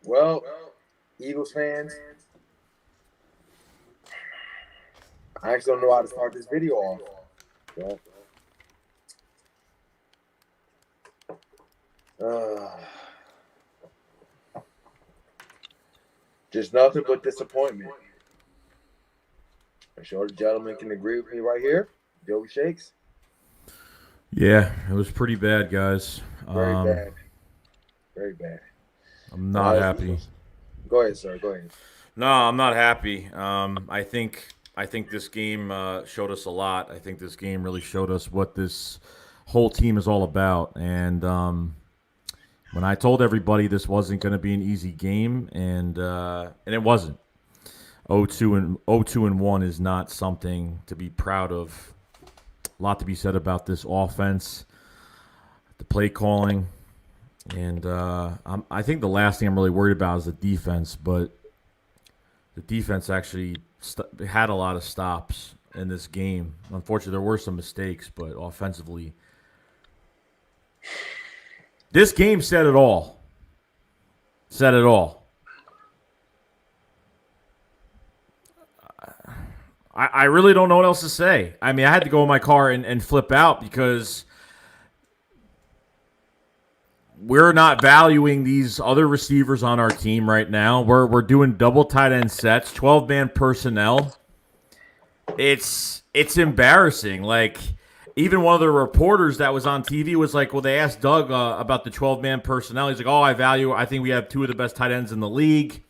Well, Eagles fans, I actually don't know how to start this video off. Just nothing but disappointment. I'm sure the gentleman can agree with me right here. Joey Shakes. Yeah, it was pretty bad, guys. Very bad. Very bad. I'm not happy. Go ahead, sir. Go ahead. No, I'm not happy. I think this game showed us a lot. I think this game really showed us what this whole team is all about. And when I told everybody this wasn't going to be an easy game, and it wasn't. 0-2-1 is not something to be proud of. A lot to be said about this offense, the play calling, and I think the last thing I'm really worried about is the defense. But the defense actually had a lot of stops in this game. Unfortunately, there were some mistakes, but offensively, this game said it all. Said it all. I really don't know what else to say. I mean, I had to go in my car and flip out because we're not valuing these other receivers on our team right now. We're doing double tight end sets, 12-man personnel. It's embarrassing. Like, even one of the reporters that was on TV was like, well, they asked Doug about the 12-man personnel. He's like, I think we have two of the best tight ends in the league.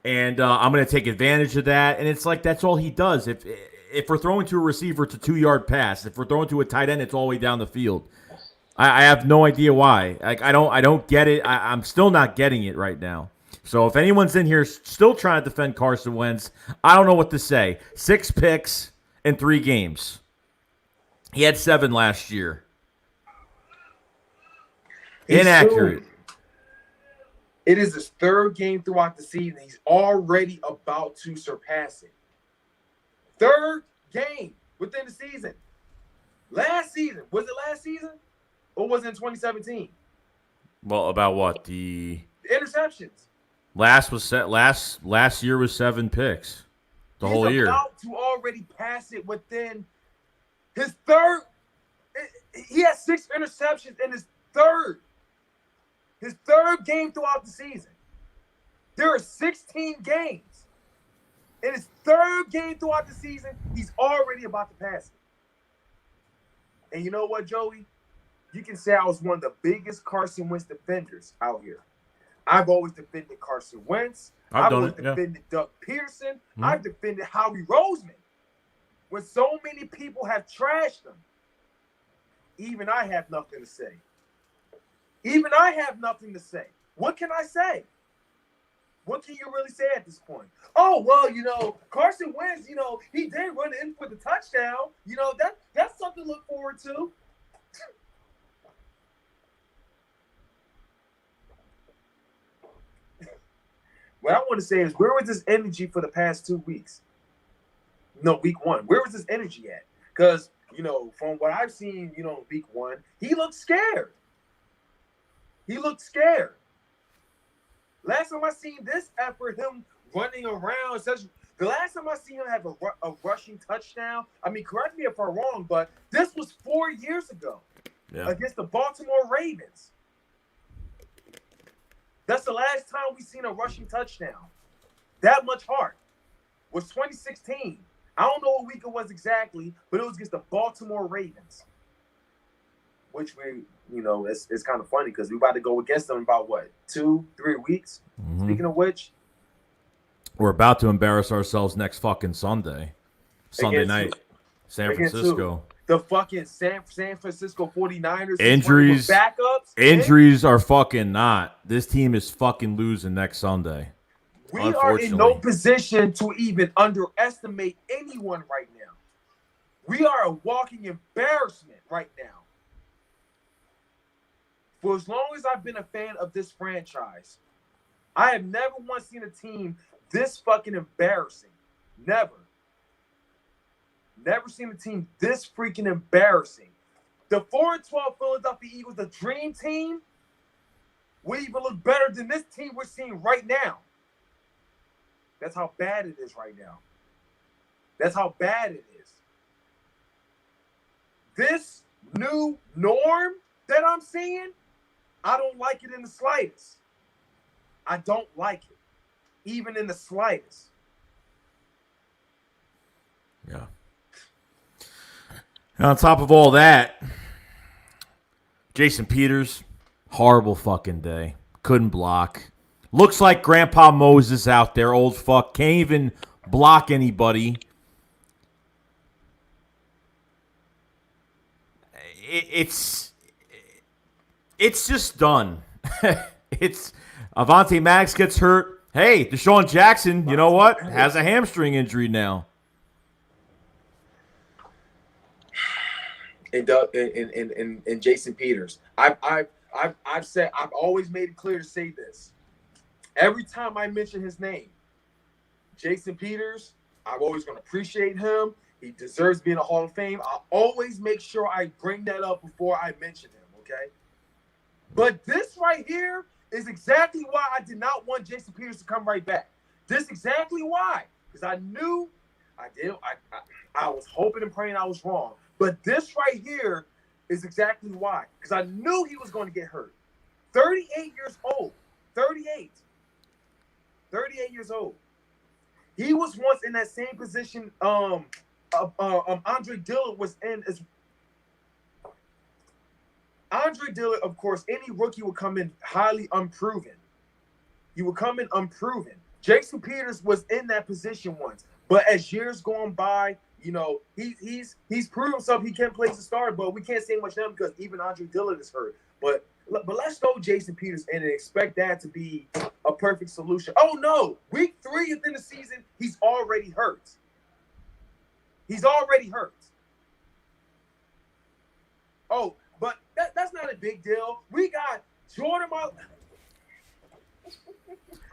And I'm going to take advantage of that. And it's like that's all he does. If we're throwing to a receiver, it's a 2-yard pass. If we're throwing to a tight end, it's all the way down the field. I have no idea why. Like I don't get it. I'm still not getting it right now. So if anyone's in here still trying to defend Carson Wentz, I don't know what to say. 6 picks in 3 games. He had 7 last year. Inaccurate. It is his 3rd game throughout the season. He's already about to surpass it. 3rd game within the season. Last season. Was it last season? Or was it in 2017? Well, about what? The interceptions. Last year was 7 picks. The whole year. He's about to already pass it within his 3rd. He has 6 interceptions in his 3rd. His 3rd game throughout the season. There are 16 games. In his 3rd game throughout the season, he's already about to pass it. And you know what, Joey? You can say I was one of the biggest Carson Wentz defenders out here. I've always defended Carson Wentz. I've always defended Doug Peterson. Mm-hmm. I've defended Howie Roseman. When so many people have trashed him, even I have nothing to say. Even I have nothing to say. What can I say? What can you really say at this point? Oh, well, Carson Wentz, he did run in for the touchdown. That's something to look forward to. What I want to say is, where was this energy for the past 2 weeks? No, week 1. Where was this energy at? Because, from what I've seen, week 1, he looked scared. Last time I seen this effort, him running around, the last time I seen him have a rushing touchdown, I mean, correct me if I'm wrong, but this was 4 years ago against the Baltimore Ravens. That's the last time we seen a rushing touchdown. That much heart. Was 2016. I don't know what week it was exactly, but it was against the Baltimore Ravens. Which it's kind of funny because we about to go against them in about, 2-3 weeks? Mm-hmm. Speaking of which. We're about to embarrass ourselves next fucking Sunday. Sunday night. San Francisco. The fucking San Francisco 49ers. Injuries are fucking not. This team is fucking losing next Sunday. We are in no position to even underestimate anyone right now. We are a walking embarrassment right now. For as long as I've been a fan of this franchise, I have never once seen a team this fucking embarrassing. Never. Never seen a team this freaking embarrassing. The 4-12 Philadelphia Eagles, the dream team, would even look better than this team we're seeing right now. That's how bad it is right now. That's how bad it is. This new norm that I'm seeing, I don't like it in the slightest. I don't like it, even in the slightest. Yeah. And on top of all that, Jason Peters, horrible fucking day. Couldn't block. Looks like Grandpa Moses out there, old fuck. Can't even block anybody. It's just done. It's Avonte Maddox gets hurt. Hey, Deshaun Jackson, you know what? Has a hamstring injury now. And Jason Peters. I've always made it clear to say this. Every time I mention his name, Jason Peters, I'm always going to appreciate him. He deserves being a Hall of Fame. I'll always make sure I bring that up before I mention him, okay? But this right here is exactly why I did not want Jason Peters to come right back. This is exactly why. Because I knew I was hoping and praying I was wrong. But this right here is exactly why. Because I knew he was going to get hurt. 38 years old. 38 years old. He was once in that same position Andre Dillard was in. Andre Dillard, of course, any rookie would come in highly unproven. He would come in unproven. Jason Peters was in that position once. But as years going by, he's proven himself. He can play as a starter, but we can't say much now because even Andre Dillard is hurt. But let's throw Jason Peters in and expect that to be a perfect solution. Oh, no. Week 3 within the season, he's already hurt. He's already hurt. Oh, but that's not a big deal. We got Jordan Mal-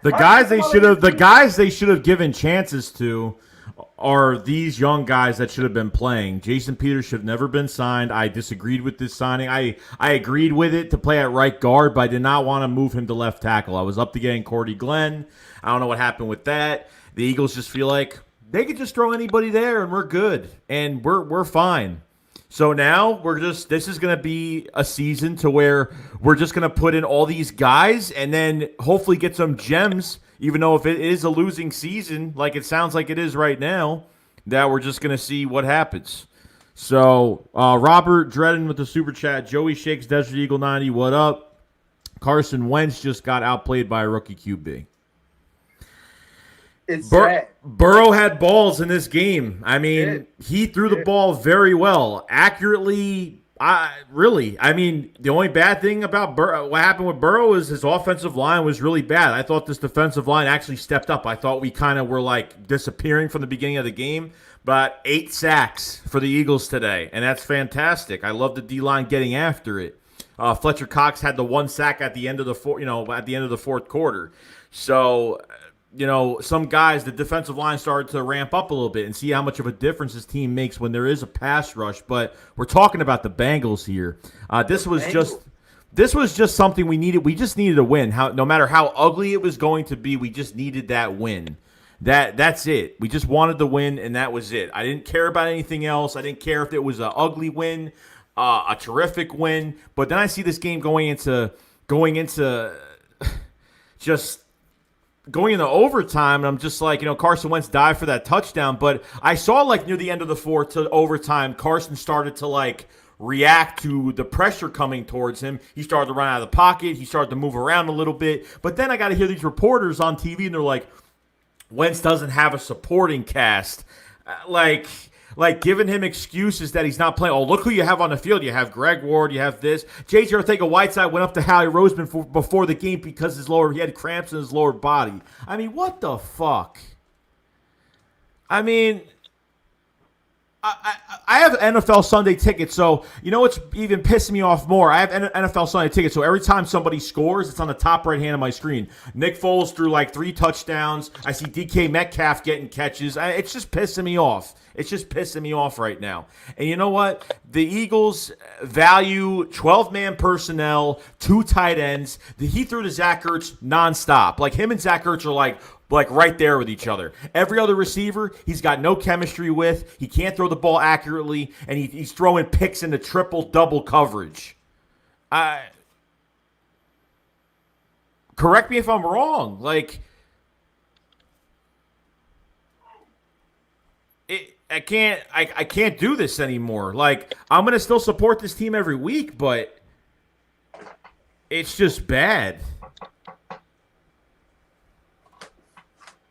The guys they should have given chances to are these young guys that should have been playing. Jason Peters should have never been signed. I disagreed with this signing. I agreed with it to play at right guard, but I did not want to move him to left tackle. I was up to getting Cordy Glenn. I don't know what happened with that. The Eagles just feel like they could just throw anybody there and we're good. And we're fine. So now this is going to be a season to where we're just going to put in all these guys and then hopefully get some gems, even though if it is a losing season, like it sounds like it is right now, that we're just going to see what happens. So Robert Dredden with the super chat, Joey Shakes, DesertEagle90, what up? Carson Wentz just got outplayed by a rookie QB. It's sad. Burrow had balls in this game. I mean, he threw the ball very well. Accurately, I mean, the only bad thing about what happened with Burrow is his offensive line was really bad. I thought this defensive line actually stepped up. I thought we kind of were like disappearing from the beginning of the game, but 8 sacks for the Eagles today, and that's fantastic. I love the D line getting after it. Fletcher Cox had the 1 sack at the end of the fourth quarter. So, some guys, the defensive line started to ramp up a little bit and see how much of a difference this team makes when there is a pass rush. But we're talking about the Bengals here. This was just something we needed. We just needed a win. No matter how ugly it was going to be, we just needed that win. That's it. We just wanted the win, and that was it. I didn't care about anything else. I didn't care if it was an ugly win, a terrific win. But then I see this game going into just going into overtime, and I'm just like, Carson Wentz dived for that touchdown. But I saw like near the end of the fourth to overtime, Carson started to like react to the pressure coming towards him. He started to run out of the pocket. He started to move around a little bit. But then I got to hear these reporters on TV, and they're like, Wentz doesn't have a supporting cast. Like giving him excuses that he's not playing. Oh, look who you have on the field. You have Greg Ward. You have this. J.J. Arcega-Whiteside went up to Howie Roseman before the game because he had cramps in his lower body. I mean, what the fuck? I mean, I have NFL Sunday tickets, so you know what's even pissing me off more? I have NFL Sunday tickets, so every time somebody scores, it's on the top right hand of my screen. Nick Foles threw like 3 touchdowns. I see DK Metcalf getting catches. It's just pissing me off. It's just pissing me off right now. And you know what? The Eagles value 12-man personnel, 2 tight ends. He threw to Zach Ertz nonstop. Like him and Zach Ertz are like right there with each other. Every other receiver, he's got no chemistry with. He can't throw the ball accurately, and he's throwing picks into triple-double coverage. Correct me if I'm wrong. Like, I can't do this anymore. Like, I'm gonna still support this team every week, but it's just bad.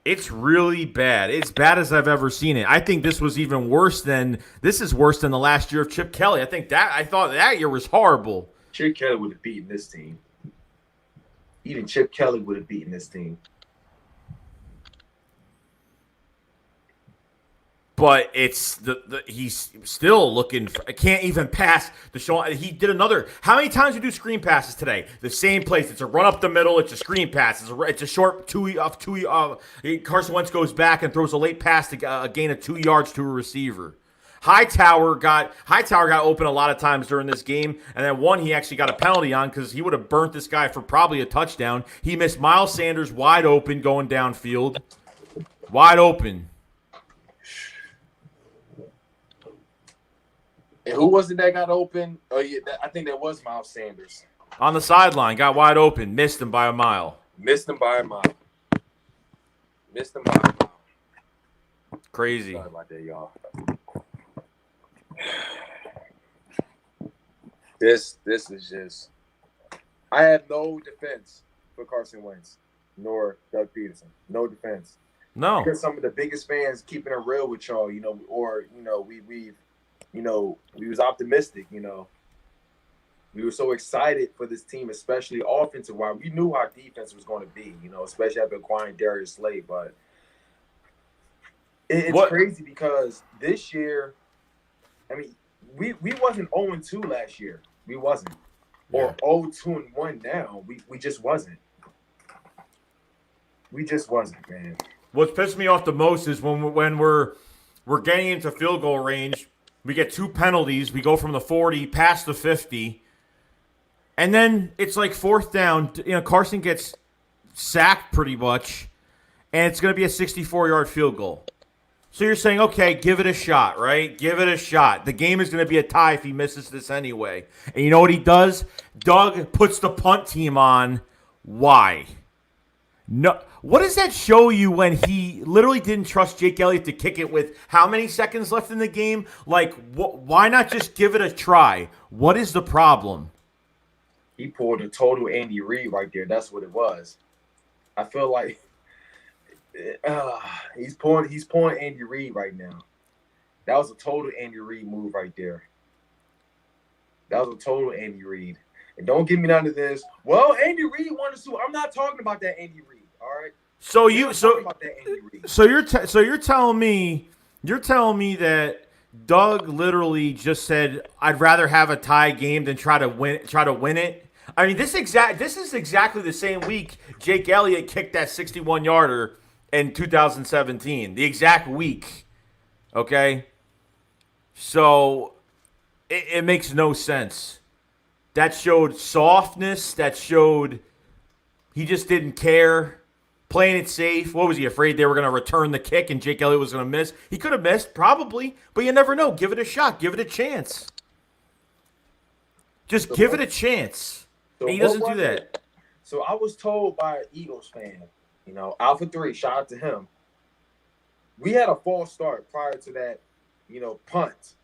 It's really bad. It's bad as I've ever seen it. I think this is worse than the last year of Chip Kelly. I thought that year was horrible. Chip Kelly would have beaten this team. Even Chip Kelly would have beaten this team. But it's he's still looking. Can't even pass Deshaun. He did another. How many times did you do screen passes today? The same place. It's a run up the middle. It's a screen pass. It's a short two. Carson Wentz goes back and throws a late pass to a gain of 2 yards to a receiver. Hightower got open a lot of times during this game, and then one he actually got a penalty on because he would have burnt this guy for probably a touchdown. He missed Miles Sanders wide open going downfield, wide open. And who was it that got open? Oh, yeah, I think that was Miles Sanders. On the sideline, got wide open, missed him by a mile. Crazy. Sorry about that, y'all. This is just. I have no defense for Carson Wentz, nor Doug Peterson. No defense. No. Because some of the biggest fans keeping it real with y'all, we was optimistic, we were so excited for this team, especially offensive wise. We knew our defense was going to be, especially after acquiring Darius Slay. But it's crazy because this year, I mean, we wasn't 0-2 last year. We wasn't. Or 0-2-1 now. We just wasn't. We just wasn't, man. What's pissed me off the most is when we're getting into field goal range. We get 2 penalties. We go from the 40 past the 50. And then it's like 4th down. Carson gets sacked pretty much. And it's going to be a 64-yard field goal. So you're saying, okay, give it a shot, right? Give it a shot. The game is going to be a tie if he misses this anyway. And you know what he does? Doug puts the punt team on. Why? No. What does that show you when he literally didn't trust Jake Elliott to kick it with how many seconds left in the game? Like, why not just give it a try? What is the problem? He pulled a total Andy Reid right there. That's what it was. I feel like he's pulling Andy Reid right now. That was a total Andy Reid move right there. That was a total Andy Reid. And don't give me none of this. Well, Andy Reid won the Super. I'm not talking about that Andy Reid. All right. So About that Andy Reid. so you're telling me that Doug literally just said I'd rather have a tie game than try to win it. I mean, this is exactly the same week Jake Elliott kicked that 61-yarder in 2017. The exact week. Okay? So it makes no sense. That showed softness. That showed he just didn't care. Playing it safe. What was he afraid they were going to return the kick and Jake Elliott was going to miss? He could have missed, probably, but you never know. Give it a shot. Give it a chance. Just give it a chance. And he doesn't do that. So I was told by an Eagles fan, Alpha 3, shout out to him. We had a false start prior to that, punt.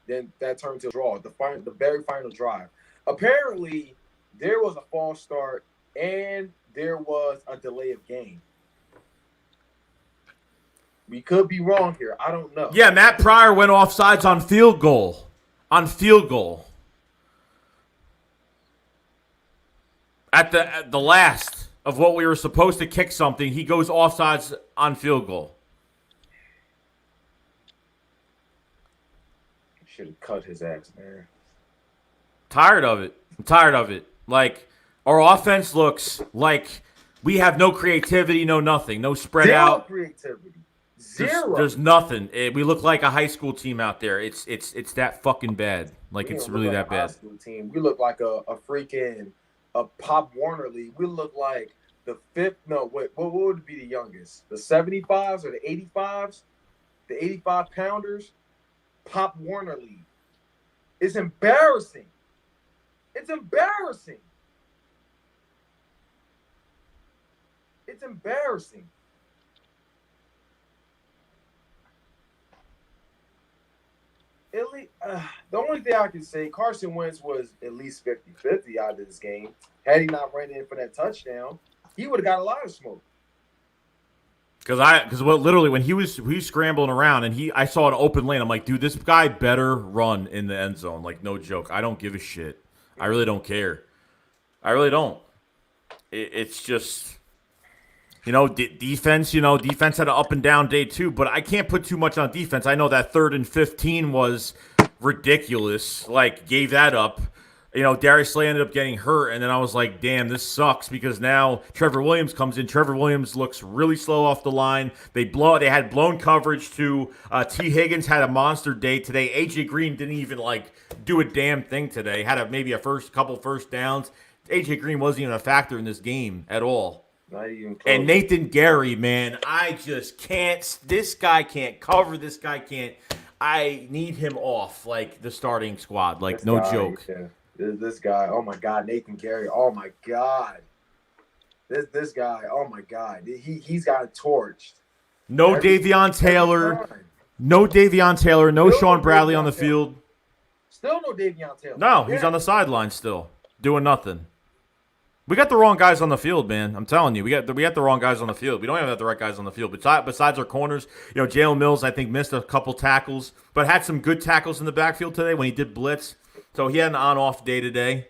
Then that turned to a draw, the very final drive. Apparently, there was a false start and there was a delay of game. We could be wrong here. I don't know. Yeah, Matt Pryor went offsides on field goal. At the last of what we were supposed to kick something, he goes offsides on field goal. Should have cut his ass, man. Tired of it. I'm tired of it. Like, our offense looks like we have no creativity, no nothing, no spread out. Creativity. Zero. There's nothing. We look like a high school team out there. It's that fucking bad. Like, it's really that bad. High school team. We look like a freaking Pop Warner League. We look like the fifth. No, what would be the youngest? The 75s or the 85s? The 85 pounders? Pop Warner League. It's embarrassing. It's embarrassing. It's embarrassing. The only thing I can say, Carson Wentz was at least 50-50 out of this game. Had he not ran in for that touchdown, he would have got a lot of smoke. Because literally when he was scrambling around and I saw an open lane, I'm like, dude, this guy better run in the end zone. Like, no joke. I don't give a shit. I really don't care. I really don't. It's just, defense. Defense had an up and down day too. But I can't put too much on defense. I know that 3rd and 15 was ridiculous. Like, gave that up. Darius Slay ended up getting hurt, and then I was like, damn, this sucks because now Trevor Williams comes in. Trevor Williams looks really slow off the line. They had blown coverage to T. Higgins had a monster day today. AJ Green didn't even do a damn thing today. Had maybe a couple first downs. AJ Green wasn't even a factor in this game at all. Not even close. And Nathan Gary, man, I just can't. This guy can't cover. This guy can't. I need him off the starting squad. No joke. Yeah. This guy, oh my God, Nathan Gary, oh my God. This guy, oh my God. He's got torched. No Davion Taylor, no Sean Bradley on the field. Still no Davion Taylor. No, he's on the sideline still, doing nothing. We got the wrong guys on the field, man. I'm telling you, we got the wrong guys on the field. We don't even have the right guys on the field. Besides our corners, Jalen Mills, I think, missed a couple tackles, but had some good tackles in the backfield today when he did blitz. So he had an on-off day today.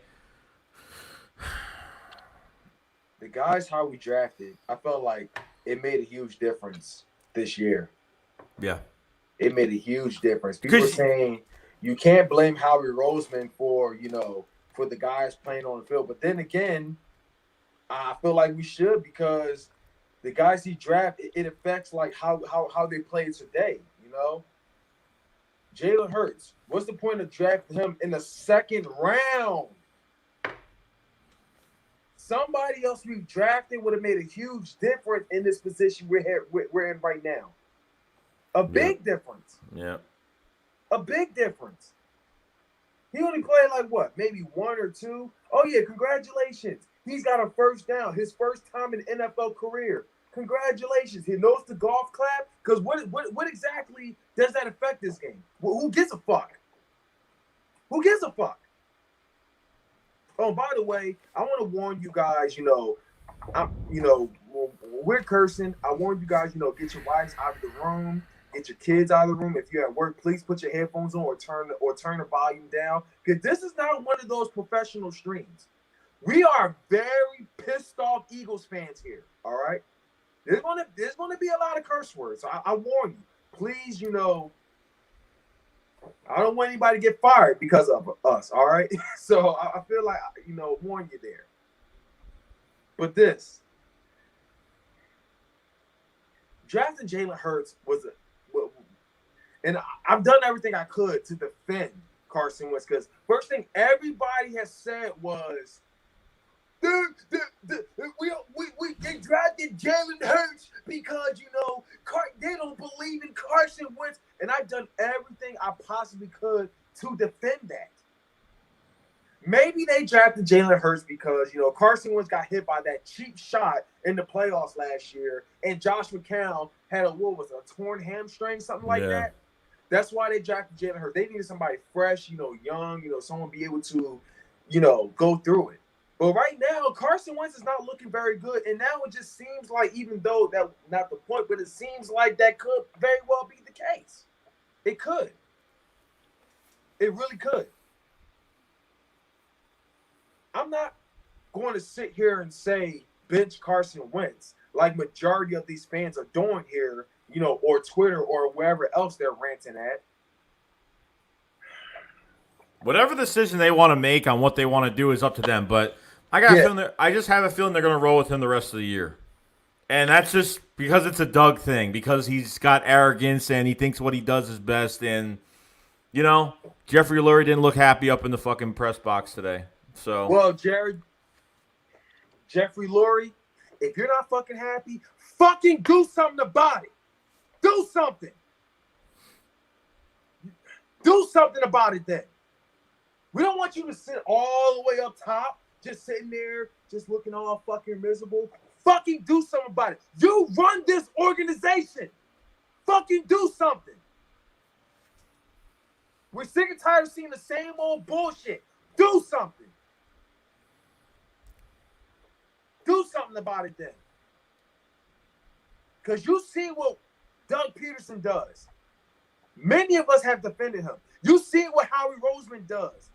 The guys how we drafted, I felt like it made a huge difference this year. Yeah. It made a huge difference. People are saying you can't blame Howie Roseman for the guys playing on the field. But then again, I feel like we should because the guys he drafted, it affects how they play today, Jalen Hurts. What's the point of drafting him in the 2nd round? Somebody else we drafted would have made a huge difference in this position we're in right now. A big difference. Yeah. A big difference. He only played maybe 1 or 2? Oh, yeah, congratulations. He's got a first down, his first time in NFL career. Congratulations. He knows the golf clap. Because what exactly does that affect this game? Who gives a fuck? Who gives a fuck? Oh, by the way, I want to warn you guys, we're cursing. I warn you guys, get your wives out of the room. Get your kids out of the room. If you're at work, please put your headphones on or turn the volume down. Because this is not one of those professional streams. We are very pissed off Eagles fans here. All right. There's gonna be a lot of curse words. So I warn you. Please, I don't want anybody to get fired because of us. All right. So I feel like warn you there. But drafting Jalen Hurts and I've done everything I could to defend Carson Wentz because first thing everybody has said was, they drafted Jalen Hurts because they don't believe in Carson Wentz, and I've done everything I possibly could to defend that. Maybe they drafted Jalen Hurts because Carson Wentz got hit by that cheap shot in the playoffs last year, and Josh McCown had a torn hamstring, something like that. That's why they drafted Jalen Hurts. They needed somebody fresh, young, someone be able to, go through it. But right now, Carson Wentz is not looking very good, and now it just seems like, even though that's not the point, but it seems like that could very well be the case. It could. It really could. I'm not going to sit here and say bench Carson Wentz like majority of these fans are doing here, or Twitter or wherever else they're ranting at. Whatever decision they want to make on what they want to do is up to them, but I just have a feeling they're going to roll with him the rest of the year. And that's just because it's a Doug thing, because he's got arrogance and he thinks what he does is best. And, Jeffrey Lurie didn't look happy up in the fucking press box today. So, well, Jeffrey Lurie, if you're not fucking happy, fucking do something about it. Do something. Do something about it then. We don't want you to sit all the way up top, just sitting there, just looking all fucking miserable. Fucking do something about it. You run this organization. Fucking do something. We're sick and tired of seeing the same old bullshit. Do something. Do something about it then. Because you see what Doug Peterson does. Many of us have defended him. You see what Howie Roseman does.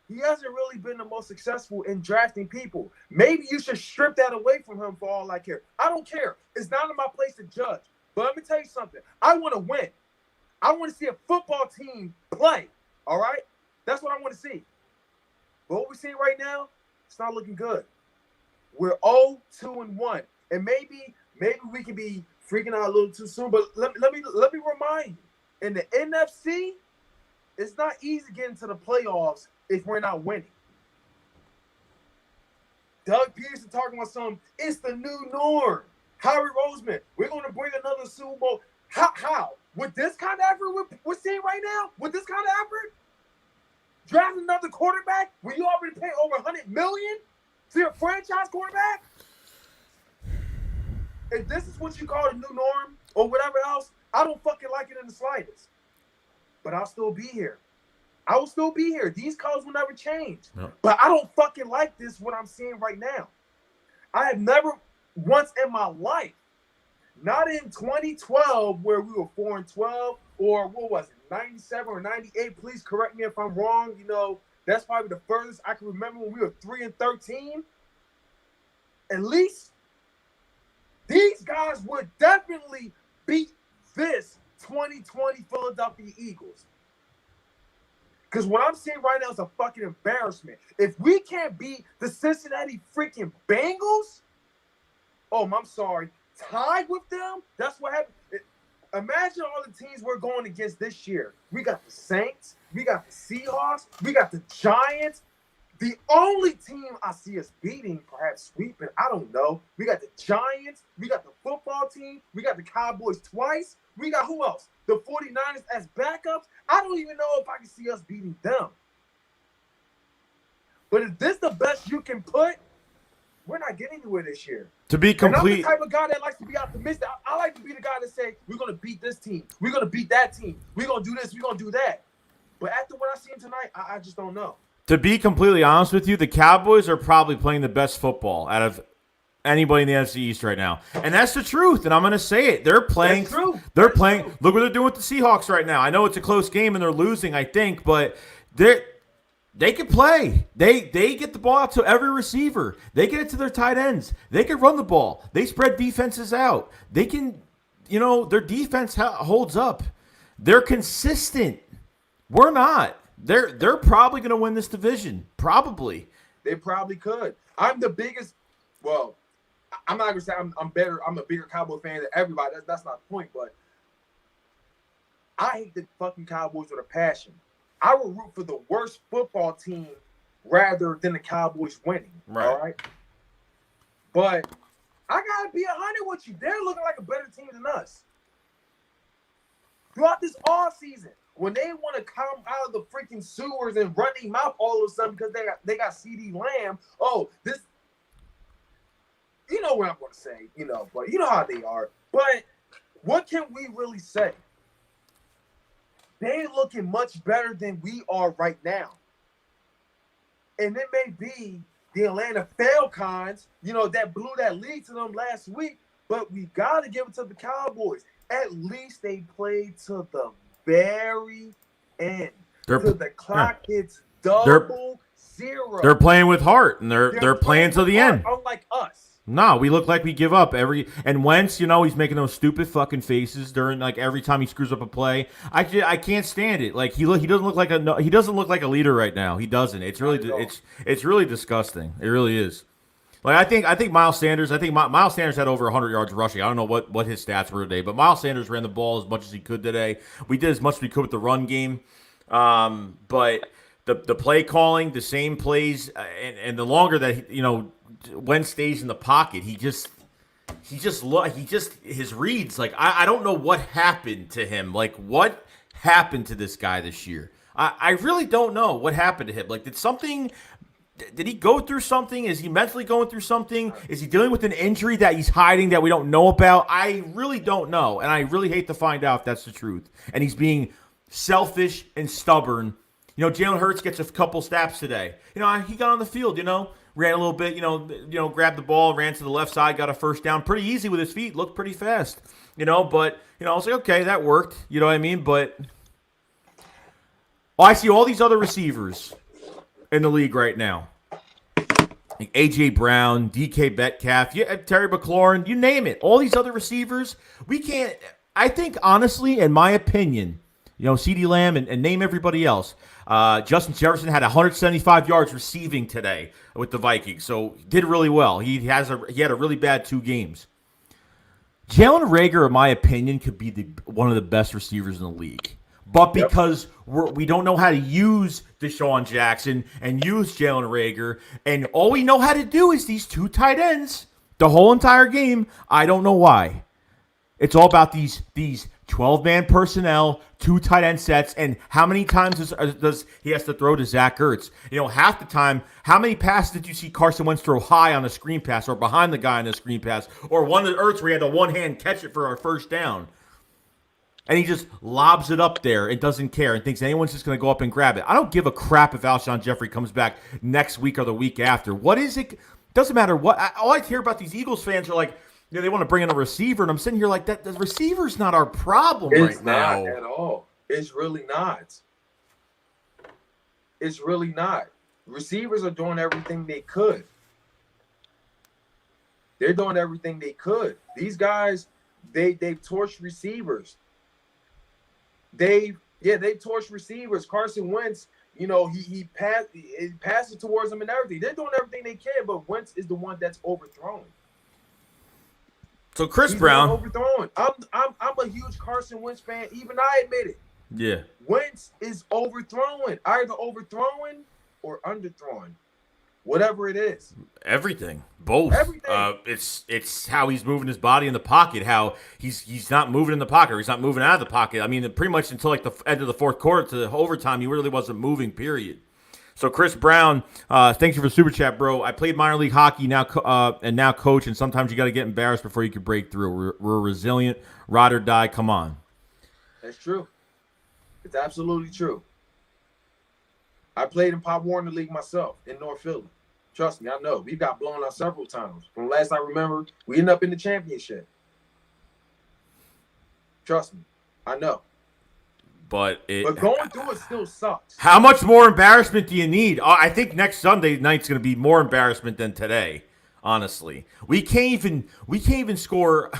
He hasn't really been the most successful in drafting people. Maybe you should strip that away from him for all I care. I don't care. It's not in my place to judge. But let me tell you something. I want to win. I want to see a football team play. All right? That's what I want to see. But what we're seeing right now, it's not looking good. We're 0-2-1. And maybe we can be freaking out a little too soon. But let me remind you. In the NFC, it's not easy getting to the playoffs if we're not winning. Doug Peterson talking about something. It's the new norm. Howie Roseman, we're going to bring another Super Bowl. How? With this kind of effort we're seeing right now? With this kind of effort? Draft another quarterback when you already paid over $100 million to your franchise quarterback? If this is what you call the new norm or whatever else, I don't fucking like it in the slightest. But I'll still be here. I will still be here. These colors will never change. No. But I don't fucking like this, what I'm seeing right now. I have never once in my life, not in 2012 where we were 4-12, or what was it, 97 or 98? Please correct me if I'm wrong. That's probably the furthest I can remember when we were 3-13. At least these guys would definitely beat this 2020 Philadelphia Eagles. Because what I'm seeing right now is a fucking embarrassment. If we can't beat the Cincinnati freaking Bengals, I'm sorry, tied with them, that's what happened. Imagine all the teams we're going against this year. We got the Saints, we got the Seahawks, we got the Giants. The only team I see us beating, perhaps sweeping, I don't know. We got the Giants, we got the football team, we got the Cowboys twice. We got who else? The 49ers as backups. I don't even know if I can see us beating them. But if this the best you can put, we're not getting anywhere this year. To be complete, and I'm the type of guy that likes to be optimistic. I like to be the guy that say, we're going to beat this team. We're going to beat that team. We're going to do this. We're going to do that. But after what I seen tonight, I just don't know. To be completely honest with you, the Cowboys are probably playing the best football out of anybody in the NFC East right now. And that's the truth, and I'm going to say it. They're playing. That's true. They're That's playing. true. Look what they're doing with the Seahawks right now. I know it's a close game, and they're losing, I think, but they can play. They get the ball out to every receiver. They get it to their tight ends. They can run the ball. They spread defenses out. They can, their defense holds up. They're consistent. We're not. They're probably going to win this division. Probably. They probably could. I'm the biggest. Well, I'm not gonna say I'm better. I'm a bigger Cowboy fan than everybody. That's not the point. But I hate the fucking Cowboys with a passion. I would root for the worst football team rather than the Cowboys winning. Right. All right. But I gotta be 100 with you. They're looking like a better team than us. Throughout this offseason, when they want to come out of the freaking sewers and run their mouth all of a sudden because they got CD Lamb. Oh, this, you know what I'm going to say, but you know how they are. But what can we really say? They're looking much better than we are right now. And it may be the Atlanta Falcons, that blew that lead to them last week, but we got to give it to the Cowboys. At least they played to the very end. Till the clock hits double zero. They're playing with heart, and they're playing to the end. Unlike us. No, we look like we give up and Wentz, he's making those stupid fucking faces during every time he screws up a play. I can't stand it. Like he doesn't look like a leader right now. He doesn't. It's really disgusting. It really is. Like I think Miles Sanders. Miles Sanders had over 100 yards rushing. I don't know what his stats were today, but Miles Sanders ran the ball as much as he could today. We did as much as we could with the run game, but the play calling, the same plays, and the longer that Wentz stays in the pocket, his reads. Like I don't know what happened to him. Like what happened to this guy this year? I really don't know what happened to him. Like did he go through something? Is he mentally going through something? Is he dealing with an injury that he's hiding that we don't know about? I really don't know, and I really hate to find out if that's the truth. And he's being selfish and stubborn. Jalen Hurts gets a couple snaps today. He got on the field, ran a little bit, grabbed the ball, ran to the left side, got a first down pretty easy with his feet, looked pretty fast, but, I was like, okay, that worked, you know what I mean? But I see all these other receivers in the league right now. Like A.J. Brown, D.K. Metcalf, Terry McLaurin, you name it. All these other receivers, we can't, I think, honestly, in my opinion, CeeDee Lamb and name everybody else. Justin Jefferson had 175 yards receiving today with the Vikings, so did really well. He had a really bad 2 games. Jalen Reagor, in my opinion, could be one of the best receivers in the league. But because we don't know how to use Deshaun Jackson and use Jalen Reagor, and all we know how to do is these 2 tight ends the whole entire game, I don't know why. It's all about these 12-man personnel, 2 tight end sets, and how many times does he has to throw to Zach Ertz? Half the time, how many passes did you see Carson Wentz throw high on a screen pass or behind the guy on a screen pass, or one of Ertz where he had to one-hand catch it for our first down? And he just lobs it up there and doesn't care and thinks anyone's just going to go up and grab it. I don't give a crap if Alshon Jeffrey comes back next week or the week after. What is it? Doesn't matter what. All I hear about these Eagles fans are like, they want to bring in a receiver, and I'm sitting here like that. The receiver's not our problem right now. It's not at all. It's really not. It's really not. Receivers are doing everything they could. They're doing everything they could. These guys, they've torched receivers. They've torched receivers. Carson Wentz, he passed it towards them and everything. They're doing everything they can, but Wentz is the one that's overthrown. So Chris Brown, overthrown. I'm a huge Carson Wentz fan. Even I admit it. Yeah. Wentz is overthrowing, either overthrowing or underthrowing, whatever it is. Everything, both. Everything. It's how he's moving his body in the pocket. How he's not moving in the pocket. Or he's not moving out of the pocket. I mean, pretty much until the end of the fourth quarter to the overtime, he really wasn't moving. Period. So Chris Brown, thank you for the super chat, bro. I played minor league hockey now coach, and sometimes you got to get embarrassed before you can break through. We're resilient, ride or die. Come on. That's true. It's absolutely true. I played in Pop Warner League myself in North Philly. Trust me, I know. We got blown out several times. From last I remember, we ended up in the championship. Trust me, I know. But going through it still sucks. How much more embarrassment do you need? I think next Sunday night's going to be more embarrassment than today. Honestly, we can't even score.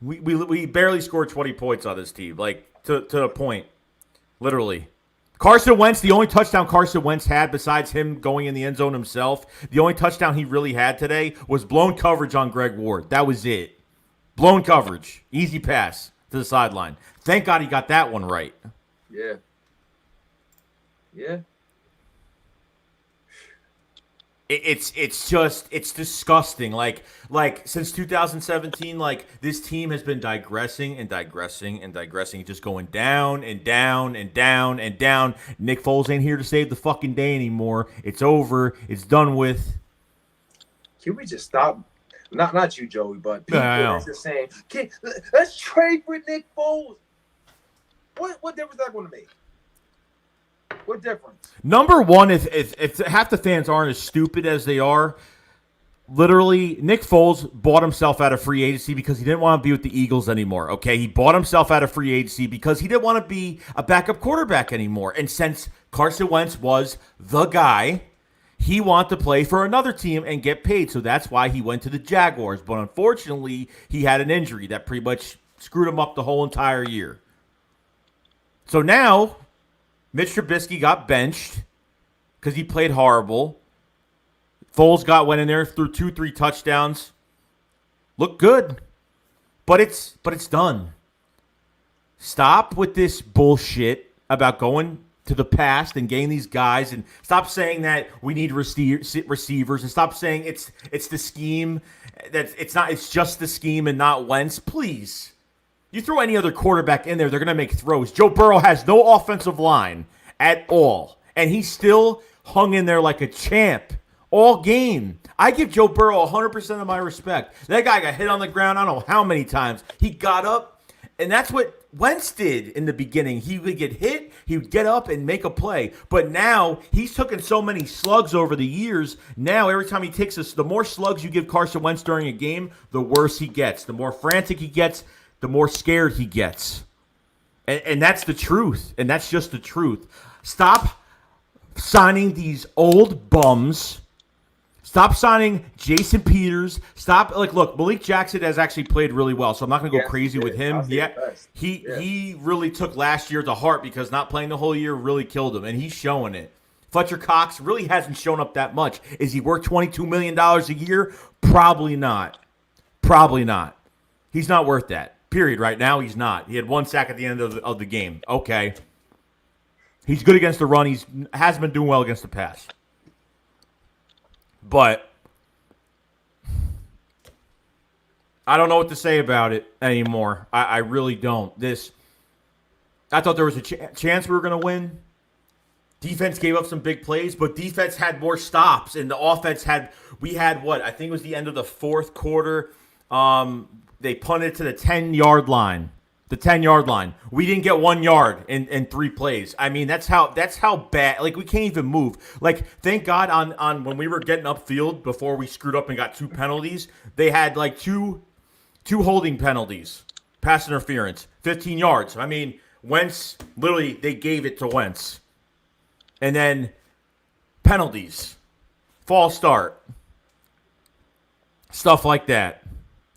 we barely scored 20 points on this team, like to a point, literally. Carson Wentz, the only touchdown Carson Wentz had besides him going in the end zone himself, the only touchdown he really had today was blown coverage on Greg Ward. That was it. Blown coverage. Easy pass to the sideline. Thank God he got that one right. Yeah. Yeah. It's disgusting. Like since 2017, like this team has been digressing and digressing and digressing, just going down and down and down and down. Nick Foles ain't here to save the fucking day anymore. It's over. It's done with. Can we just stop? Not you, Joey, but people are just saying, let's trade for Nick Foles. What difference is that going to make? What difference? Number one, if half the fans aren't as stupid as they are, literally, Nick Foles bought himself out of free agency because he didn't want to be with the Eagles anymore, okay? He bought himself out of free agency because he didn't want to be a backup quarterback anymore. And since Carson Wentz was the guy, he wanted to play for another team and get paid. So that's why he went to the Jaguars. But unfortunately, he had an injury that pretty much screwed him up the whole entire year. So now, Mitch Trubisky got benched because he played horrible. Foles went in there, threw 2-3 touchdowns. Looked good. But it's done. Stop with this bullshit about going to the past and getting these guys, and stop saying that we need receivers, and stop saying it's the scheme, that it's just the scheme and not Wentz. Please. You throw any other quarterback in there, they're going to make throws. Joe Burrow has no offensive line at all, and he still hung in there like a champ all game. I give Joe Burrow 100% of my respect. That guy got hit on the ground I don't know how many times. He got up, and that's what Wentz did in the beginning. He would get hit, he would get up and make a play. But now he's taken so many slugs over the years. Now every time he takes us, the more slugs you give Carson Wentz during a game, the worse he gets. The more frantic he gets, the more scared he gets. And that's the truth. And that's just the truth. Stop signing these old bums. Stop signing Jason Peters. Look, Malik Jackson has actually played really well, so I'm not going to go crazy with him. He really took last year to heart because not playing the whole year really killed him, and he's showing it. Fletcher Cox really hasn't shown up that much. Is he worth $22 million a year? Probably not. Probably not. He's not worth that. Period. Right now, he's not. He had 1 sack at the end of the game. Okay. He's good against the run. He hasn't been doing well against the pass. But I don't know what to say about it anymore. I really don't. I thought there was a chance we were going to win. Defense gave up some big plays, but defense had more stops, and the offense we had what? I think it was the end of the fourth quarter. They punted to the 10-yard line. The 10-yard line. We didn't get 1 yard in 3 plays. I mean, that's how bad. Like, we can't even move. Like, thank God on when we were getting upfield before we screwed up and got 2 penalties, they had like two holding penalties, pass interference, 15 yards. I mean, Wentz, literally, they gave it to Wentz. And then penalties, false start, stuff like that.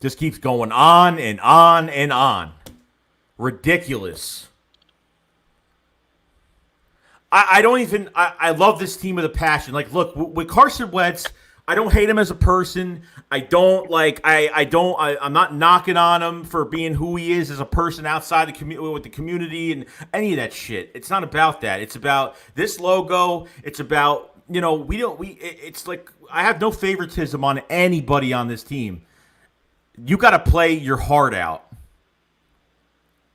Just keeps going on and on and on. Ridiculous. I love this team with a passion. Like, look, with Carson Wentz, I don't hate him as a person. I'm not knocking on him for being who he is as a person outside with the community and any of that shit. It's not about that. It's about this logo. It's about, it's like, I have no favoritism on anybody on this team. You got to play your heart out.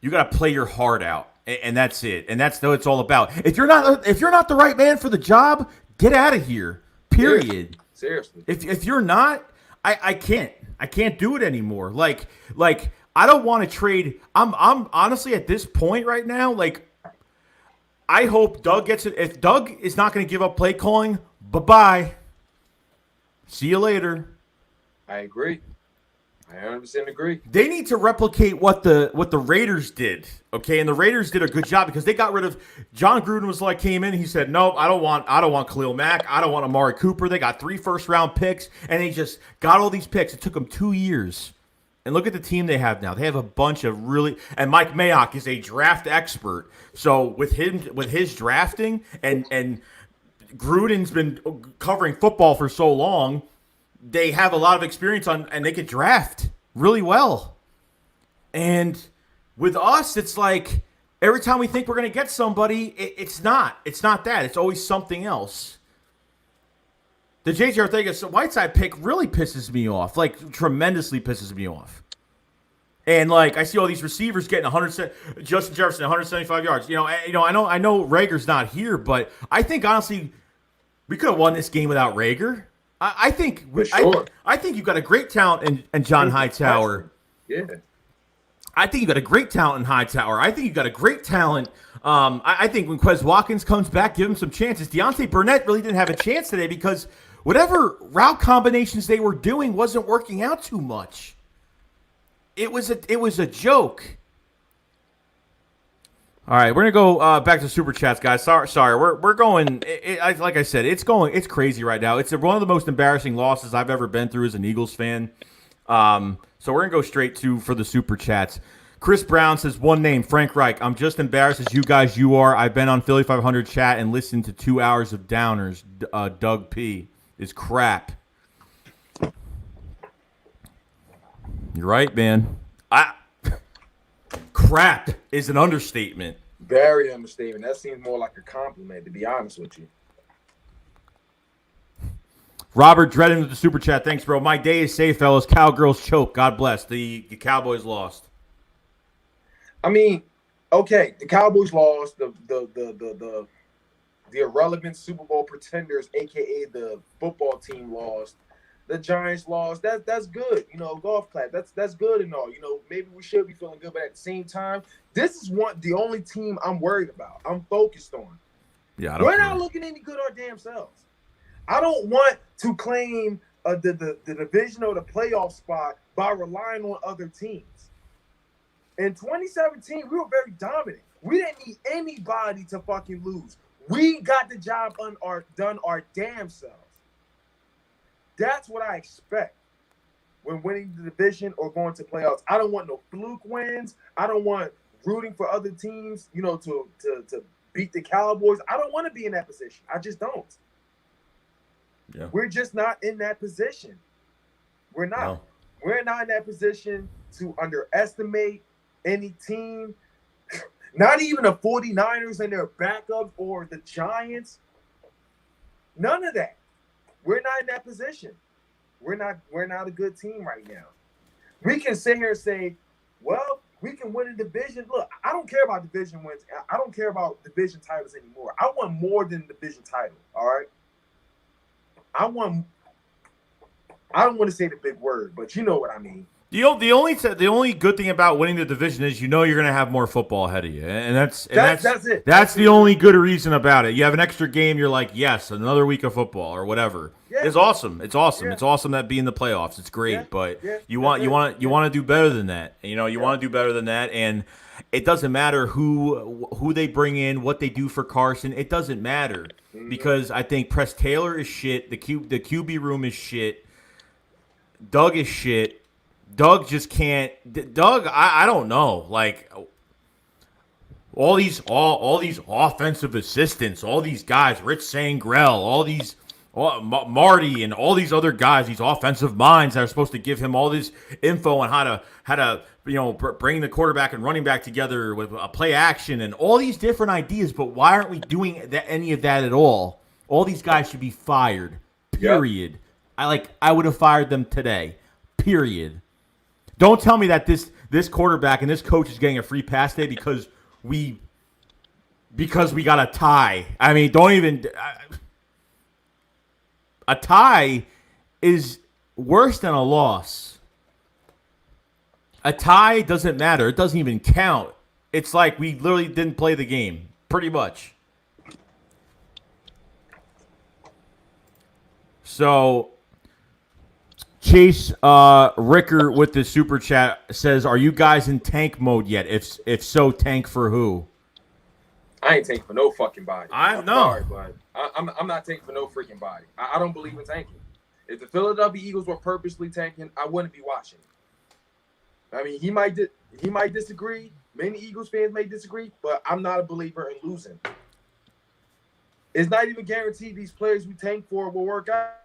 You got to play your heart out, and that's it. And that's what it's all about. If you're not the right man for the job, get out of here. Period. Seriously. If you're not, I can't do it anymore. Like I don't want to trade. I'm honestly at this point right now. Like, I hope Doug gets it. If Doug is not going to give up play calling, bye-bye. See you later. I agree. I 100% agree. They need to replicate what the Raiders did, okay? And the Raiders did a good job because they got rid of John Gruden came in. He said, "Nope, I don't want Khalil Mack. I don't want Amari Cooper." They got 3 first-round picks, and they just got all these picks. It took them 2 years. And look at the team they have now. They have a bunch of really, and Mike Mayock is a draft expert. So with his drafting, and Gruden's been covering football for so long, they have a lot of experience and they can draft really well. And with us, it's like every time we think we're going to get somebody, it's not. It's not that. It's always something else. The J.J. Arcega-Whiteside pick really pisses me off, like tremendously pisses me off. And like I see all these receivers getting 100, Justin Jefferson 175 yards. I know Rager's not here, but I think honestly we could have won this game without Rager. I think sure. I think you've got a great talent in John Hightower. Yeah. I think you've got a great talent in Hightower. I think you've got a great talent. I think when Quez Watkins comes back, give him some chances. Deontay Burnett really didn't have a chance today because whatever route combinations they were doing wasn't working out too much. It was a joke. All right, we're gonna go back to super chats, guys. Sorry, we're going. Like I said, it's crazy right now. It's one of the most embarrassing losses I've ever been through as an Eagles fan. So we're gonna go straight for the super chats. Chris Brown says one name, Frank Reich. I'm just embarrassed as you are. I've been on Philly 500 chat and listened to 2 hours of downers. Doug P is crap. You're right, man. Crap is an understatement. Very understatement. That seems more like a compliment, to be honest with you. Robert Dredden with the super chat. Thanks, bro. My day is safe, fellas. Cowgirls choke. God bless. The Cowboys lost. I mean, okay, the Cowboys lost. The irrelevant Super Bowl pretenders, aka the football team, lost. The Giants lost. That's good. Golf clap. That's good and all. Maybe we should be feeling good, but at the same time, this is the only team I'm worried about. I'm focused on. Yeah, we're not looking any good our damn selves. I don't want to claim the division or the playoff spot by relying on other teams. In 2017, we were very dominant. We didn't need anybody to fucking lose. We got the job done our damn selves. That's what I expect when winning the division or going to playoffs. I don't want no fluke wins. I don't want rooting for other teams, to beat the Cowboys. I don't want to be in that position. I just don't. Yeah. We're just not in that position. We're not. No. We're not in that position to underestimate any team. Not even the 49ers and their backup or the Giants. None of that. We're not in that position. We're not a good team right now. We can sit here and say, well, we can win a division. Look, I don't care about division wins. I don't care about division titles anymore. I want more than division title, all right? I don't want to say the big word, but you know what I mean. The only good thing about winning the division is you're going to have more football ahead of you, and that's it. That's the only good reason about it. You have an extra game. You're like, yes, another week of football or whatever. Yeah. It's awesome. It's awesome. Yeah. It's awesome that be in the playoffs. It's great, but you want to do better than that. You want to do better than that, and it doesn't matter who they bring in, what they do for Carson. It doesn't matter because I think Press Taylor is shit. The QB room is shit. Doug is shit. Doug just can't. Doug, I don't know. Like all these offensive assistants, all these guys, Rich Sangrell, Marty, and all these other guys, these offensive minds that are supposed to give him all this info on how to bring the quarterback and running back together with a play action and all these different ideas. But why aren't we doing any of that at all? All these guys should be fired. Period. Yep. I would have fired them today. Period. Don't tell me that this quarterback and this coach is getting a free pass day because we got a tie. I mean, don't even a tie is worse than a loss. A tie doesn't matter. It doesn't even count. It's like we literally didn't play the game, pretty much. So Chase Ricker with the super chat says, "Are you guys in tank mode yet? If so, tank for who?" I ain't tanking for no fucking body. I'm sorry, but I'm not tanking for no freaking body. I don't believe in tanking. If the Philadelphia Eagles were purposely tanking, I wouldn't be watching. I mean, he might disagree. Many Eagles fans may disagree, but I'm not a believer in losing. It's not even guaranteed these players we tank for will work out.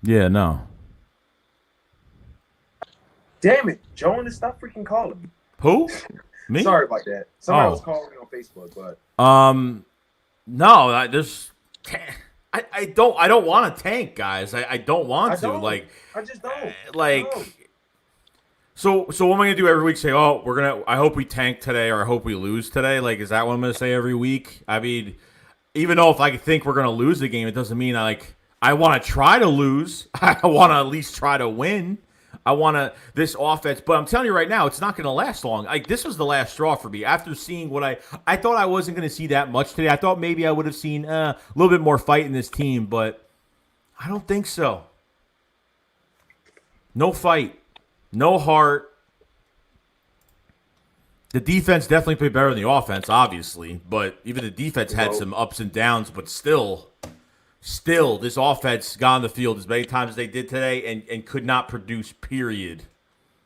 Yeah, no. Damn it, Jonas, stop freaking calling me. Who? Me? Sorry about that. Somebody was calling me on Facebook, but no, I don't want to tank, guys. I don't want to. Like, I just don't. Like, no. So what am I gonna do every week? Say, oh, I hope we tank today, or I hope we lose today. Like, is that what I'm gonna say every week? I mean, even though if I think we're gonna lose the game, it doesn't mean I want to try to lose. I want to at least try to win. I want this offense, but I'm telling you right now, it's not going to last long. Like, this was the last straw for me. After seeing what I thought I wasn't going to see that much today. I thought maybe I would have seen a little bit more fight in this team, but I don't think so. No fight, no heart. The defense definitely played better than the offense, obviously, but even the defense had some ups and downs, but still, this offense got on the field as many times as they did today and could not produce, period.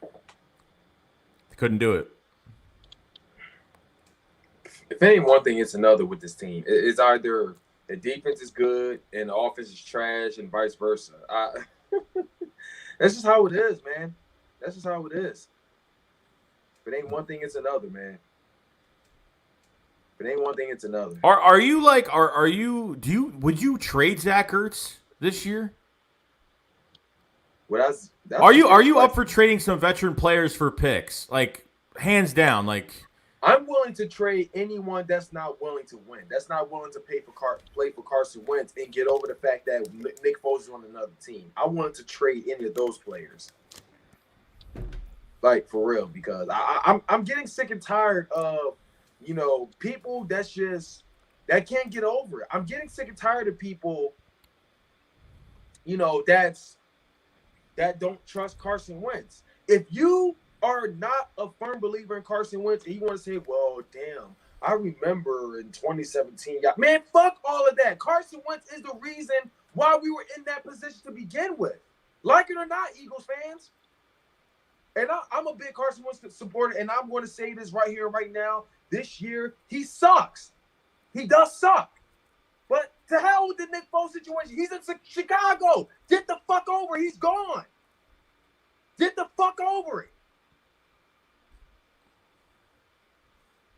They couldn't do it. If ain't one thing, it's another with this team. It's either the defense is good and the offense is trash and vice versa. That's just how it is, man. That's just how it is. If it ain't one thing, it's another, man. If it ain't one thing, it's another. Would you trade Zach Ertz this year? Well, are you up for trading some veteran players for picks? Like, hands down, like, I'm willing to trade anyone that's not willing to win. That's not willing to play for Carson Wentz and get over the fact that Nick Foles is on another team. I wanted to trade any of those players. Like, for real, because I'm getting sick and tired of, people that can't get over it. I'm getting sick and tired of people, that don't trust Carson Wentz. If you are not a firm believer in Carson Wentz and you want to say, well, damn, I remember in 2017, man, fuck all of that. Carson Wentz is the reason why we were in that position to begin with. Like it or not, Eagles fans. And I'm a big Carson Wentz supporter, and I'm going to say this right here, right now. This year, he sucks. He does suck. But to hell with the Nick Foles situation. He's in Chicago. Get the fuck over it. He's gone. Get the fuck over it.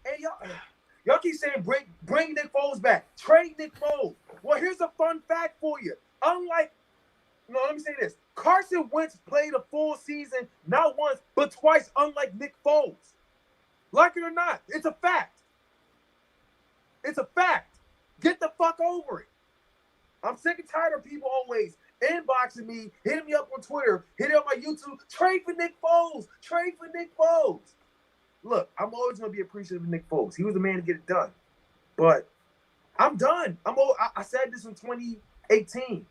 And y'all keep saying bring Nick Foles back. Trade Nick Foles. Well, here's a fun fact for you. Let me say this. Carson Wentz played a full season, not once, but twice, unlike Nick Foles. Like it or not, it's a fact. It's a fact. Get the fuck over it. I'm sick and tired of people always inboxing me, hitting me up on Twitter, hitting up my YouTube. Trade for Nick Foles. Trade for Nick Foles. Look, I'm always going to be appreciative of Nick Foles. He was the man to get it done. But I'm done. I said this in 2018.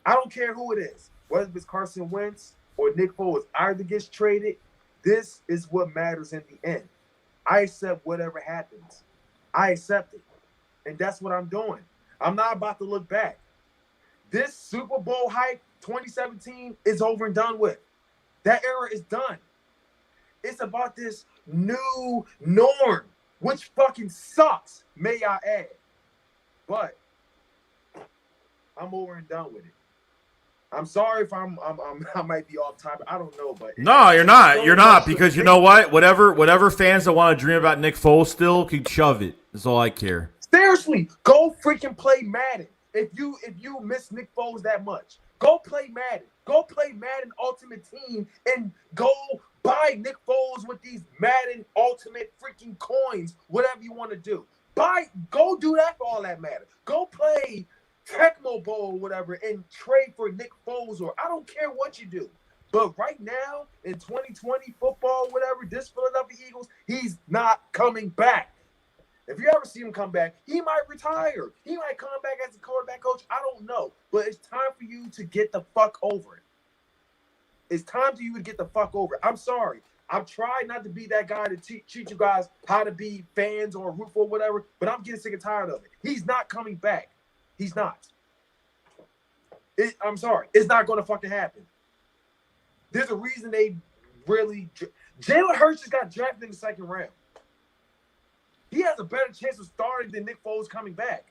I don't care who it is, whether it's Carson Wentz or Nick Foles, either gets traded. This is what matters in the end. I accept whatever happens. I accept it. And that's what I'm doing. I'm not about to look back. This Super Bowl hype 2017 is over and done with. That era is done. It's about this new norm, which fucking sucks, may I add. But I'm over and done with it. I'm sorry if I might be off topic. I don't know, but no, you're not. You're not, because you know what? Whatever fans that want to dream about Nick Foles still can shove it. That's all I care. Seriously, go freaking play Madden. If you miss Nick Foles that much, go play Madden. Go play Madden Ultimate Team and go buy Nick Foles with these Madden Ultimate freaking coins. Whatever you want to do, go do that for all that matter. Go play Tecmo Bowl or whatever and trade for Nick Foles, or I don't care what you do. But right now, in 2020 football, whatever, this Philadelphia Eagles, he's not coming back. If you ever see him come back, he might retire. He might come back as a quarterback coach. I don't know. But it's time for you to get the fuck over it. It's time for you to get the fuck over it. I'm sorry. I've tried not to be that guy to teach you guys how to be fans or root for whatever, but I'm getting sick and tired of it. He's not coming back. He's not. I'm sorry. It's not going to fucking happen. There's a reason they really... Jalen Hurts just got drafted in the second round. He has a better chance of starting than Nick Foles coming back.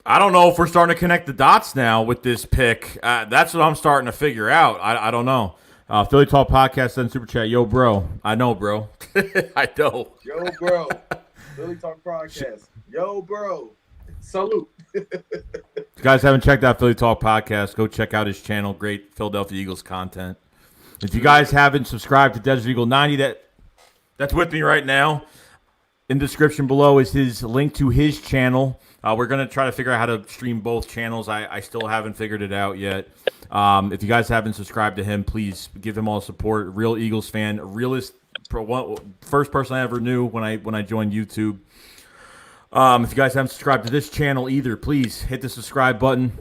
I don't know if we're starting to connect the dots now with this pick. That's what I'm starting to figure out. I don't know. Philly Talk Podcast and Super Chat. Yo, bro. I know, bro. I know. Yo, bro. Philly Talk Podcast. Yo, bro. Salute. If you guys haven't checked out Philly Talk Podcast, go check out his channel. Great Philadelphia Eagles content. If you guys haven't subscribed to DesertEagle90, that's with me right now. In the description below is his link to his channel. We're going to try to figure out how to stream both channels. I still haven't figured it out yet. If you guys haven't subscribed to him, please give him all the support. Real Eagles fan. First person I ever knew when I joined YouTube. If you guys haven't subscribed to this channel either, please hit the subscribe button.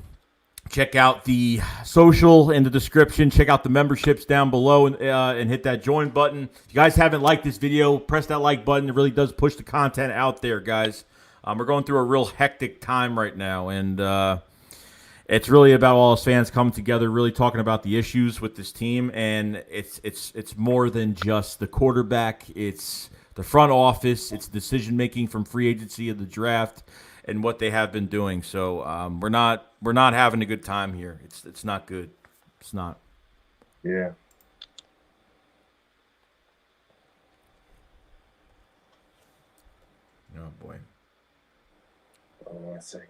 Check out the social in the description. Check out the memberships down below and hit that join button. If you guys haven't liked this video, press that like button. It really does push the content out there, guys. We're going through a real hectic time right now, and it's really about all us fans coming together, really talking about the issues with this team. And it's more than just the quarterback. It's the front office. It's decision making from free agency of the draft and what they have been doing. So we're not having a good time here. It's not good. It's not. Yeah. Oh boy. Hold on 1 second.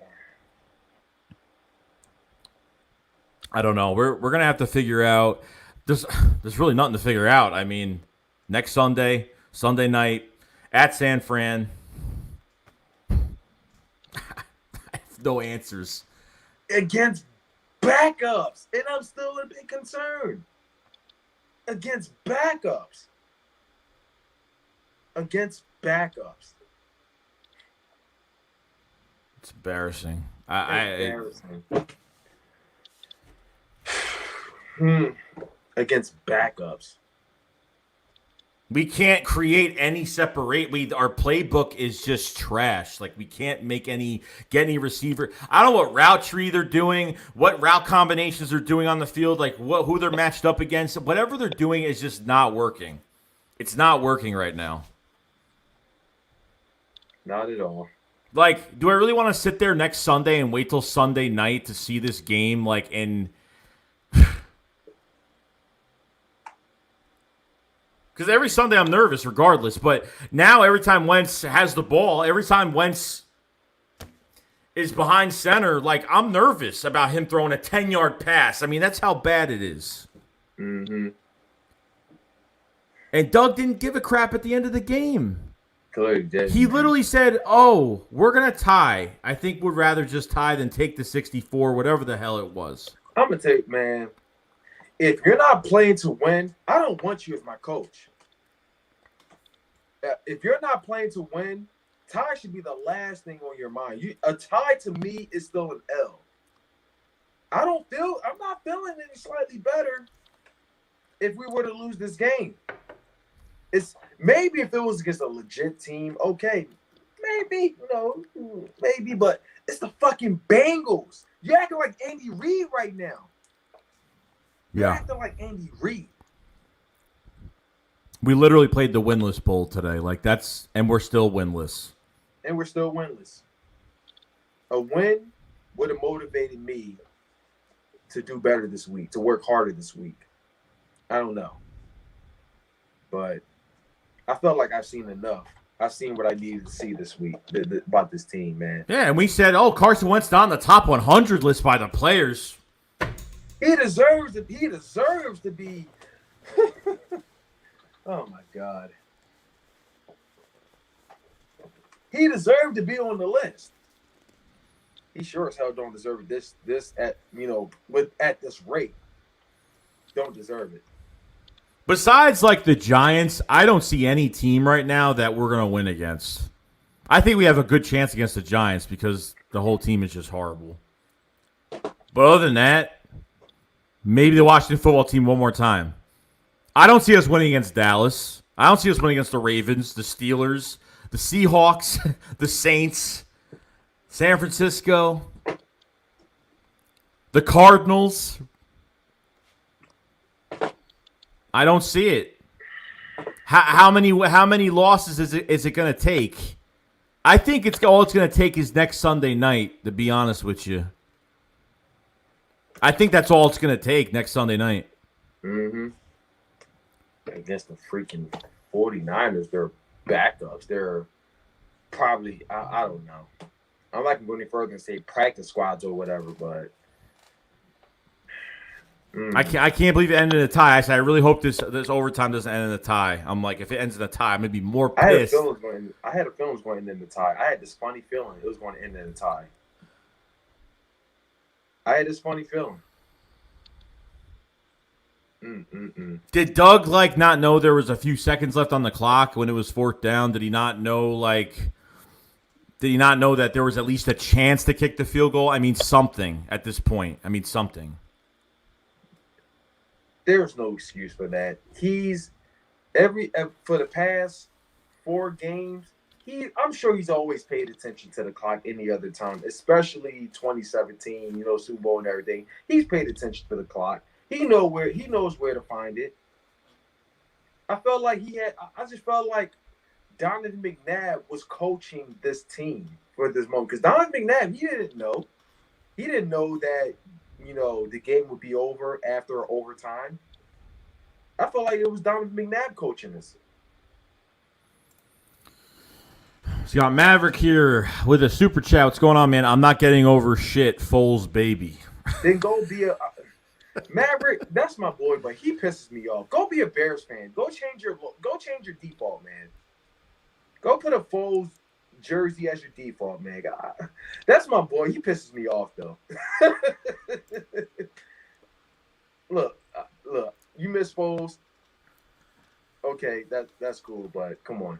I don't know. We're gonna have to figure out. There's really nothing to figure out. I mean, next Sunday night at San Fran. I have no answers. Against backups, and I'm still a bit concerned. Against backups. It's embarrassing. Embarrassing. Against backups. We can't create any separate. Our playbook is just trash. Like, we can't get any receiver. I don't know what route tree they're doing, what route combinations they're doing on the field, like who they're matched up against. Whatever they're doing is just not working. It's not working right now. Not at all. Like, do I really want to sit there next Sunday and wait till Sunday night to see this game? Like, in because every Sunday I'm nervous regardless. But now every time Wentz has the ball, every time Wentz is behind center, like, I'm nervous about him throwing a 10-yard pass. I mean, that's how bad it is. Mm-hmm. And Doug didn't give a crap at the end of the game. Clearly did. He literally said, "Oh, we're going to tie. I think we'd rather just tie than take the 64, whatever the hell it was." I'm going to take, man, if you're not playing to win, I don't want you as my coach. If you're not playing to win, tie should be the last thing on your mind. A tie to me is still an L. I'm not feeling any slightly better if we were to lose this game. It's maybe if it was against a legit team, okay. Maybe, maybe, but it's the fucking Bengals. You're acting like Andy Reid right now. You're acting like Andy Reid. We literally played the winless bowl today. Like, and we're still winless. And we're still winless. A win would have motivated me to do better this week, to work harder this week. I don't know. But I felt like I've seen enough. I've seen what I needed to see this week about this team, man. Yeah, and we said, oh, Carson Wentz not on the top 100 list by the players. He deserves to be. Oh, my God. He deserved to be on the list. He sure as hell don't deserve this at this rate. Don't deserve it. Besides, like, the Giants, I don't see any team right now that we're going to win against. I think we have a good chance against the Giants because the whole team is just horrible. But other than that, maybe the Washington football team one more time. I don't see us winning against Dallas. I don't see us winning against the Ravens, the Steelers, the Seahawks, the Saints, San Francisco, the Cardinals. I don't see it. How many losses is it going to take? I think all it's going to take is next Sunday night, to be honest with you. I think that's all it's going to take next Sunday night. Mm-hmm. Against the freaking 49ers, they're backups. They're probably, I don't know. I'm not going to go any further and say practice squads or whatever, but. I can't believe it ended in a tie. I said I really hope this overtime doesn't end in a tie. I'm like, if it ends in a tie, I'm gonna be more pissed. I had a feeling it was going to end in the tie. I had this funny feeling it was going to end in a tie. I had this funny feeling. Did Doug not know there was a few seconds left on the clock when it was fourth down? Did he not know Did he not know that there was at least a chance to kick the field goal? I mean, something at this point. Something. There's no excuse for that. He's for the past 4 games, I'm sure he's always paid attention to the clock any other time, especially 2017, Super Bowl and everything. He's paid attention to the clock. He knows where to find it. I just felt like Donovan McNabb was coaching this team for this moment. Because Donovan McNabb, he didn't know. He didn't know that the game would be over after overtime. I felt like it was Donovan McNabb coaching this. So you got Maverick here with a super chat. What's going on, man? I'm not getting over shit, Foles baby. Then go be a Maverick. That's my boy, but he pisses me off. Go be a Bears fan. Go change your default, man. Go put a Foles jersey as your default, man. God, that's my boy. He pisses me off though. Look. You miss Foles. Okay, that's cool, but come on.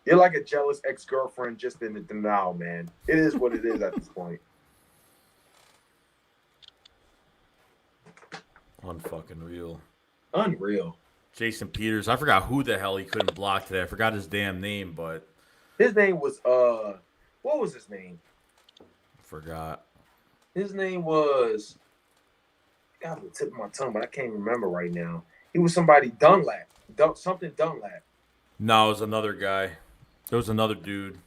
You're like a jealous ex-girlfriend just in the denial, man. It is what it is at this point. Unfucking real. Unreal. Jason Peters. I forgot who the hell he couldn't block today. I forgot his damn name, but his name was what was his name? Forgot. His name was got on the tip of my tongue, but I can't remember right now. He was somebody Dunlap. Something Dunlap. No, it was another guy. There was another dude.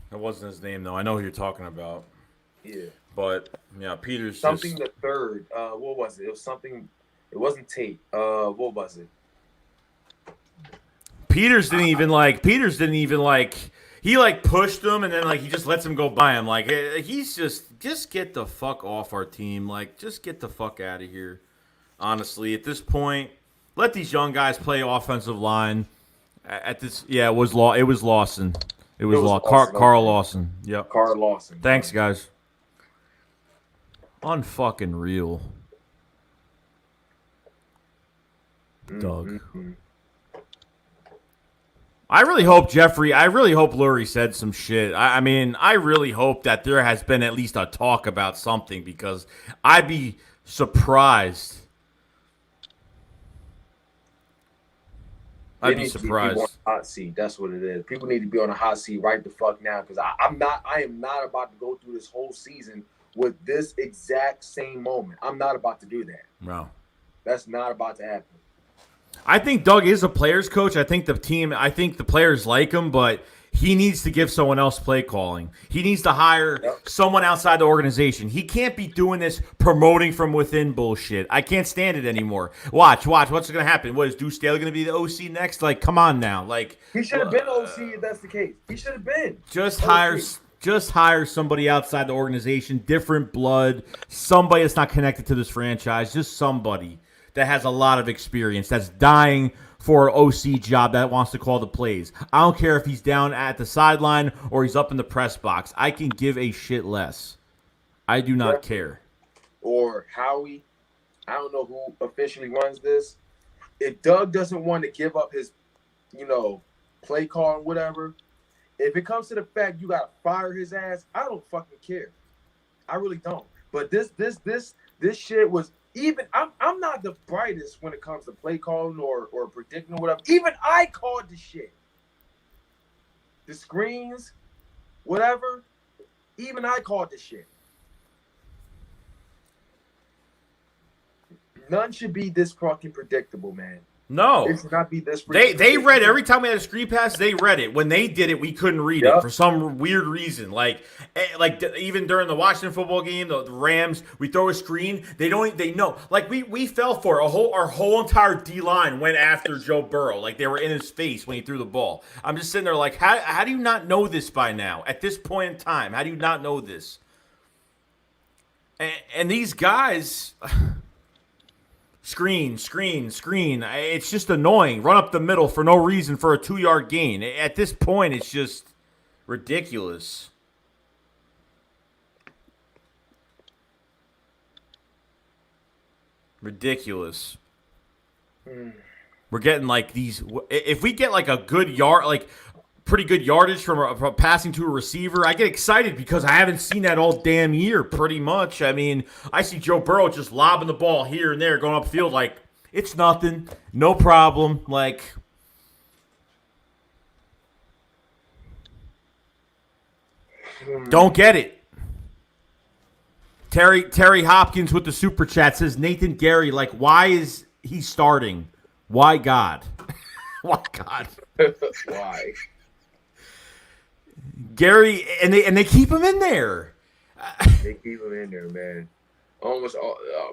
That wasn't his name though. I know who you're talking about. Yeah. But yeah, Peters something the third. What was it? It was something. It wasn't Tate. What was it? Peters didn't even he pushed him and then he just lets him go by him. He's just get the fuck off our team. Just get the fuck out of here. Honestly, at this point, let these young guys play offensive line. It was Lawson. It was Lawson. Carl Lawson. Yep. Carl Lawson. Thanks, guys. Unfucking real. Doug. Mm-hmm. I really hope Lurie said some shit. I really hope that there has been at least a talk about something because I'd be surprised. I'd be surprised. On a hot seat. That's what it is. People need to be on a hot seat right the fuck now because I am not about to go through this whole season with this exact same moment. I'm not about to do that. No. That's not about to happen. I think Doug is a player's coach. I think the players like him, but he needs to give someone else play calling. He needs to hire someone outside the organization. He can't be doing this promoting from within bullshit. I can't stand it anymore. Watch. What's going to happen? What, is Deuce Staley going to be the OC next? Come on now. He should have been OC if that's the case. He should have been. Just hire somebody outside the organization, different blood, somebody that's not connected to this franchise, just somebody that has a lot of experience, that's dying for an OC job, that wants to call the plays. I don't care if he's down at the sideline or he's up in the press box. I can give a shit less. I do not care. Or Howie. I don't know who officially runs this. If Doug doesn't want to give up his, play call, whatever. If it comes to the fact you gotta fire his ass, I don't fucking care. I really don't. But this shit was even. I'm not the brightest when it comes to play calling or predicting or whatever. Even I called the shit. The screens, whatever. Even I called the shit. None should be this fucking predictable, man. No. It should not be this predictable. They read every time we had a screen pass, they read it. When they did it, we couldn't read it for some weird reason. Like even during the Washington football game, the Rams, we throw a screen, they know. Like we fell for it. Our whole entire D-line went after Joe Burrow. Like they were in his face when he threw the ball. I'm just sitting there like, how do you not know this by now? At this point in time, how do you not know this? And these guys... Screen. It's just annoying. Run up the middle for no reason for a 2-yard gain. At this point, it's just ridiculous. Ridiculous. We're getting like these. If we get like a good yard, like pretty good yardage from passing to a receiver, I get excited because I haven't seen that all damn year pretty much. I mean, I see Joe Burrow just lobbing the ball here and there going upfield like it's nothing, no problem. Like, don't get it. Terry Hopkins with the super chat says Nathan Gary, like, why is he starting? Why God? Why God? Why? Gary, and they keep him in there. They keep him in there, man. Almost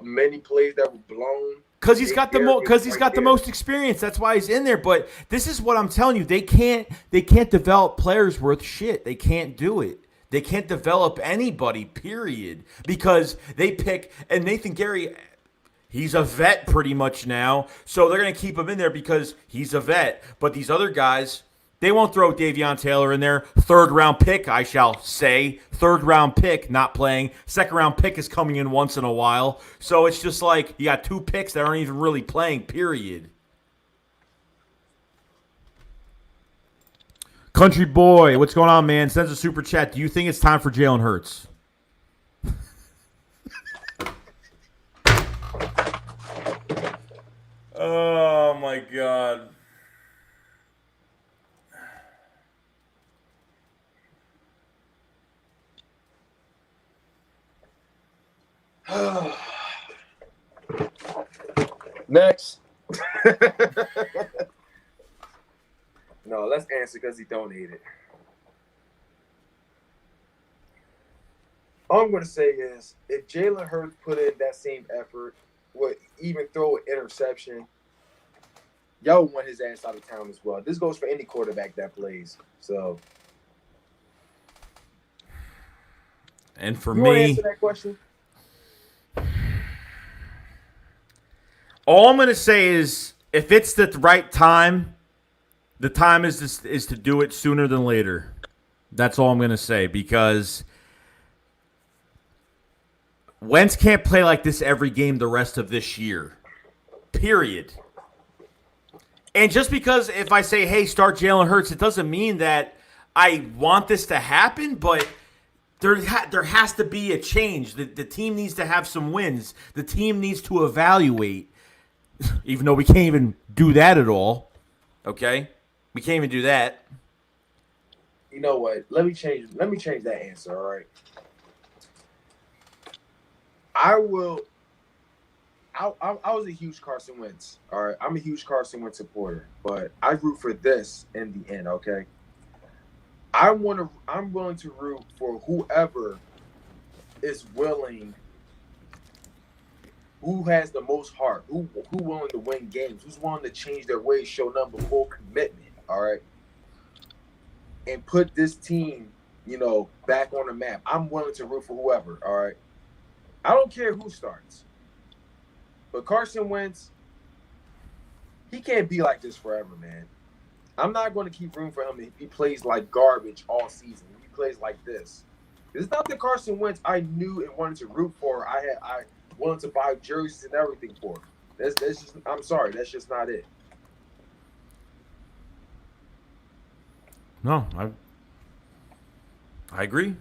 many plays that were blown. Because he's got the most experience. That's why he's in there. But this is what I'm telling you. They can't develop players worth shit. They can't do it. They can't develop anybody, period. Because they pick, and Nathan Gary, he's a vet pretty much now. So they're going to keep him in there because he's a vet. But these other guys, they won't throw Davion Taylor in there. 3rd-round pick, I shall say. 3rd-round pick, not playing. 2nd-round pick is coming in once in a while. So it's just like you got 2 picks that aren't even really playing, period. Country Boy, what's going on, man? Sends a super chat. Do you think it's time for Jalen Hurts? Oh, my God. Next. No, let's answer because he donated. All I'm going to say is if Jalen Hurts put in that same effort, would even throw an interception, y'all would want his ass out of town as well. This goes for any quarterback that plays. So, and for you want to me, answer that question? all I'm going to say is if it's the right time, the time is to do it sooner than later. That's all I'm going to say because Wentz can't play like this every game the rest of this year. Period. And just because if I say, hey, start Jalen Hurts, it doesn't mean that I want this to happen, but there has to be a change. The team needs to have some wins. The team needs to evaluate, even though we can't even do that at all. Okay? We can't even do that. You know what? Let me change that answer, all right? I was a huge Carson Wentz, all right? I'm a huge Carson Wentz supporter, but I root for this in the end, okay? I'm willing to root for whoever is willing, who has the most heart, who willing to win games, who's willing to change their ways, show number 4 commitment, all right? And put this team, back on the map. I'm willing to root for whoever, all right? I don't care who starts. But Carson Wentz, he can't be like this forever, man. I'm not going to keep rooting for him if he plays like garbage all season. If he plays like this. It's not the Carson Wentz I knew and wanted to root for. I wanted to buy jerseys and everything for. I'm sorry, that's just not it. No, I agree.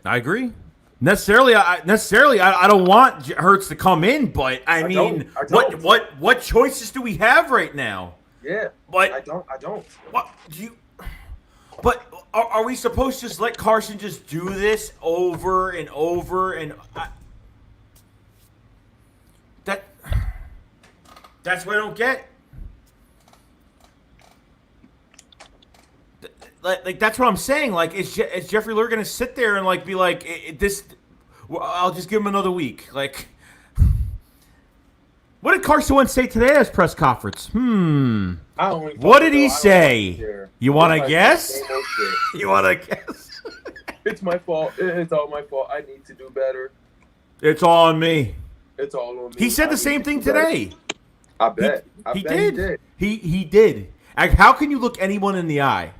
I agree. Necessarily, I don't want Hurts to come in, but I mean, what choices do we have right now? Yeah, but I don't. What do you? But are we supposed to just let Carson just do this over and over and? That's what I don't get. Like that's what I'm saying. Like, is Jeffrey Lurie going to sit there and like be like this? I'll just give him another week. Like, what did Carson Wentz say today at his press conference? What did he say? You want to guess? You want to guess? It's my fault. It's all my fault. I need to do better. It's all on me. It's all on me. He said the same thing today. I bet. He did. He did. How can you look anyone in the eye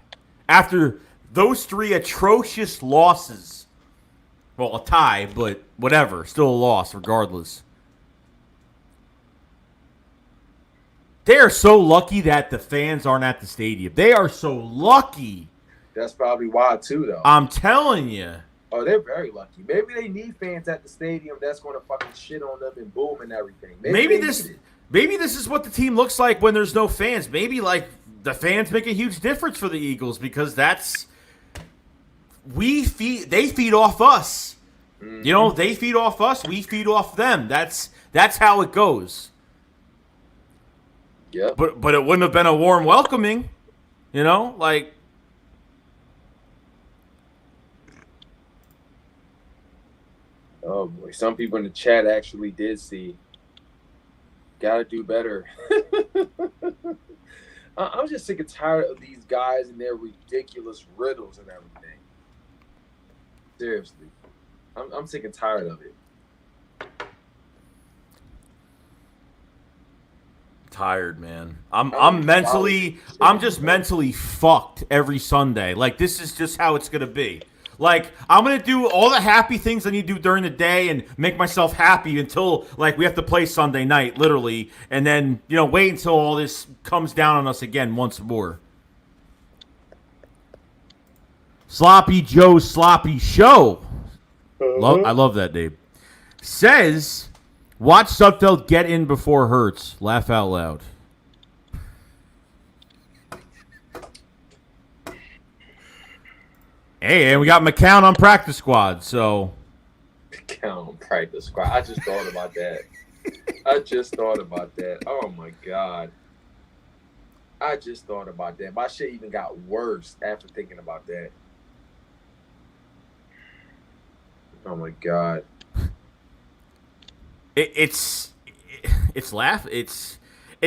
after those 3 atrocious losses? Well, a tie, but whatever. Still a loss regardless. They are so lucky that the fans aren't at the stadium. They are so lucky. That's probably why, too, though. I'm telling you. Oh, they're very lucky. Maybe they need fans at the stadium that's going to fucking shit on them and boom and everything. Maybe this is what the team looks like when there's no fans. Maybe, like, the fans make a huge difference for the Eagles because they feed off us. Mm-hmm. You know, they feed off us, we feed off them. That's how it goes. Yeah. But it wouldn't have been a warm welcoming, you know, like. Oh boy, some people in the chat actually did see. Gotta do better. I'm just sick and tired of these guys and their ridiculous riddles and everything. Seriously, I'm sick and tired of it. Tired, man. I'm just mentally fucked every Sunday. Like, this is just how it's gonna be. Like, I'm gonna do all the happy things I need to do during the day and make myself happy until, like, we have to play Sunday night, literally, and then, you know, wait until all this comes down on us again once more. Sloppy Joe's Sloppy Show. I love that name. Says, watch Sudfeld get in before Hurts. Laugh out loud. Hey, and we got McCown on practice squad, so. McCown on practice squad. I just thought about that. Oh, my God. I just thought about that. My shit even got worse after thinking about that. Oh, my God. It's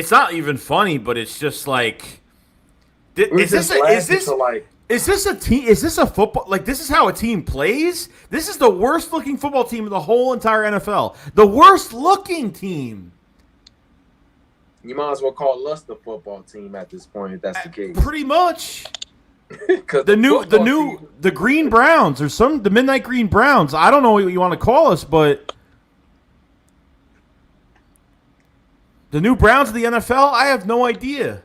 not even funny, but it's just like, is this a team? Is this a football? Like, this is how a team plays? This is the worst looking football team in the whole entire NFL. The worst looking team. You might as well call us the football team at this point if that's the case. Pretty much. the Green Browns or the Midnight Green Browns. I don't know what you want to call us, but the new Browns of the NFL. I have no idea.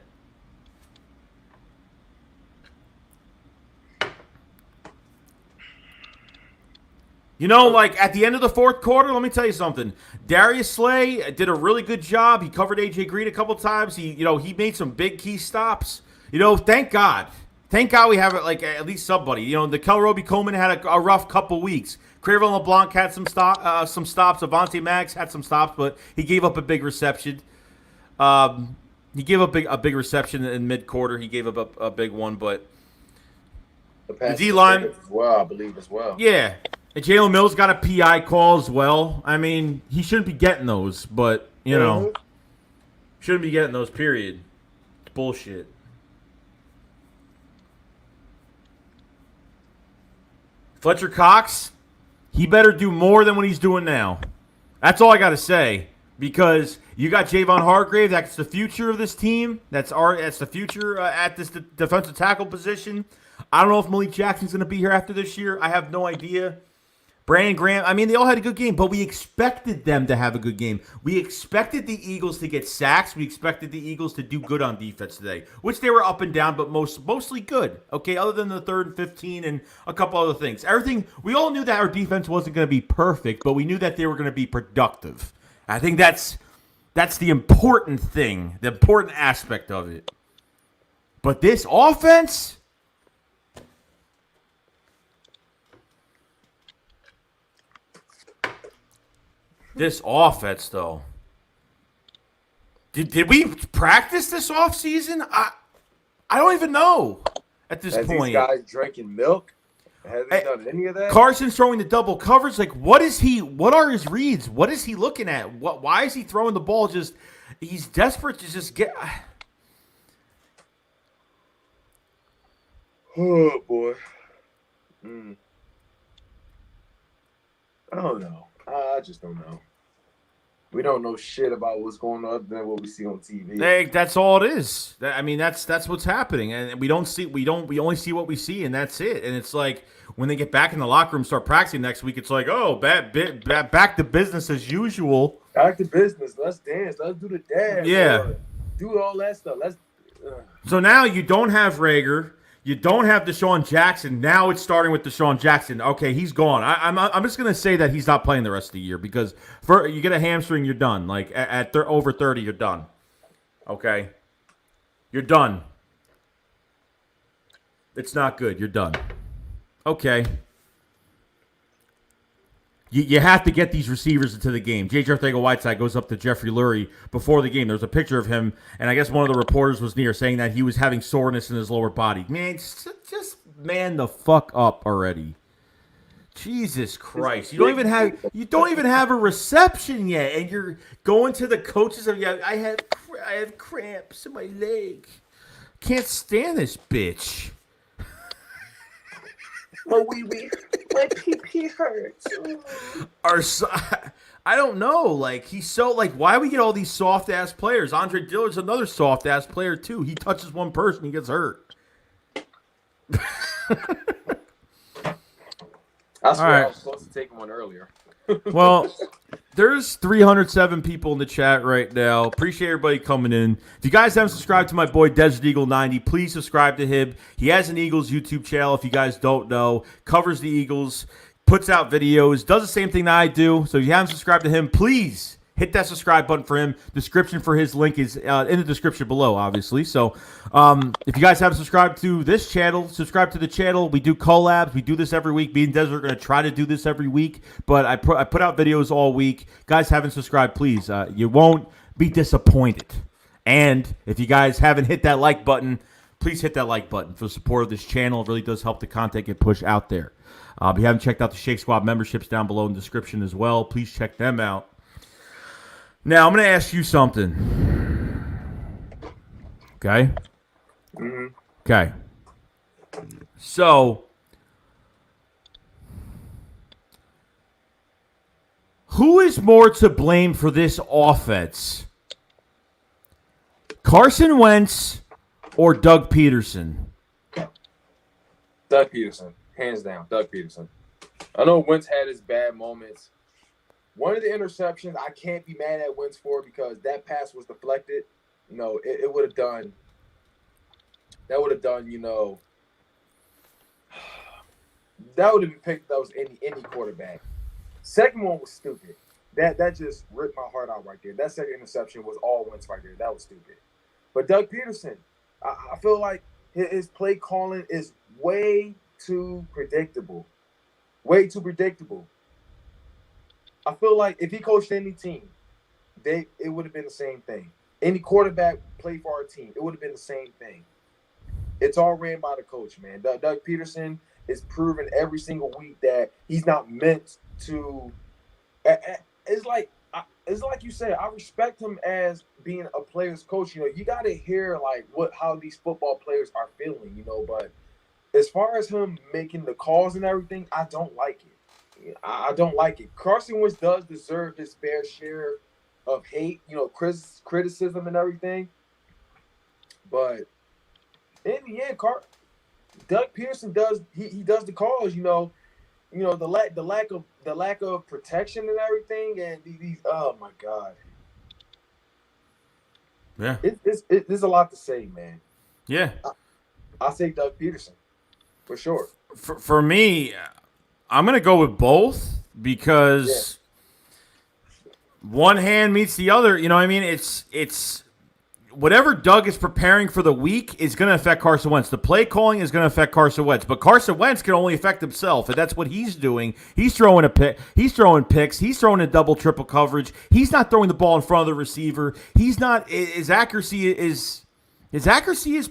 You know, like, at the end of the fourth quarter, let me tell you something. Darius Slay did a really good job. He covered A.J. Green a couple times. He made some big key stops. You know, thank God. Thank God we have, like, at least somebody. You know, Nickel Roby-Coleman had a rough couple weeks. Craven LeBlanc had some stops. Avonte Maggs had some stops, but he gave up a big reception. He gave up a big reception in mid-quarter. He gave up a big one, but the D-line. Well, I believe as well. Yeah. And Jalen Mills got a PI call as well. I mean, he shouldn't be getting those, but, you know, shouldn't be getting those, period. It's bullshit. Fletcher Cox, he better do more than what he's doing now. That's all I got to say. Because you got Javon Hargrave, that's the future of this team. That's the future at this defensive tackle position. I don't know if Malik Jackson's going to be here after this year. I have no idea. Brandon Graham, I mean, they all had a good game, but we expected them to have a good game. We expected the Eagles to get sacks. We expected the Eagles to do good on defense today, which they were up and down, but mostly good, okay, other than the 3rd and 15 and a couple other things. Everything, we all knew that our defense wasn't going to be perfect, but we knew that they were going to be productive. I think that's the important thing, the important aspect of it. But this offense... This offense, though. Did we practice this offseason? I don't even know at this point. These guys drinking milk? Have they done any of that? Carson's throwing the double coverage. Like, what are his reads? What is he looking at? Why is he throwing the ball? He's desperate to just get. Oh, boy. I don't know. I just don't know. We don't know shit about what's going on other than what we see on TV. Hey, that's all it is. I mean, that's what's happening, and we only see what we see, and that's it. And it's like when they get back in the locker room, start practicing next week, it's like, oh, back to business as usual. Back to business. Let's dance. Let's do the dance. Yeah. Do all that stuff. So now you don't have Rager. You don't have Deshaun Jackson. Now it's starting with Deshaun Jackson. Okay, he's gone. I'm just going to say that he's not playing the rest of the year because you get a hamstring, you're done. Like at over 30, you're done. Okay? You're done. It's not good. You're done. Okay. You have to get these receivers into the game. DesertEagle90 goes up to Jeffrey Lurie before the game. There's a picture of him, and I guess one of the reporters was near saying that he was having soreness in his lower body. Man, just man the fuck up already. Jesus Christ. You don't even have a reception yet, and you're going to the coaches and I have cramps in my leg. Can't stand this bitch. My PP hurts. I don't know. Like, he's so, like, why we get all these soft-ass players? Andre Dillard's another soft-ass player, too. He touches one person, he gets hurt. I swear I was supposed to take one earlier. Well, there's 307 people in the chat right now. Appreciate everybody coming in. If you guys haven't subscribed to my boy DesertEagle90, please subscribe to him. He has an Eagles YouTube channel, if you guys don't know. Covers the Eagles, puts out videos, does the same thing that I do. So if you haven't subscribed to him, please hit that subscribe button for him. Description for his link is in the description below, obviously. So if you guys haven't subscribed to this channel, subscribe to the channel. We do collabs. We do this every week. Me and Desert are going to try to do this every week, but I put out videos all week. Guys haven't subscribed, please. You won't be disappointed. And if you guys haven't hit that like button, please hit that like button for the support of this channel. It really does help the content get pushed out there. If you haven't checked out the Shake Squad memberships down below in the description as well, please check them out. Now, I'm going to ask you something. Okay? Mm-hmm. Okay. So, who is more to blame for this offense? Carson Wentz or Doug Peterson? Doug Peterson. Hands down. Doug Peterson. I know Wentz had his bad moments. One of the interceptions I can't be mad at Wentz for because that pass was deflected. You know, it would have done. That would have done. You know, that would have been picked. That was any quarterback. Second one was stupid. That just ripped my heart out right there. That second interception was all Wentz right there. That was stupid. But Doug Peterson, I feel like his play calling is way too predictable. Way too predictable. I feel like if he coached any team, it would have been the same thing. Any quarterback played for our team, it would have been the same thing. It's all ran by the coach, man. Doug Peterson is proven every single week that he's not meant to. It's like you said. I respect him as being a player's coach. You know, you got to hear like how these football players are feeling. You know, but as far as him making the calls and everything, I don't like it. I don't like it. Carson Wentz does deserve his fair share of hate, you know, criticism and everything. But in the end, Doug Peterson does he does the calls, you know. you know, the lack of protection and everything, and these oh my god, Yeah. There's a lot to say, man. Yeah. I say Doug Peterson for sure. For me, I'm gonna go with both because one hand meets the other. You know what I mean? It's whatever Doug is preparing for the week is going to affect Carson Wentz. The play calling is going to affect Carson Wentz, but Carson Wentz can only affect himself, and that's what he's doing. He's throwing a pick. He's throwing picks. He's throwing a double, triple coverage. He's not throwing the ball in front of the receiver. He's not. His accuracy is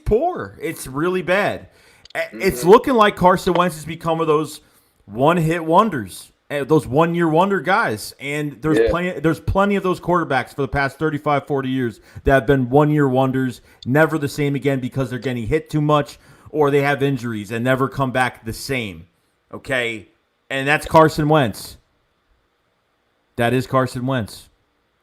poor. It's really bad. It's looking like Carson Wentz has become one of those one-hit wonders. Those one-year wonder guys, and there's plenty of those quarterbacks for the past 35, 40 years that have been one-year wonders, never the same again because they're getting hit too much or they have injuries and never come back the same. Okay? And that's Carson Wentz. That is Carson Wentz.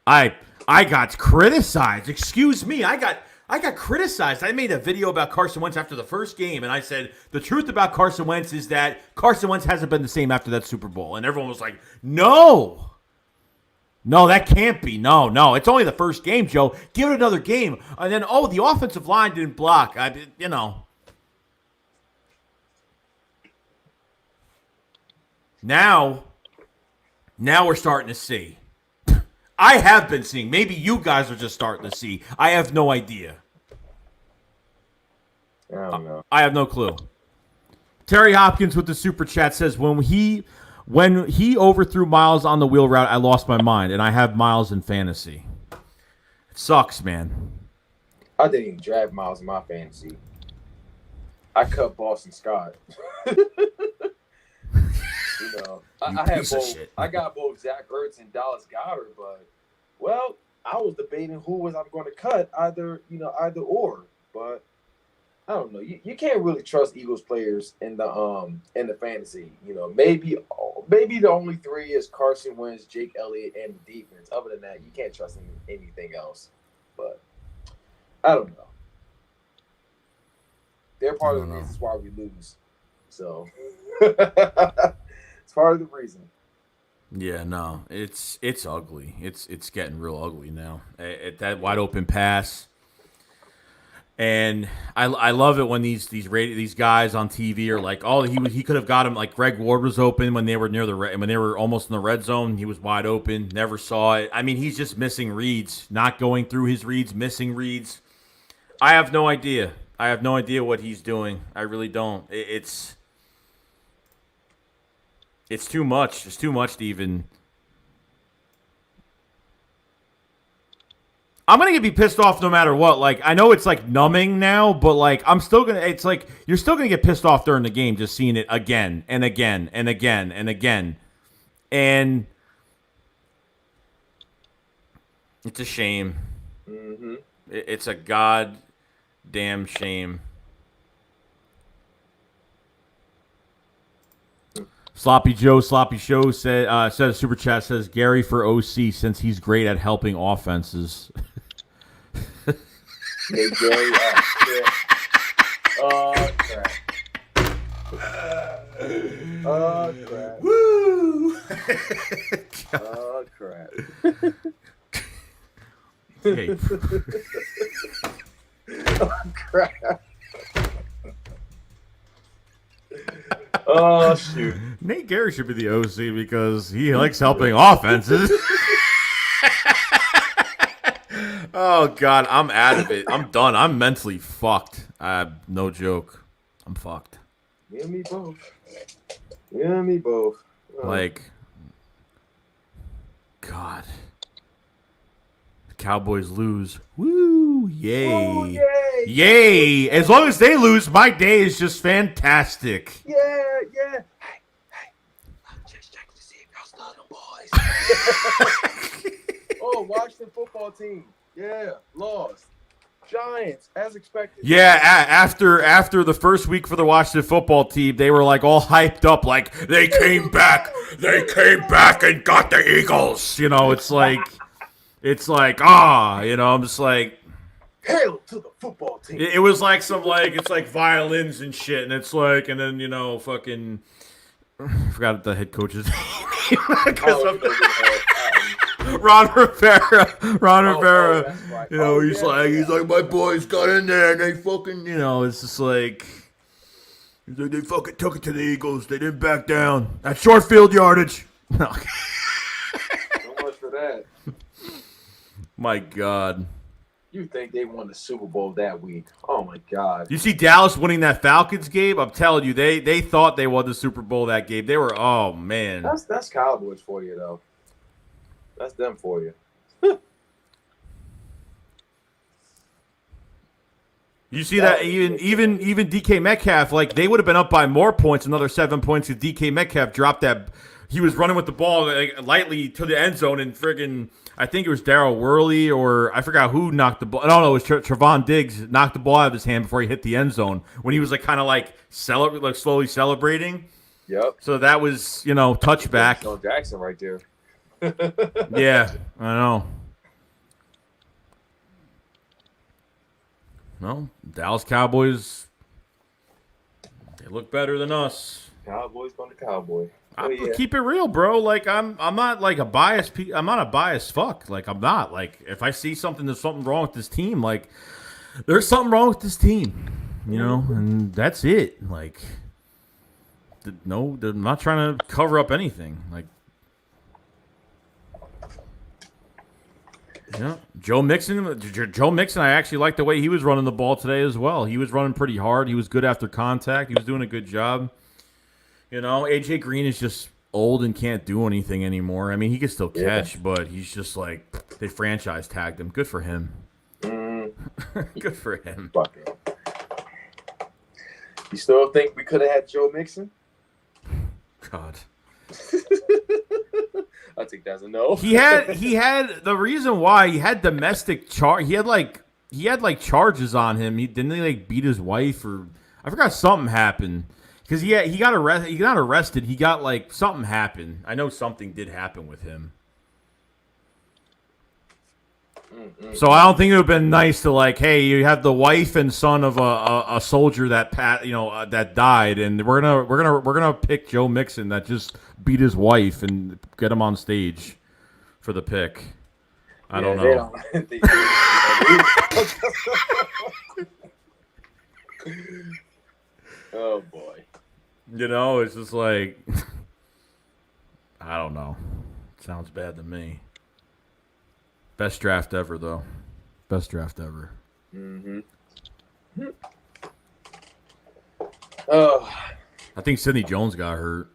I got criticized. Excuse me. I got criticized. I made a video about Carson Wentz after the first game, and I said the truth about Carson Wentz is that Carson Wentz hasn't been the same after that Super Bowl. And everyone was like, no, that can't be. No, it's only the first game, Joe. Give it another game. And then, the offensive line didn't block. Now we're starting to see. I have been seeing. Maybe you guys are just starting to see. I have no idea. I don't know. I have no clue. Terry Hopkins with the super chat says, when he overthrew Miles on the wheel route, I lost my mind, and I have Miles in fantasy. It sucks, man. I didn't even draft Miles in my fantasy. I cut Boston Scott. I had both. I got both Zach Ertz and Dallas Goedert, but I was debating who was I'm going to cut, either or. But I don't know. You can't really trust Eagles players in the fantasy. Maybe the only three is Carson Wentz, Jake Elliott, and the defense. Other than that, you can't trust anything else. But I don't know. They're part of the reasons why we lose. So it's part of the reason. Yeah, no, it's ugly. It's getting real ugly now. At that wide open pass, and I love it when these guys on TV are like, he could have got him. Like Greg Ward was open when they were when they were almost in the red zone. He was wide open, never saw it. I mean, he's just missing reads, not going through his reads, missing reads. I have no idea. What he's doing. I really don't. It's too much. It's too much to even. I'm gonna be pissed off no matter what. Like, I know it's like numbing now, but like I'm still gonna. It's like you're still gonna get pissed off during the game, just seeing it again and again and again and again, and it's a shame. Mm-hmm. It's a goddamn shame. Sloppy Joe, Sloppy Show said a super chat says Gary for OC since he's great at helping offenses. Hey Gary, crap. Crap. Woo! Crap. Hey. Crap. Oh shoot! Nate Gary should be the OC because he likes helping offenses. Oh God, I'm out of it. I'm done. I'm mentally fucked. No joke. I'm fucked. You and me both. Oh. Like, God. The Cowboys lose. Woo! Yay! Oh, yay! Yay! As long as they lose, my day is just fantastic. Yeah. Hey, I'm just checking to see if y'all still them boys. Oh, Washington football team. Yeah, lost. Giants, as expected. Yeah, after the first week for the Washington football team, they were like all hyped up, like they came back and got the Eagles. It's like, I'm just like, hail to the football team. It was like it's like violins and shit, and it's like, and then fucking I forgot the head coach's name. I Ron Rivera. Ron Rivera. that's right. You know, he's yeah. like, my boys got in there and they fucking, you know, it's just like, he's like, they fucking took it to the Eagles. They didn't back down. That's short field yardage. No. So much for that. My God. You think they won the Super Bowl that week? Oh my God! You see Dallas winning that Falcons game? I'm telling you, they thought they won the Super Bowl that game. They were, oh man. That's Cowboys for you though. That's them for you. You see that even DK Metcalf, like they would have been up by more points, another 7 points if DK Metcalf dropped that. He was running with the ball like, lightly to the end zone and friggin', I think it was Darryl Worley or I forgot who knocked the ball. No, it was Trevon Diggs knocked the ball out of his hand before he hit the end zone when he was like kind of like slowly celebrating. Yep. So that was, touchback. Sean Jackson right there. Yeah, I know. No, Dallas Cowboys, they look better than us. Cowboys on the Cowboy. Keep it real, bro. Like I'm not like a biased. I'm not a biased fuck. Like I'm not. Like if I see there's something wrong with this team. Like there's something wrong with this team, and that's it. Like no, they're not trying to cover up anything. Like yeah, Joe Mixon. I actually liked the way he was running the ball today as well. He was running pretty hard. He was good after contact. He was doing a good job. AJ Green is just old and can't do anything anymore. I mean, he can still catch, but he's just like they franchise tagged him. Good for him. Good for him. Fuck it. You still think we could have had Joe Mixon? God. I think that's a no. He had the reason why he had domestic charge. He had like charges on him. He like beat his wife or I forgot something happened. Because he got arrested. He got arrested. He got like something happened. I know something did happen with him. So I don't think it would have been nice to like, hey, you have the wife and son of a soldier that that died, and we're gonna pick Joe Mixon that just beat his wife and get him on stage for the pick. I don't know. Oh boy. It's just like I don't know. Sounds bad to me. Best draft ever, though. Best draft ever. Mm-hmm. I think Sidney Jones got hurt.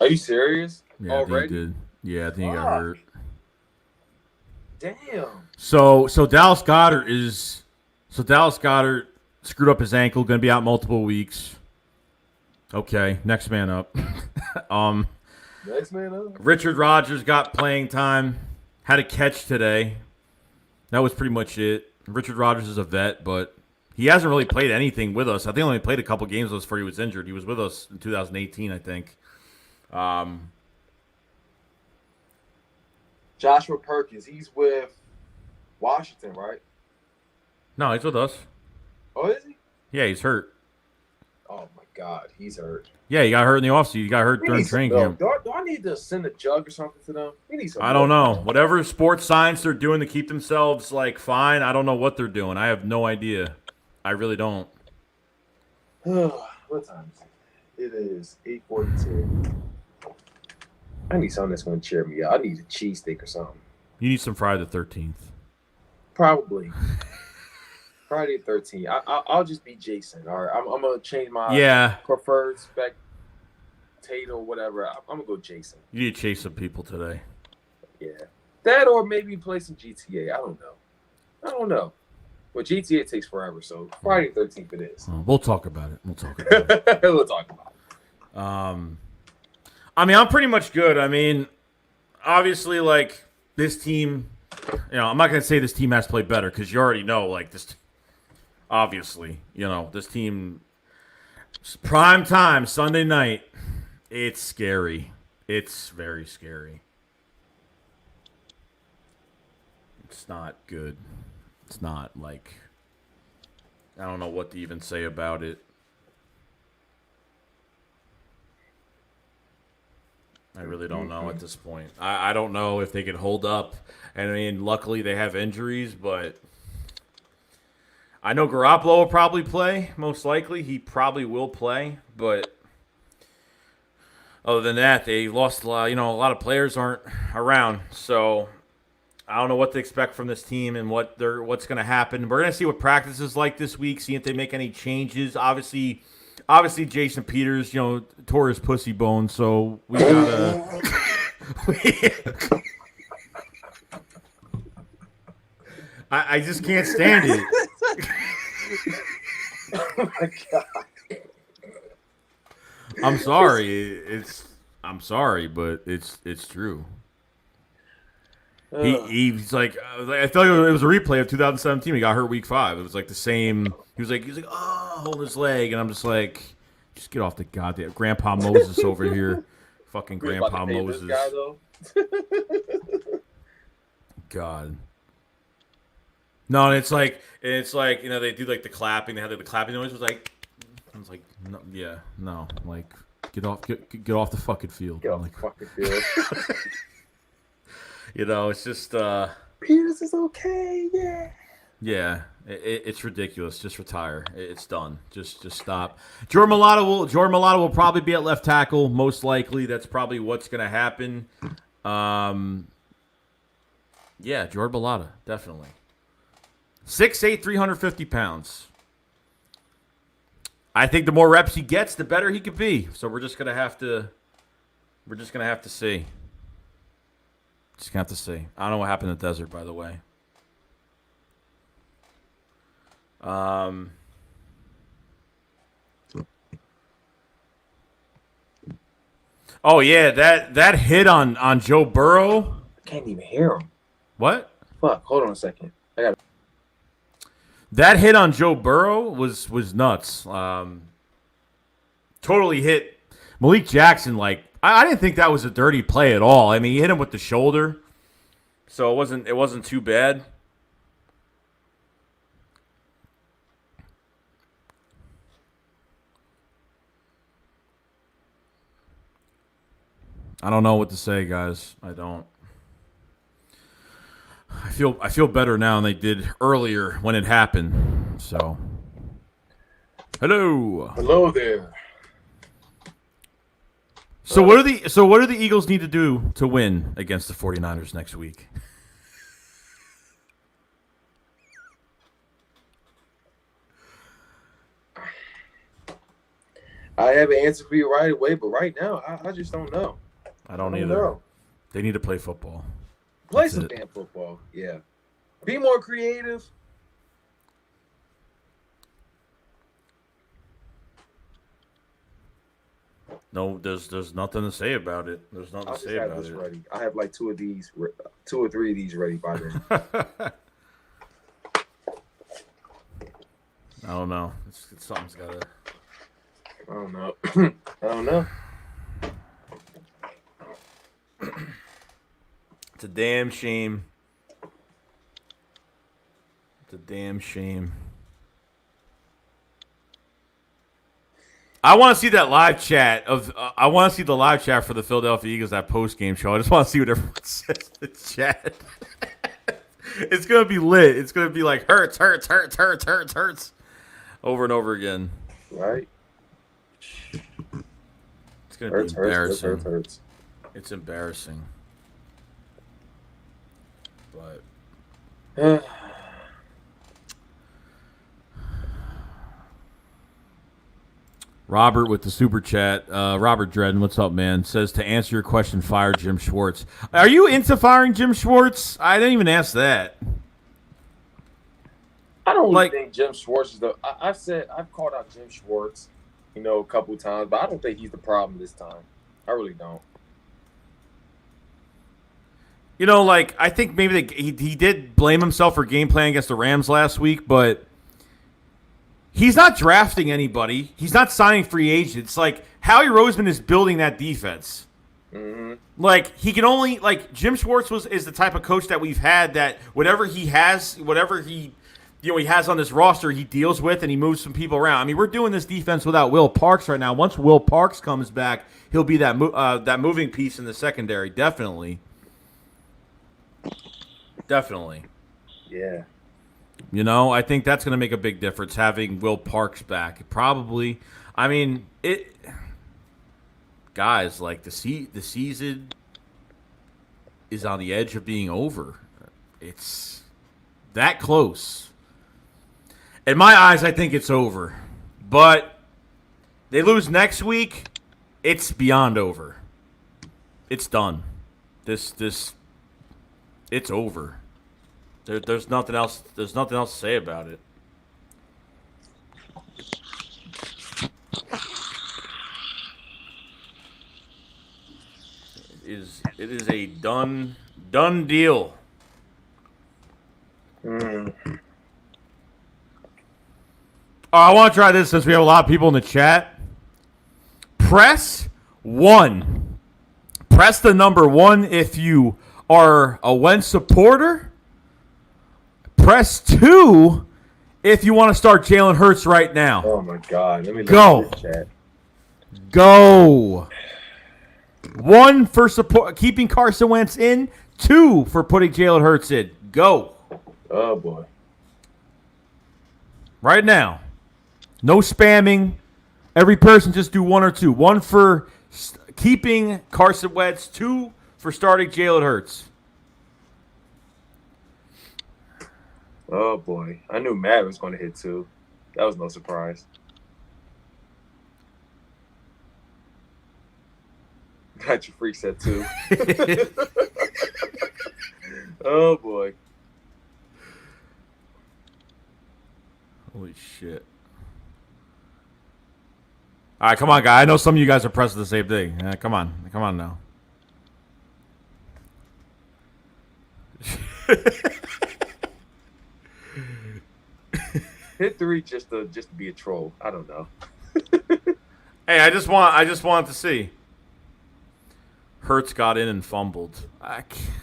Are you serious? Yeah, already? I think he did. Yeah, I think he got hurt. Damn. So Dallas Goedert screwed up his ankle, going to be out multiple weeks. Okay, next man up. Next man up. Richard Rodgers got playing time. Had a catch today. That was pretty much it. Richard Rodgers is a vet, but he hasn't really played anything with us. I think he only played a couple games with us before he was injured. He was with us in 2018, I think. Joshua Perkins, he's with Washington, right? No, he's with us. Oh, is he? Yeah, he's hurt. Oh, my God. He's hurt. Yeah, he got hurt in the offseason. He got hurt during training camp. Do I need to send a jug or something to them? We need some I don't know. Whatever sports science they're doing to keep themselves, like, fine, I don't know what they're doing. I have no idea. I really don't. What time is it? It is 8:42. I need something that's going to cheer me up. I need a cheesesteak or something. You need some Friday the 13th. Probably. Friday the 13th. I'll just be Jason. All right. I'm going to change my preferred spectator, whatever. I'm going to go Jason. You need to chase some people today. Yeah. That or maybe play some GTA. I don't know. But GTA takes forever, so Friday the 13th it is. We'll talk about it. We'll talk about it. I mean, I'm pretty much good. I mean, obviously, like, this team, I'm not going to say this team has to play better because you already know, like, this, obviously, this team, prime time, Sunday night, it's scary. It's very scary. It's not good. It's not, like, I don't know what to even say about it. I really don't know at this point. I don't know if they can hold up. And I mean, luckily they have injuries, but I know Garoppolo will probably play. Most likely, he probably will play. But other than that, they lost a lot. A lot of players aren't around, so I don't know what to expect from this team and what's going to happen. We're going to see what practice is like this week. See if they make any changes. Obviously, Jason Peters, tore his pussy bone, so we gotta. I just can't stand it. Oh my god! I'm sorry. I'm sorry, but it's true. He's like, I feel like it was a replay of 2017. He got hurt week 5. It was like the same. He was like, holding his leg, and I'm just like, just get off the goddamn Grandpa Moses over here, fucking Grandpa Moses. Guy, though? God. No, and it's like they do like the clapping. They had the clapping noise. I was like, no, yeah, no, like get off the fucking field. Get off the fucking field. It's just Peters is okay, yeah. Yeah, it's ridiculous. Just retire. It's done. Just stop. Jordan Mailata will probably be at left tackle, most likely. That's probably what's going to happen. Yeah, Jordan Mailata, definitely. 6'8", 350 pounds. I think the more reps he gets, the better he could be. So we're just gonna have to see. Just gonna have to see. I don't know what happened in the desert, by the way. Oh yeah, that hit on Joe Burrow. I can't even hear him. What? Fuck, hold on a second. That hit on Joe Burrow was nuts. Totally hit Malik Jackson. Like I didn't think that was a dirty play at all. I mean, he hit him with the shoulder, so it wasn't too bad. I don't know what to say, guys. I don't. I feel better now than they did earlier when it happened. So, hello there. So what do the Eagles need to do to win against the 49ers next week? I have an answer for you right away, but right now I just don't know. I don't either. Know. They need to play football. Play some damn football, yeah. Be more creative. No, there's nothing to say about it. There's nothing to say about it. Ready. I have like 2 or 3 of these ready by then. I don't know. Something's got to. I don't know. I don't know. It's a damn shame. It's a damn shame. I want to see that live chat of. I want to see the live chat for the Philadelphia Eagles, that post game show. I just want to see what everyone says in the chat. It's gonna be lit. It's gonna be like hurts, over and over again. Right. It's gonna be embarrassing. Hurts. It's embarrassing. But Robert with the super chat. Robert Dredden, what's up, man? Says to answer your question, fire Jim Schwartz. Are you into firing Jim Schwartz? I didn't even ask that. I don't really think Jim Schwartz is the. I've called out Jim Schwartz, a couple times, but I don't think he's the problem this time. I really don't. I think maybe he did blame himself for game plan against the Rams last week, but he's not drafting anybody. He's not signing free agents. Like, Howie Roseman is building that defense. Mm-hmm. Like, he can only – Jim Schwartz is the type of coach that we've had that whatever he he has on this roster he deals with, and he moves some people around. I mean, we're doing this defense without Will Parks right now. Once Will Parks comes back, he'll be that moving piece in the secondary. Definitely. Yeah. I think that's going to make a big difference, having Will Parks back. Probably. I mean, guys, like the season is on the edge of being over. It's that close. In my eyes, I think it's over. But they lose next week, it's beyond over. It's done. It's over. There's nothing else. There's nothing else to say about it. It is a done deal. I want to try this since we have a lot of people in the chat. Press 1. Press the number 1 if you are a Wentz supporter. Press 2 if you want to start Jalen Hurts right now. Oh my God! Let me go. Chat. Go. 1 for support, keeping Carson Wentz in. 2 for putting Jalen Hurts in. Go. Oh boy. Right now. No spamming. Every person just do 1 or 2. 1 for keeping Carson Wentz. 2 for starting Jalen Hurts. Oh boy. I knew Matt was going to hit 2. That was no surprise. Got your freak set 2. Oh boy. Holy shit. All right, come on, guy. I know some of you guys are pressing the same thing. Come on now. Hit 3 just to be a troll. I don't know. Hey, I just want to see. Hurts got in and fumbled.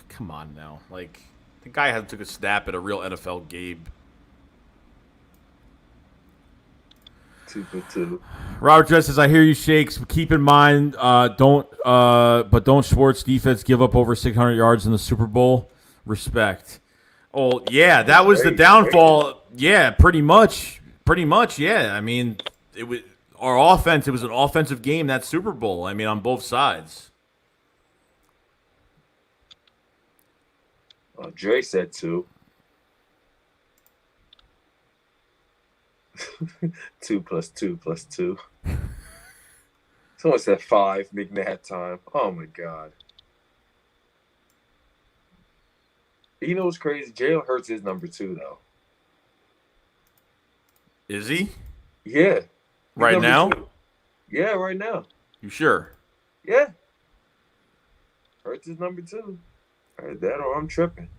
Come on now. Like, the guy hasn't took a snap at a real NFL game. 2 for 2. Robert Dress says, I hear you, Shakes. Keep in mind, don't Schwartz defense give up over 600 yards in the Super Bowl? Respect. Oh, yeah, that was the downfall. Yeah, pretty much, yeah. I mean, it was our offense. It was an offensive game, that Super Bowl. I mean, on both sides. Dre said 2. 2 plus 2 plus 2. Someone said 5, making the halftime. Oh my God. You know what's crazy? Jalen Hurts is number 2 though. Is he? Yeah. Right now? 2. Yeah, right now. You sure? Yeah. Hurts is number 2. That or I'm tripping.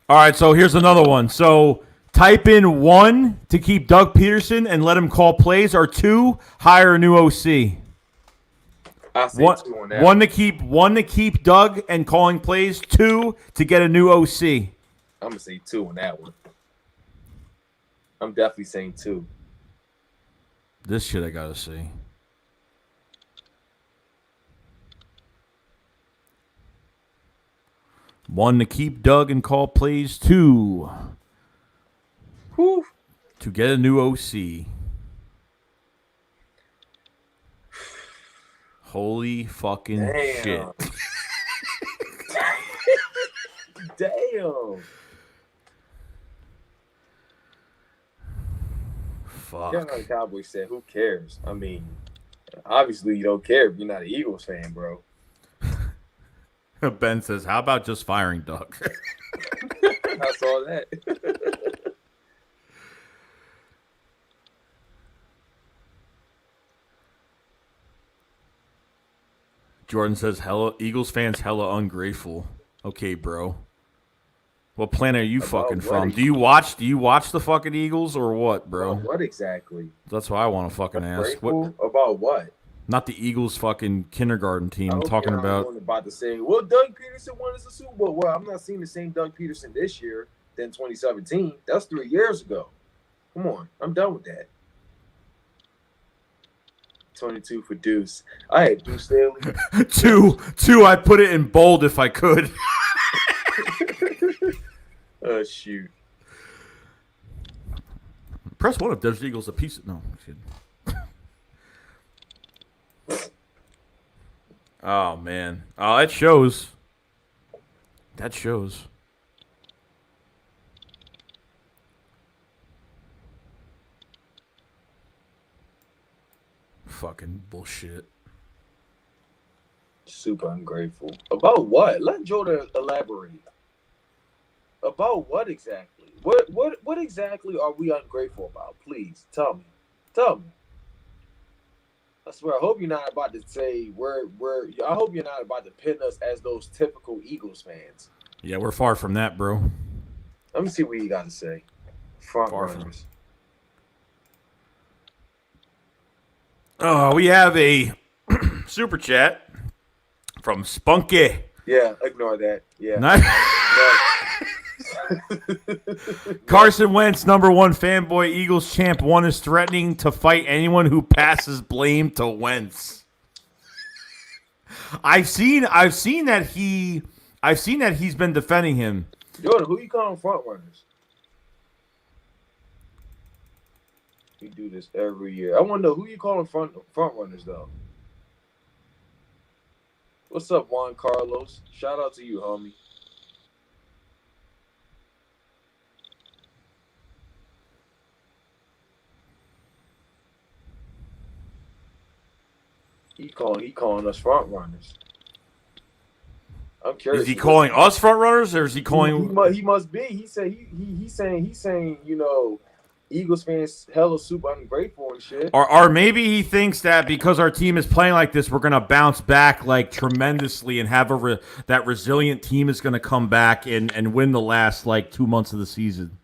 All right, so here's another one. So type in 1 to keep Doug Peterson and let him call plays, or 2, hire a new OC. I say 2 on that. 1 to keep Doug and calling plays, 2 to get a new OC. I'm gonna say 2 on that one. I'm definitely saying 2. This shit I gotta see. One to keep Doug and call plays. 2 Whew. to get a new OC. Holy fucking shit. Damn. Fuck. Carolina Cowboys said, who cares? I mean, obviously you don't care if you're not an Eagles fan, bro. Ben says, how about just firing Doug? I saw that. Jordan says, hella Eagles fans hella ungrateful. Okay, bro. What planet are you fucking from? Do you watch the fucking Eagles or what, bro? What exactly? That's what I want to fucking ask. What about what? Not the Eagles fucking kindergarten team. I'm hope talking you're not about. about to say, well, Doug Peterson won us a Super Bowl. Well, I'm not seeing the same Doug Peterson this year than 2017. That's 3 years ago. Come on. I'm done with that. 22 for Deuce. I had Deuce Staley. two. I put it in bold if I could. Oh, shoot. Press 1 if Desert Eagle's a piece of... No, I'm kidding. Oh, man. Oh, that shows. That shows. Fucking bullshit. Super ungrateful. About what? Let Jordan elaborate. About what exactly? What exactly are we ungrateful about? Please tell me. Tell me. I swear, I hope you're not about to say I hope you're not about to pin us as those typical Eagles fans. Yeah, we're far from that, bro. Let me see what you got to say. Front Far runners. We have a super chat from Spunky. Yeah, ignore that. Yeah. Nice. Carson Wentz, number 1 fanboy, Eagles champ 1 is threatening to fight anyone who passes blame to Wentz. I've seen that he's been defending him. Jordan, who you calling front runners? We do this every year. I want to know who you calling front runners though. What's up, Juan Carlos? Shout out to you, homie. He calling us front runners. I'm curious. Is he calling us front runners, or is he calling? He must be. He's saying. You know, Eagles fans hella super ungrateful and shit. Or maybe he thinks that because our team is playing like this, we're gonna bounce back like tremendously and have that resilient team is gonna come back and win the last like 2 months of the season.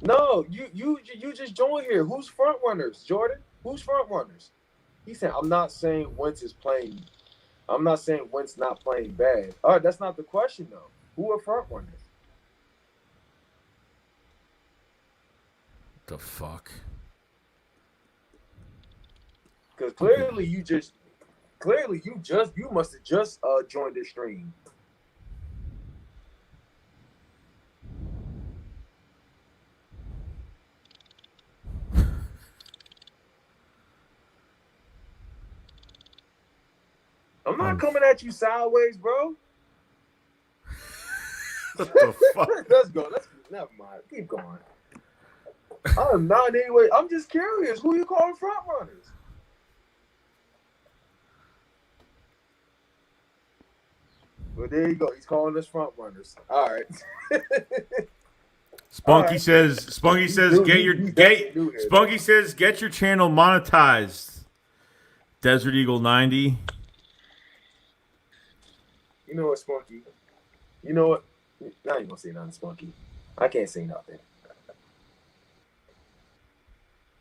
No, you just joined here. Who's front runners, Jordan? Who's front runners? He said, I'm not saying Wentz is playing. I'm not saying Wentz not playing bad. All right, that's not the question though. Who are front runners? The fuck? Because clearly you must have just joined the stream. I'm not coming at you sideways, bro. What the fuck? Let's go. Never mind. Keep going. I'm not in any way. I'm just curious. Who you calling front runners? Well, there you go. He's calling us front runners. All right. Spunky says, get your channel monetized. DesertEagle90. You know what, Spunky? You know what? I ain't gonna say nothing, Spunky. I can't say nothing.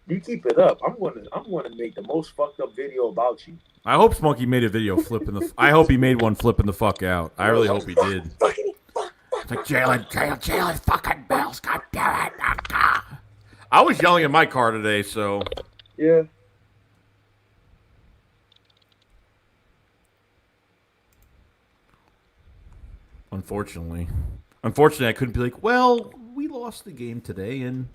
You keep it up. I'm gonna make the most fucked up video about you. I hope Spunky made a video I hope he made one flipping the fuck out. I really hope he did. It's like Jalen fucking Bills, god damn it. I was yelling at my car today, so yeah. Unfortunately, I couldn't be like, well, we lost the game today, and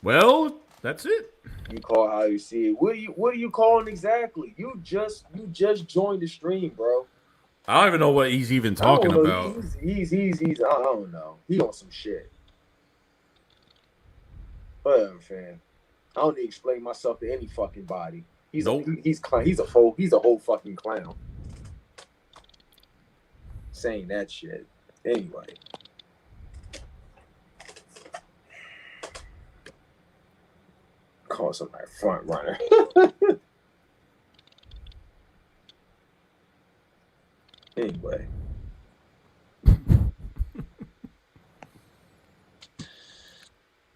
well, that's it. You call how you see it. What are you calling exactly? You just joined the stream, bro. I don't even know what he's even talking about. He's I don't know. He on some shit. Whatever, fam. I don't need to explain myself to any fucking body. He's a whole fucking clown. Saying that shit. Anyway. Call somebody front runner. Anyway.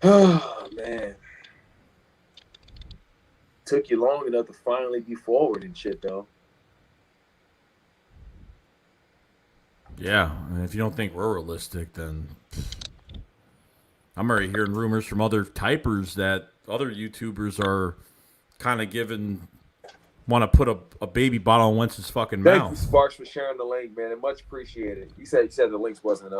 Oh, man. Took you long enough to finally be forward and shit, though. Yeah, and if you don't think we're realistic, then I'm already hearing rumors from other typers that other YouTubers are kind of want to put a baby bottle in Wentz's fucking Thank mouth. you, Sparks, for sharing the link, man. Much appreciated. He said the links wasn't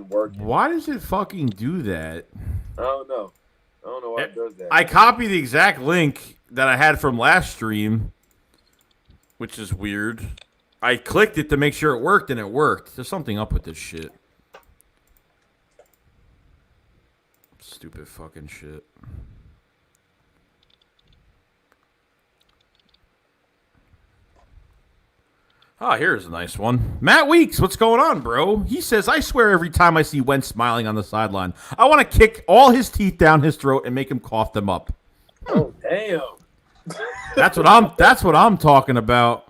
working. Why does it fucking do that? I don't know why it does that. I copied the exact link that I had from last stream, which is weird. I clicked it to make sure it worked, and it worked. There's something up with this shit. Stupid fucking shit. Oh, here's a nice one. Matt Weeks, what's going on, bro? He says, I swear every time I see Wentz smiling on the sideline, I want to kick all his teeth down his throat and make him cough them up. Oh, damn. That's what I'm talking about.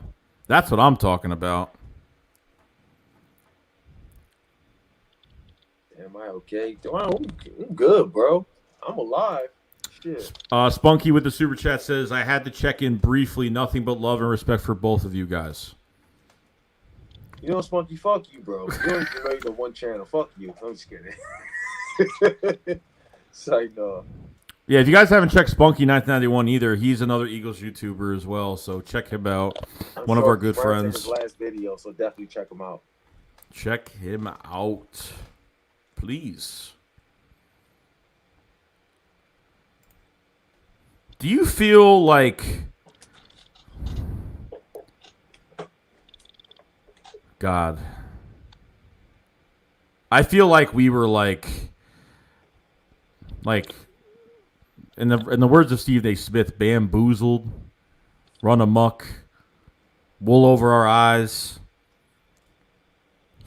That's what I'm talking about. Am I okay? I'm good, bro. I'm alive. Shit. Spunky with the super chat says, I had to check in briefly. Nothing but love and respect for both of you guys. You know, Spunky, fuck you, bro. You don't even know the one channel. Fuck you. I'm just kidding. Psych, no. Yeah, if you guys haven't checked Spunky1991 either, he's another Eagles YouTuber as well, so check him out. One of our good friends. His last video, so definitely check him out. Check him out, please. Do you feel like... God. I feel like we were like in the words of Stephen A. Smith, bamboozled, run amok, wool over our eyes.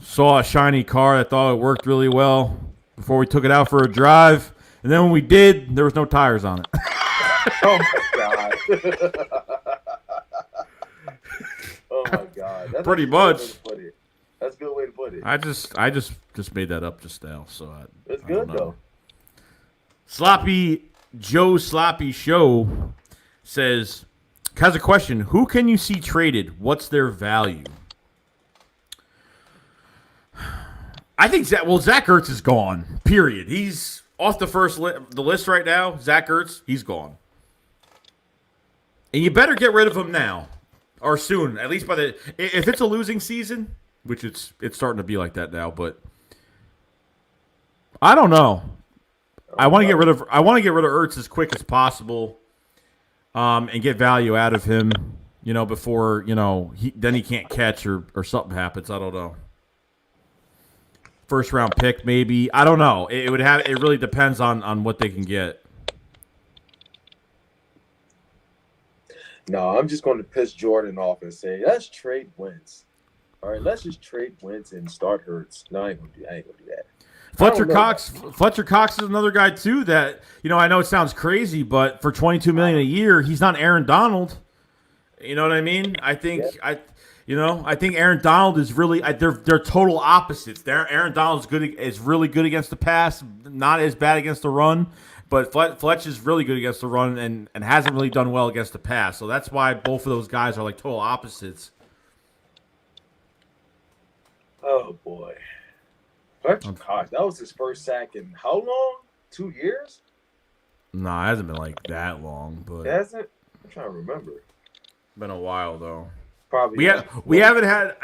Saw a shiny car that thought it worked really well before we took it out for a drive, and then when we did, there was no tires on it. Oh my god. Oh my god. That's pretty much. That's a good way to put it. I just made that up just now, so It's I good don't know. though. Sloppy Joe Sloppy Show says, has a question. Who can you see traded? What's their value? I think Zach Ertz is gone, period. He's off the list right now. Zach Ertz, he's gone. And you better get rid of him now or soon, at least if it's a losing season, which it's starting to be like that now, but I don't know. I want to get rid of Ertz as quick as possible, and get value out of him, before, then he can't catch or something happens. I don't know. First round pick, maybe. I don't know. It really depends on what they can get. No, I'm just going to piss Jordan off and say, let's trade Wentz. All right, let's just trade Wentz and start Hurts. No, I ain't gonna do that. Fletcher Cox is another guy too that, I know it sounds crazy, but for $22 million a year, he's not Aaron Donald. You know what I mean? I think I think Aaron Donald is really they're total opposites. Aaron Donald is really good against the pass, not as bad against the run, but Fletch is really good against the run and hasn't really done well against the pass. So that's why both of those guys are like total opposites. Oh boy. Fletcher Cox, that was his first sack in how long? 2 years? No, it hasn't been like that long, but hasn't? I'm trying to remember. Been a while though. Probably. We haven't had.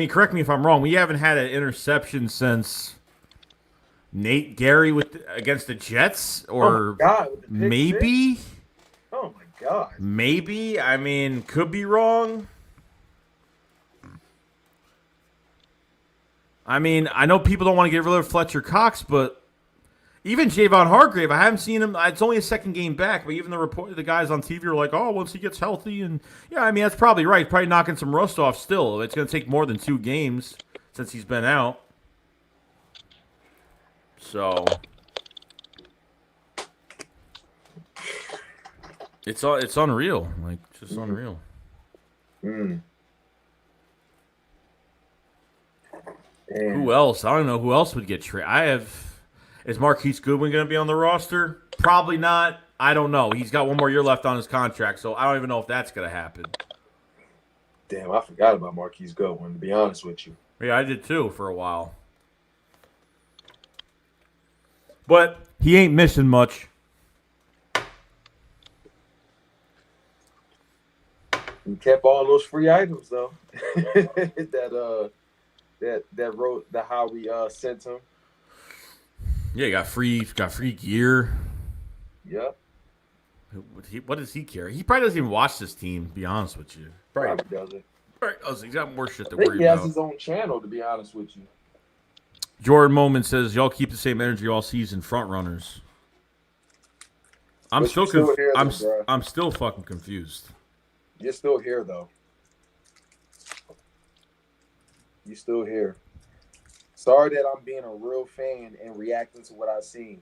Correct me if I'm wrong. We haven't had an interception since Nate Gary against the Jets, or maybe. Six? Oh my god. Maybe. Could be wrong. I know people don't want to get rid of Fletcher Cox, but even Javon Hargrave, I haven't seen him. It's only his second game back, but even the guys on TV are like, oh, once he gets healthy, and yeah, that's probably right. Probably knocking some rust off still. It's going to take more than 2 games since he's been out. So it's unreal, just unreal. Mm. Who else? I don't know who else would get traded. Is Marquise Goodwin going to be on the roster? Probably not. I don't know. He's got one more year left on his contract, so I don't even know if that's going to happen. Damn, I forgot about Marquise Goodwin, to be honest with you. Yeah, I did too for a while. But he ain't missing much. He kept all those free items though. that wrote the how we sent him. Yeah, he got free gear. Yep. What does he care? He probably doesn't even watch this team, to be honest with you. Probably doesn't. He's got more shit to I think worry he has about. his own channel, to be honest with you. Jordan Moment says, y'all keep the same energy all season, front runners. I'm But still you're still here, I'm though, I'm still fucking confused. You're still here though. You're still here. Sorry that I'm being a real fan and reacting to what I've seen.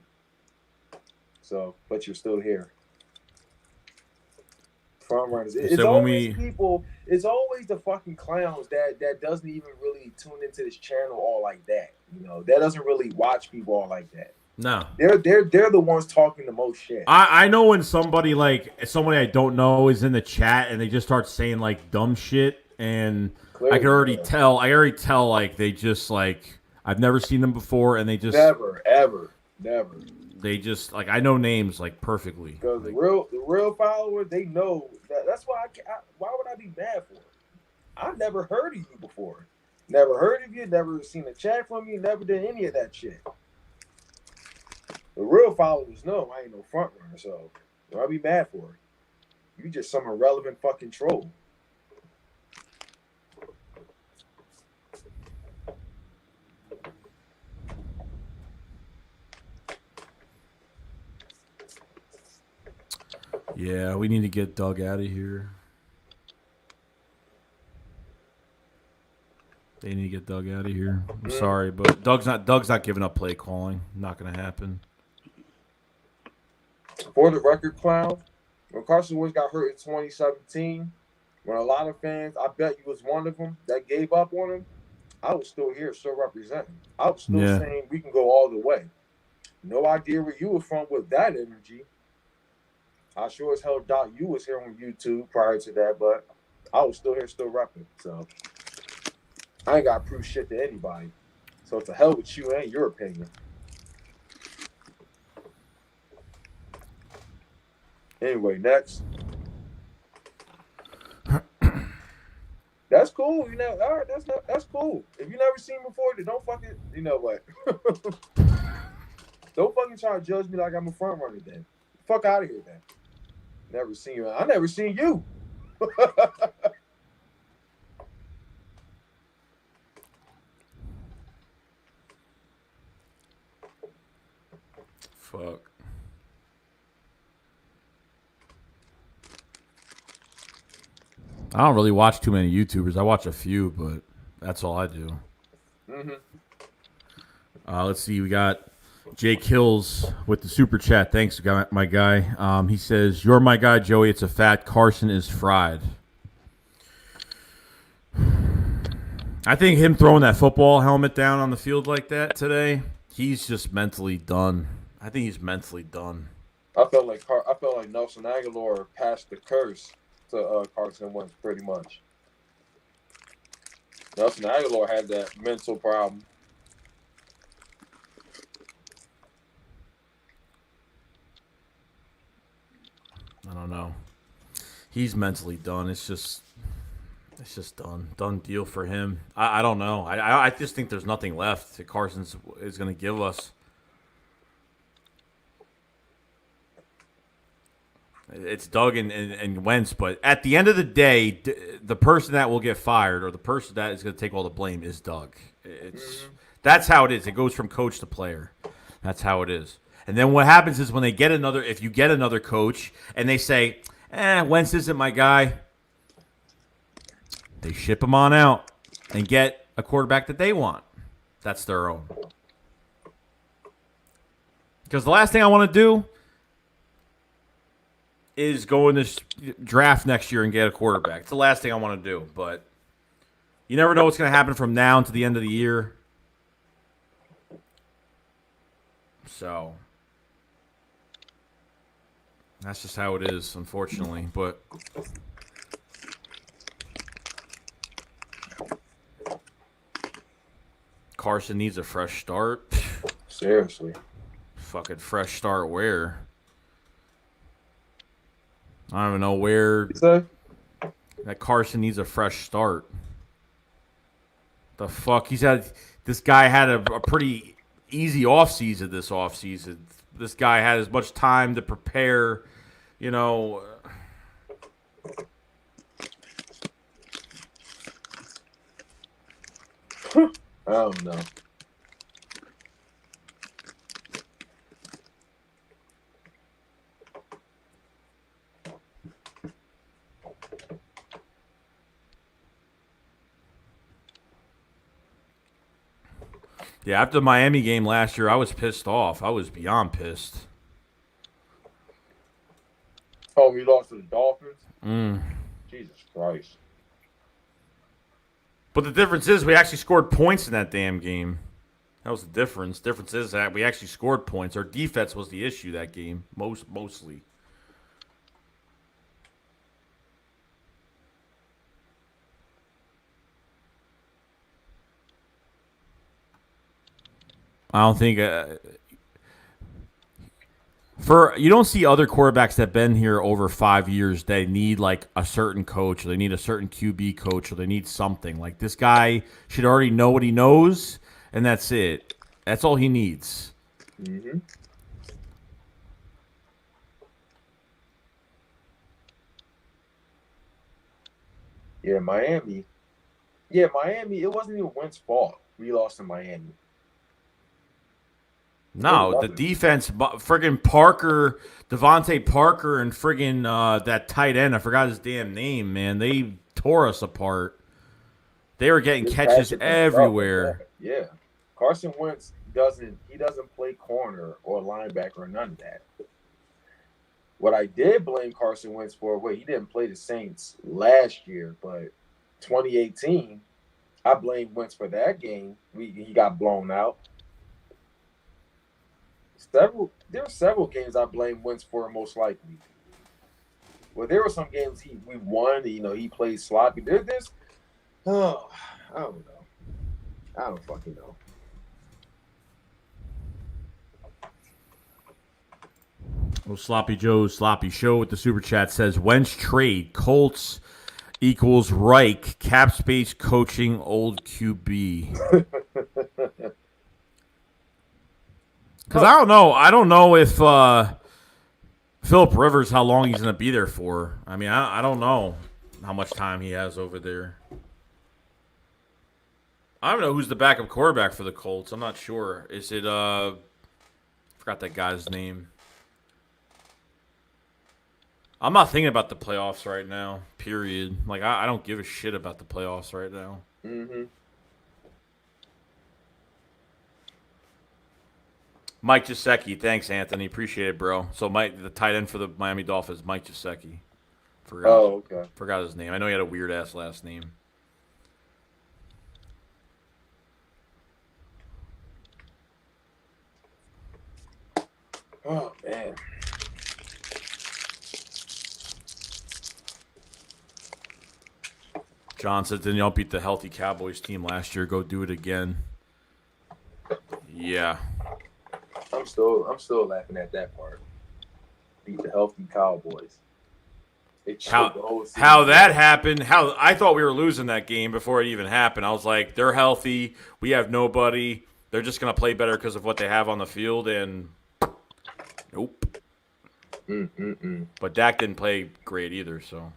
So, but you're still here. Front runners. It's always people. It's always the fucking clowns that doesn't even really tune into this channel all like that. You know, that doesn't really watch people all like that. No, they're the ones talking the most shit. I know when somebody I don't know is in the chat and they just start saying like dumb shit, and clearly, I can already tell. Like they just like I've never seen them before, and they just never, ever, never. They just like I know names like perfectly. Because like, the real followers, they know that. That's why why would I be mad for it? I've never heard of you before. Never heard of you. Never seen a chat from you. Never did any of that shit. The real followers know I ain't no front runner, so I'll be mad for it. You just some irrelevant fucking troll. Yeah, we need to get Doug out of here. They need to get Doug out of here. I'm sorry, but Doug's not giving up play calling. Not gonna happen. For the record, clown, when Carson Wentz got hurt in 2017, when a lot of fans, I bet you was one of them that gave up on him, I was still here, still representing. I was still saying we can go all the way. No idea where you were from with that energy. I sure as hell doubt you was here on YouTube prior to that, but I was still here, still repping. So I ain't got to prove shit to anybody. So to hell with you and your opinion. Anyway, next. That's cool. You know, all right, that's cool. If you never seen before, then don't fucking, you know what? Don't fucking try to judge me like I'm a front runner then. Fuck out of here then. Never seen you. I never seen you. Fuck. I don't really watch too many YouTubers. I watch a few, but that's all I do. Mm-hmm. Let's see. We got Jake Hills with the super chat. Thanks, my guy. He says, "You're my guy, Joey. It's a fact. Carson is fried." I think him throwing that football helmet down on the field like that today, he's just mentally done. I think he's mentally done. I felt like Nelson Aguilar passed the curse to Carson Wentz pretty much. Nelson Aguilar had that mental problem. I don't know. He's mentally done. It's just done deal for him. I don't know. I just think there's nothing left that Carson is going to give us. It's Doug and Wentz, but at the end of the day, the person that will get fired or the person that is going to take all the blame is Doug. That's how it is. It goes from coach to player. That's how it is. And then what happens is when they get if you get another coach and they say, Wentz isn't my guy, they ship him on out and get a quarterback that they want. That's their own. Because the last thing I want to do is go in this draft next year and get a quarterback. It's the last thing I want to do, but you never know what's going to happen from now to the end of the year. So that's just how it is, unfortunately. But Carson needs a fresh start. Seriously. Fucking fresh start where? I don't even know where. That Carson needs a fresh start. The fuck? This guy had a pretty easy offseason this offseason. This guy had as much time to prepare, you know. I don't know. Yeah, after the Miami game last year, I was pissed off. I was beyond pissed. Oh, we lost to the Dolphins? Jesus Christ. But the difference is we actually scored points in that damn game. That was the difference. Difference is that we actually scored points. Our defense was the issue that game, mostly. I don't think you don't see other quarterbacks that have been here over 5 years that need like a certain coach, or they need a certain QB coach, or they need something. Like this guy should already know what he knows, and that's it. That's all he needs. Mm-hmm. Yeah, Miami. It wasn't even Wentz's fault. We lost to Miami. No, the defense, friggin' Parker, Devontae Parker, and friggin' that tight end, I forgot his damn name, man. They tore us apart. They were getting catches everywhere. Yeah. Carson Wentz doesn't play corner or linebacker or none of that. What I did blame Carson Wentz for, he didn't play the Saints last year, but 2018, I blamed Wentz for that game. He got blown out. There were several games I blamed Wentz for, most likely. Well, there were some games we won. He played sloppy. I don't know. I don't fucking know. Well, Sloppy Joe's Sloppy Show with the Super Chat says, Wentz trade, Colts equals Reich, cap space coaching, old QB. Because I don't know. I don't know if Phillip Rivers, how long he's going to be there for. I mean, I don't know how much time he has over there. I don't know who's the backup quarterback for the Colts. I'm not sure. Is it, forgot that guy's name. I'm not thinking about the playoffs right now, period. Like, I don't give a shit about the playoffs right now. Mm-hmm. Mike Gesicki. Thanks, Anthony. Appreciate it, bro. So, the tight end for the Miami Dolphins, Mike Gesicki. Okay. Forgot his name. I know he had a weird-ass last name. Oh, man. John says, didn't y'all beat the healthy Cowboys team last year? Go do it again. Yeah. I'm still laughing at that part. Beat the healthy Cowboys. How that happened? How I thought we were losing that game before it even happened. I was like, they're healthy. We have nobody. They're just gonna play better because of what they have on the field. And nope. But Dak didn't play great either. So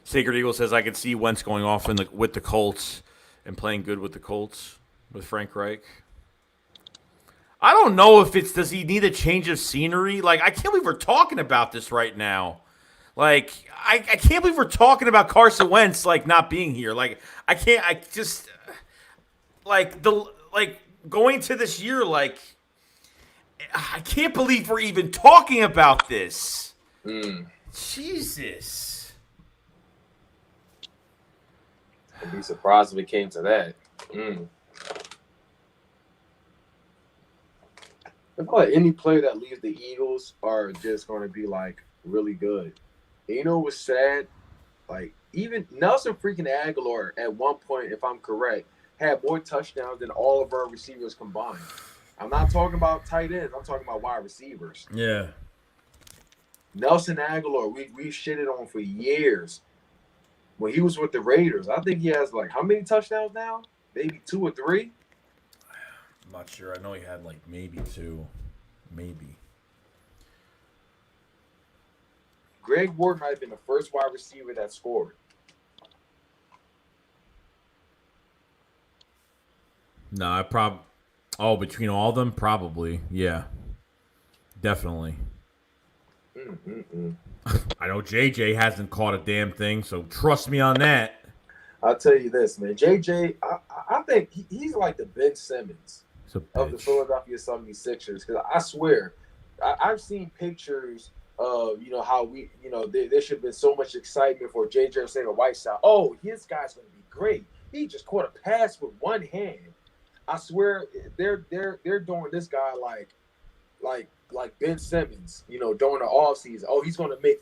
Sacred Eagle says I could see Wentz going off with the Colts and playing good with the Colts with Frank Reich. I don't know if does he need a change of scenery? Like, I can't believe we're talking about this right now. Like, I can't believe we're talking about Carson Wentz, like, not being here. Like, going to this year, like, I can't believe we're even talking about this. Jesus. I'd be surprised if it came to that. I feel like any player that leaves the Eagles are just going to be like really good. And you know what's sad? Like even Nelson freaking Aguilar at one point, if I'm correct, had more touchdowns than all of our receivers combined. I'm not talking about tight ends. I'm talking about wide receivers. Yeah. Nelson Aguilar, we shitted on for years. When he was with the Raiders, I think he has like how many touchdowns now? Maybe 2 or 3. I'm not sure. I know he had like maybe 2, maybe. Greg Ward might have been the first wide receiver that scored. No, between all of them, probably. Yeah. Definitely. I know JJ hasn't caught a damn thing, so trust me on that. I'll tell you this, man. JJ, I think he's like the Ben Simmons of the Philadelphia 76ers. Because I swear, I've seen pictures of, how there should have been so much excitement for JJ Arcega-Whiteside. Oh, this guy's going to be great. He just caught a pass with one hand. I swear they're doing this guy like Ben Simmons, during the offseason. Oh, he's going to make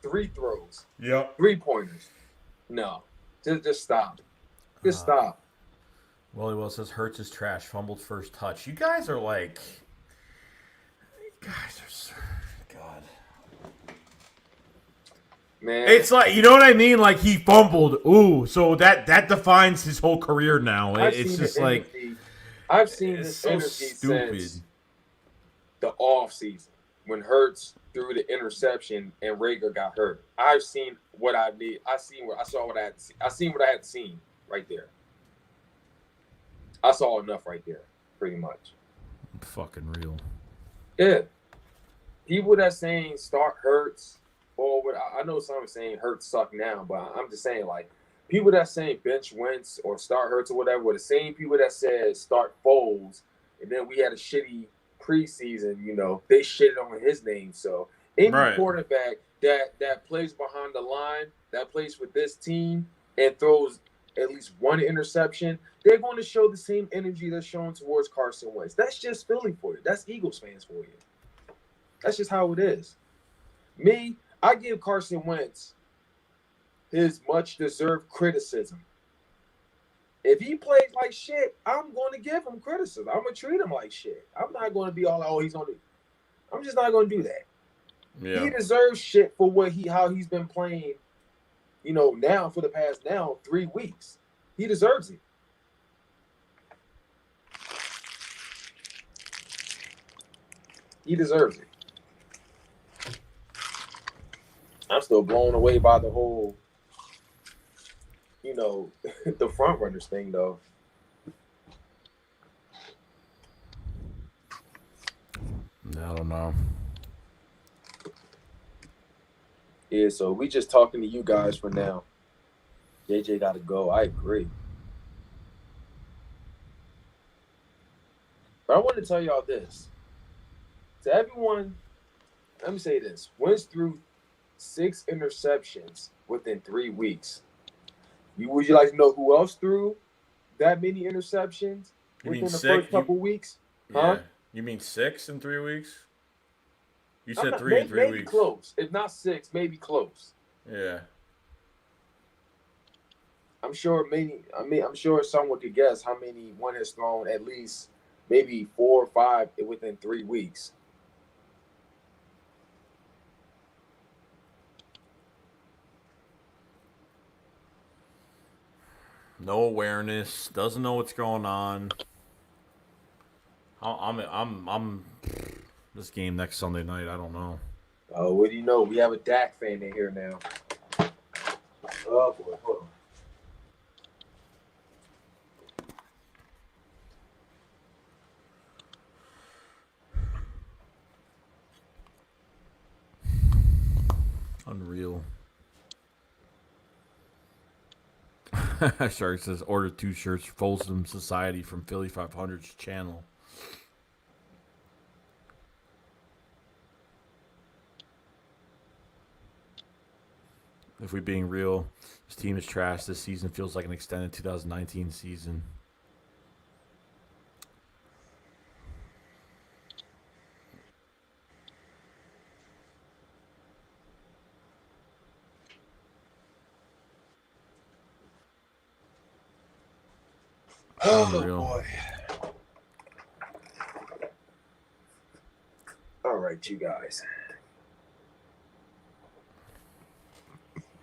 3 throws. Yep. 3-pointers. No. Just stop. Just stop. Willie Will says Hurts is trash. Fumbled first touch. You guys are like... God. Man. It's like, you know what I mean? Like, he fumbled. Ooh, so that defines his whole career now. It's just like... I've seen this energy since the offseason when Hurts threw the interception and Rager got hurt. I've seen what I need. I saw what I had to see. I seen what I had to see right there. I saw enough right there, pretty much. Fucking real. Yeah. People that saying start Hurts, or what I know some are saying Hurts suck now, but I'm just saying like people that saying bench Wentz or start Hurts or whatever were the same people that said start Foles, and then we had a shitty preseason, they shitted on his name. So any quarterback that plays behind the line, that plays for this team and throws at least one interception, they're going to show the same energy they're showing towards Carson Wentz. That's just Philly for you. That's Eagles fans for you. That's just how it is. Me, I give Carson Wentz his much-deserved criticism. If he plays like shit, I'm going to give him criticism. I'm going to treat him like shit. I'm not going to be all like, oh, he's going to – I'm just not going to do that. Yeah. He deserves shit for how he's been playing, now for the past 3 weeks. He deserves it. He deserves it. I'm still blown away by the whole – the front runners thing, though. I don't know. Yeah, so we just talking to you guys for now. JJ got to go. I agree. But I want to tell y'all this. To everyone, let me say this. Wentz threw 6 interceptions within 3 weeks. Would you like to know who else threw that many interceptions within the first couple weeks? Huh? Yeah. You mean 6 in 3 weeks? You said 3 in 3 weeks. Maybe close. If not 6, maybe close. Yeah. I'm sure someone could guess how many one has thrown at least maybe 4 or 5 within 3 weeks. No awareness, doesn't know what's going on. I'm this game next Sunday night, I don't know. Oh, what do you know? We have a Dak fan in here now. Oh boy, hold on. Unreal. Sorry, it says order 2 shirts, Folsom Society from Philly 500's channel. If we're being real, this team is trash. This season feels like an extended 2019 season. Oh, Unreal. boy. All right, you guys.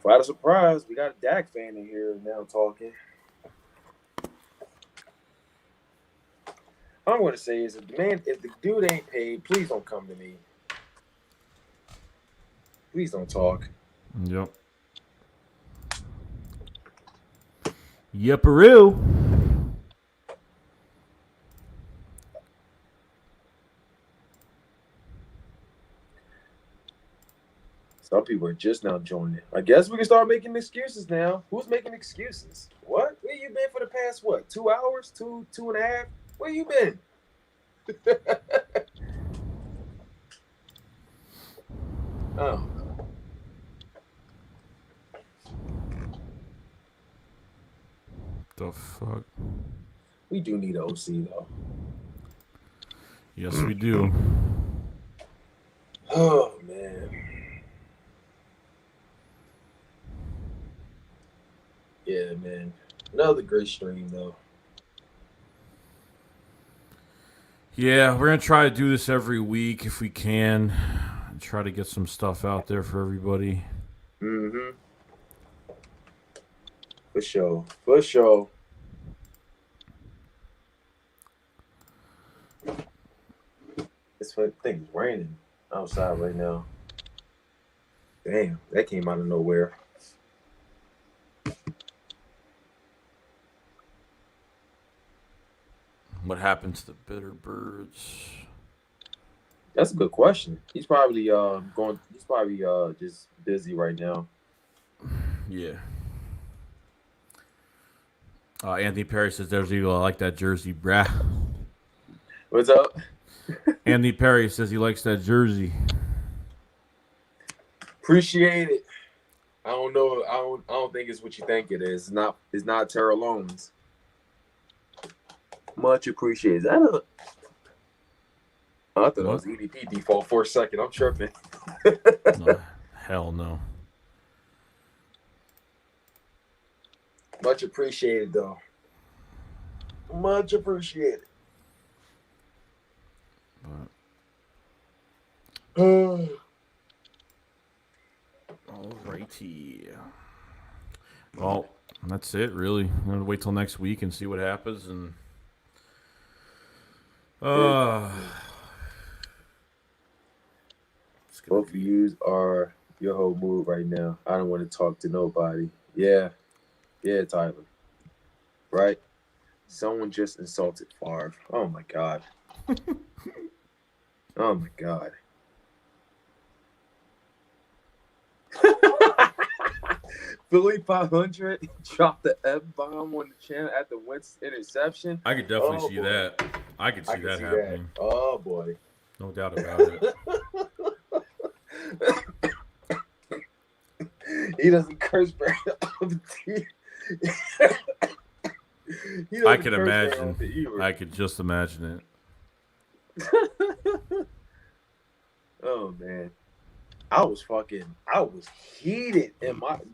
Quite a surprise. We got a Dak fan in here now talking. All I'm going to say is if the dude ain't paid, please don't come to me. Please don't talk. Yep. Yepperoo. Some people are just now joining. I guess we can start making excuses now. Who's making excuses? What? Where you been for the past, 2 hours? Two and a half? Where you been? Oh. The fuck? We do need an OC, though. Yes, we do. Oh, man. Yeah, man. Another great stream, though. Yeah, we're going to try to do this every week if we can. Try to get some stuff out there for everybody. Mm-hmm. For sure. For sure. This thing is raining outside right now. Damn, that came out of nowhere. What happened to the bitter birds? That's a good question. He's probably just busy right now. Yeah. Anthony Perry says, "There's Eagle. I like that jersey, brah." What's up? Anthony Perry says he likes that jersey. Appreciate it. I don't know. I don't think it's what you think it is. It's not Terrell Owens. Much appreciated. Is that a? I thought that was EDP default for a second. I'm tripping. No, hell no. Much appreciated, though. Much appreciated. Alrighty. Well, that's it, really. I'm going to wait till next week and see what happens. And both of you are your whole mood right now. I don't want to talk to nobody. Yeah, Tyler. Right? Someone just insulted Favre. Oh my god. Oh my god. Philly 500 dropped the F-bomb on the channel at the Wentz interception. I could definitely see that. I could see that happening. That. Oh boy. No doubt about it. He doesn't curse very often. I could imagine. I could just imagine it. Oh man. I was heated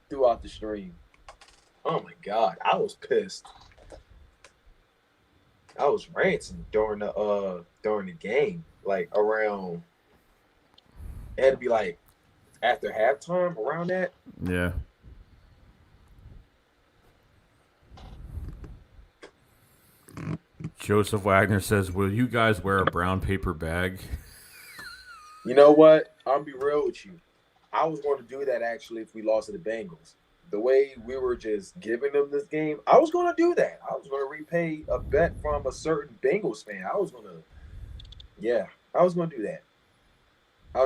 throughout the stream. Oh my god, I was pissed. I was ranting during the game, like around. It had to be like after halftime, around that. Yeah. Joseph Wagner says, "Will you guys wear a brown paper bag?" You know what? I'll be real with you. I was going to do that actually if we lost to the Bengals. The way we were just giving them this game, I was going to do that. I was going to repay a bet from a certain Bengals fan. I was going to do that. I was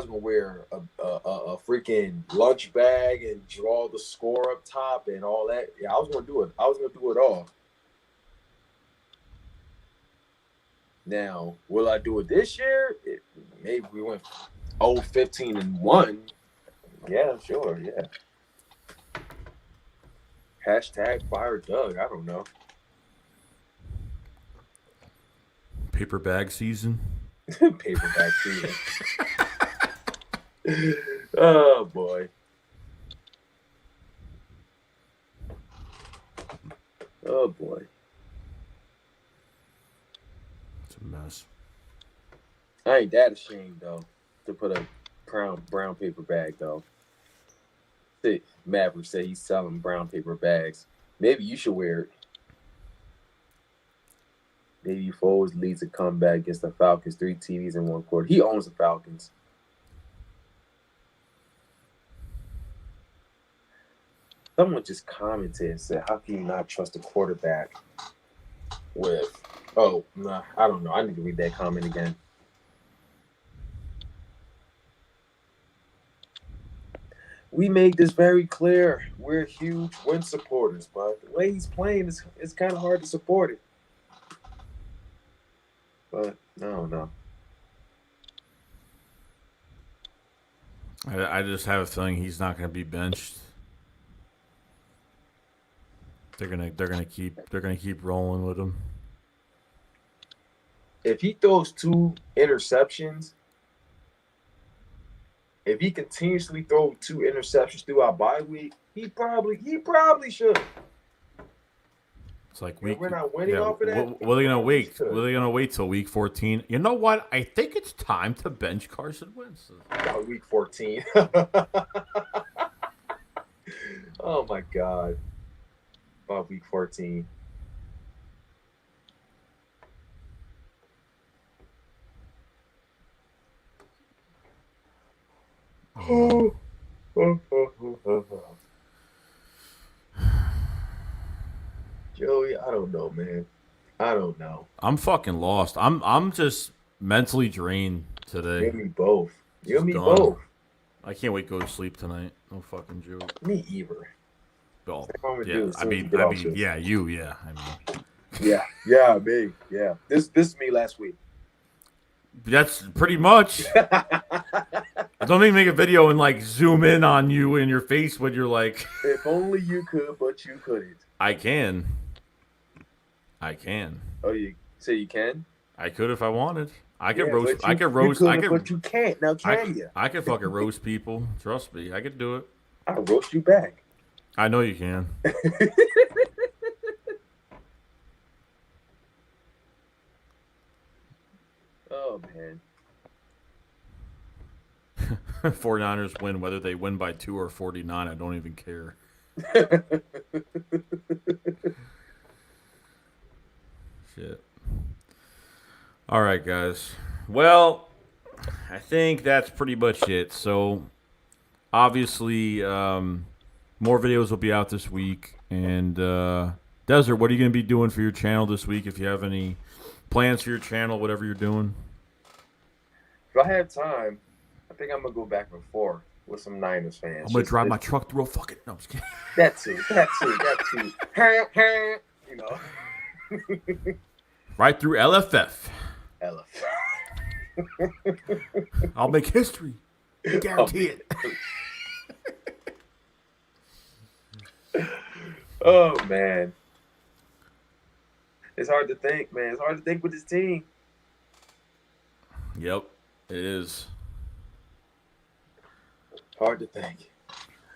going to wear a freaking lunch bag and draw the score up top and all that. Yeah, I was going to do it. I was going to do it all. Now, will I do it this year? Maybe we went 15-1. Yeah, sure, yeah. Hashtag fire Doug. I don't know. Paper bag season. Paper bag season. Oh boy. Oh boy. Mess. I ain't that ashamed though to put a brown paper bag though. Maverick said he's selling brown paper bags. Maybe you should wear it. Maybe Foles leads a comeback against the Falcons. 3 TDs in 1 quarter. He owns the Falcons. Someone just commented and said, "How can you not trust a quarterback with?" Oh, nah, I don't know. I need to read that comment again. We made this very clear. We're huge Wentz supporters, but the way he's playing, it's kind of hard to support it. But I don't know. I just have a feeling he's not going to be benched. They're gonna keep rolling with him. If he throws 2 interceptions, if he continuously throws 2 interceptions throughout bye week, he probably should. It's like we're not winning off of that. What are they gonna wait? What are they gonna wait till week 14? You know what? I think it's time to bench Carson Wentz. About week 14. Oh my God. About week 14. Joey, I don't know, man. I don't know. I'm fucking lost. I'm just mentally drained today. You and me both. You and me Done. both. I can't wait to go to sleep tonight. No fucking joke. Me either. Oh, Yeah, I mean, yeah, you, yeah. I mean, yeah, me, yeah. This is me last week. That's pretty much. Don't even make a video and like zoom in on you in your face when you're like. If only you could, but you couldn't. I can. Oh, you say you can? I could if I wanted. I could Yeah, roast. but I could you roast. I could. but you can't. Now can you? I could fucking roast people. Trust me, I could do it. I'll roast you back. I know you can. Oh man. 49ers win, whether they win by 2 or 49. I don't even care. Shit. All right, guys. Well, I think that's pretty much it. So, obviously, more videos will be out this week. And, Desert, what are you going to be doing for your channel this week? If you have any plans for your channel, whatever you're doing. If I have time, I think I'm going to go back and forth with some Niners fans. I'm going to drive my truck through a fucking... No, I'm just kidding. That too. You know. Right through LFF. I'll make history. Guarantee it. Oh, man. It's hard to think, man. It's hard to think with this team. Yep, it is. Hard to think.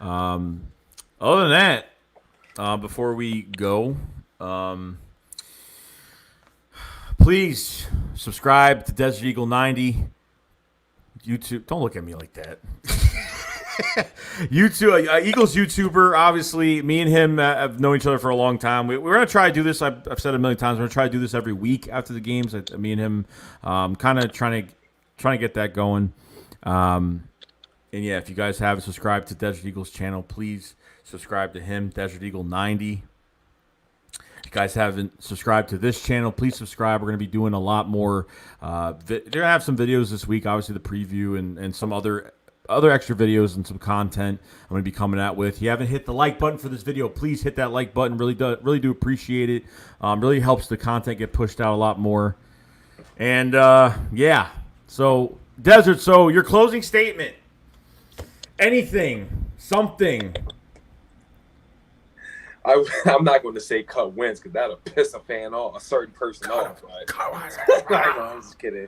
Other than that, before we go, please subscribe to DesertEagle90. YouTube. Don't look at me like that. YouTube, Eagles YouTuber. Obviously, me and him have known each other for a long time. We're going to try to do this. I've said it a million times. We're going to try to do this every week after the games. Me and him kind of trying to get that going. And yeah, if you guys haven't subscribed to Desert Eagle's channel, please subscribe to him, DesertEagle90. If you guys haven't subscribed to this channel, please subscribe. We're going to be doing a lot more. They're going to have some videos this week, obviously the preview and some other extra videos and some content I'm going to be coming out with. If you haven't hit the like button for this video, please hit that like button. Really do appreciate it. Really helps the content get pushed out a lot more. And yeah, so Desert, so your closing statement. Anything, something. I'm not going to say cut Wentz because that'll piss a certain person off. But I'm just kidding.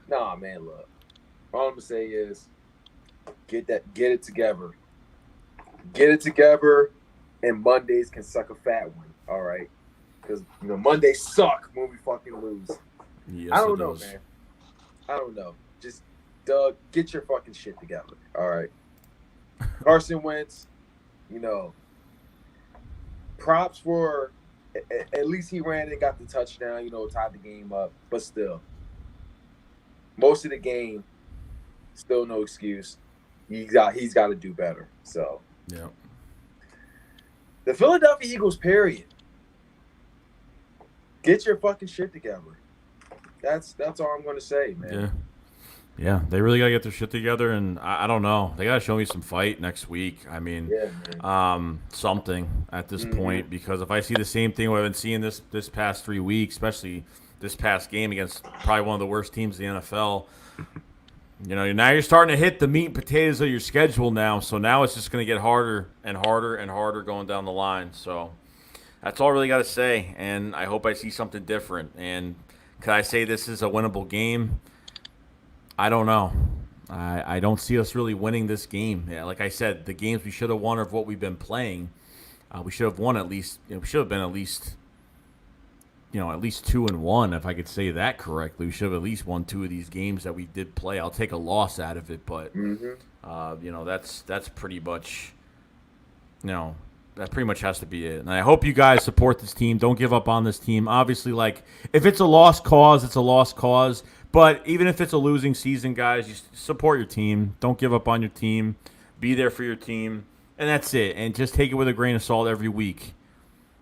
Nah, man, look. All I'm going to say is get it together. Get it together, and Mondays can suck a fat one, all right? Because, Mondays suck when we fucking lose. Yes, I don't it know, does. man. I don't know. Just Doug, get your fucking shit together. All right. Carson Wentz, you know, props for at least he ran and got the touchdown, you know, tied the game up. But still, most of the game, still no excuse. He's got to do better. So Yeah. the Philadelphia Eagles, period. Get your fucking shit together. That's all I'm gonna say, man. Yeah. Yeah, they really got to get their shit together, and I don't know. They got to show me some fight next week. I mean, Yeah, man. something at this point, because if I see the same thing I've been seeing this past 3 weeks, especially this past game against probably one of the worst teams in the NFL, you know, now you're starting to hit the meat and potatoes of your schedule now. So now it's just going to get harder and harder and harder going down the line. So that's all I really got to say, and I hope I see something different. And could I say this is a winnable game? I don't know. I don't see us really winning this game. Yeah, like I said, the games we should have won are what we've been playing. We should have won at least. You know, we should have been at least 2-1, if I could say that correctly. We should have at least won 2 of these games that we did play. I'll take a loss out of it, but you know, that's pretty much, you know, that pretty much has to be it. And I hope you guys support this team. Don't give up on this team. Obviously, like, if it's a lost cause, it's a lost cause. But even if it's a losing season, guys, you support your team. Don't give up on your team. Be there for your team. And that's it. And just take it with a grain of salt every week.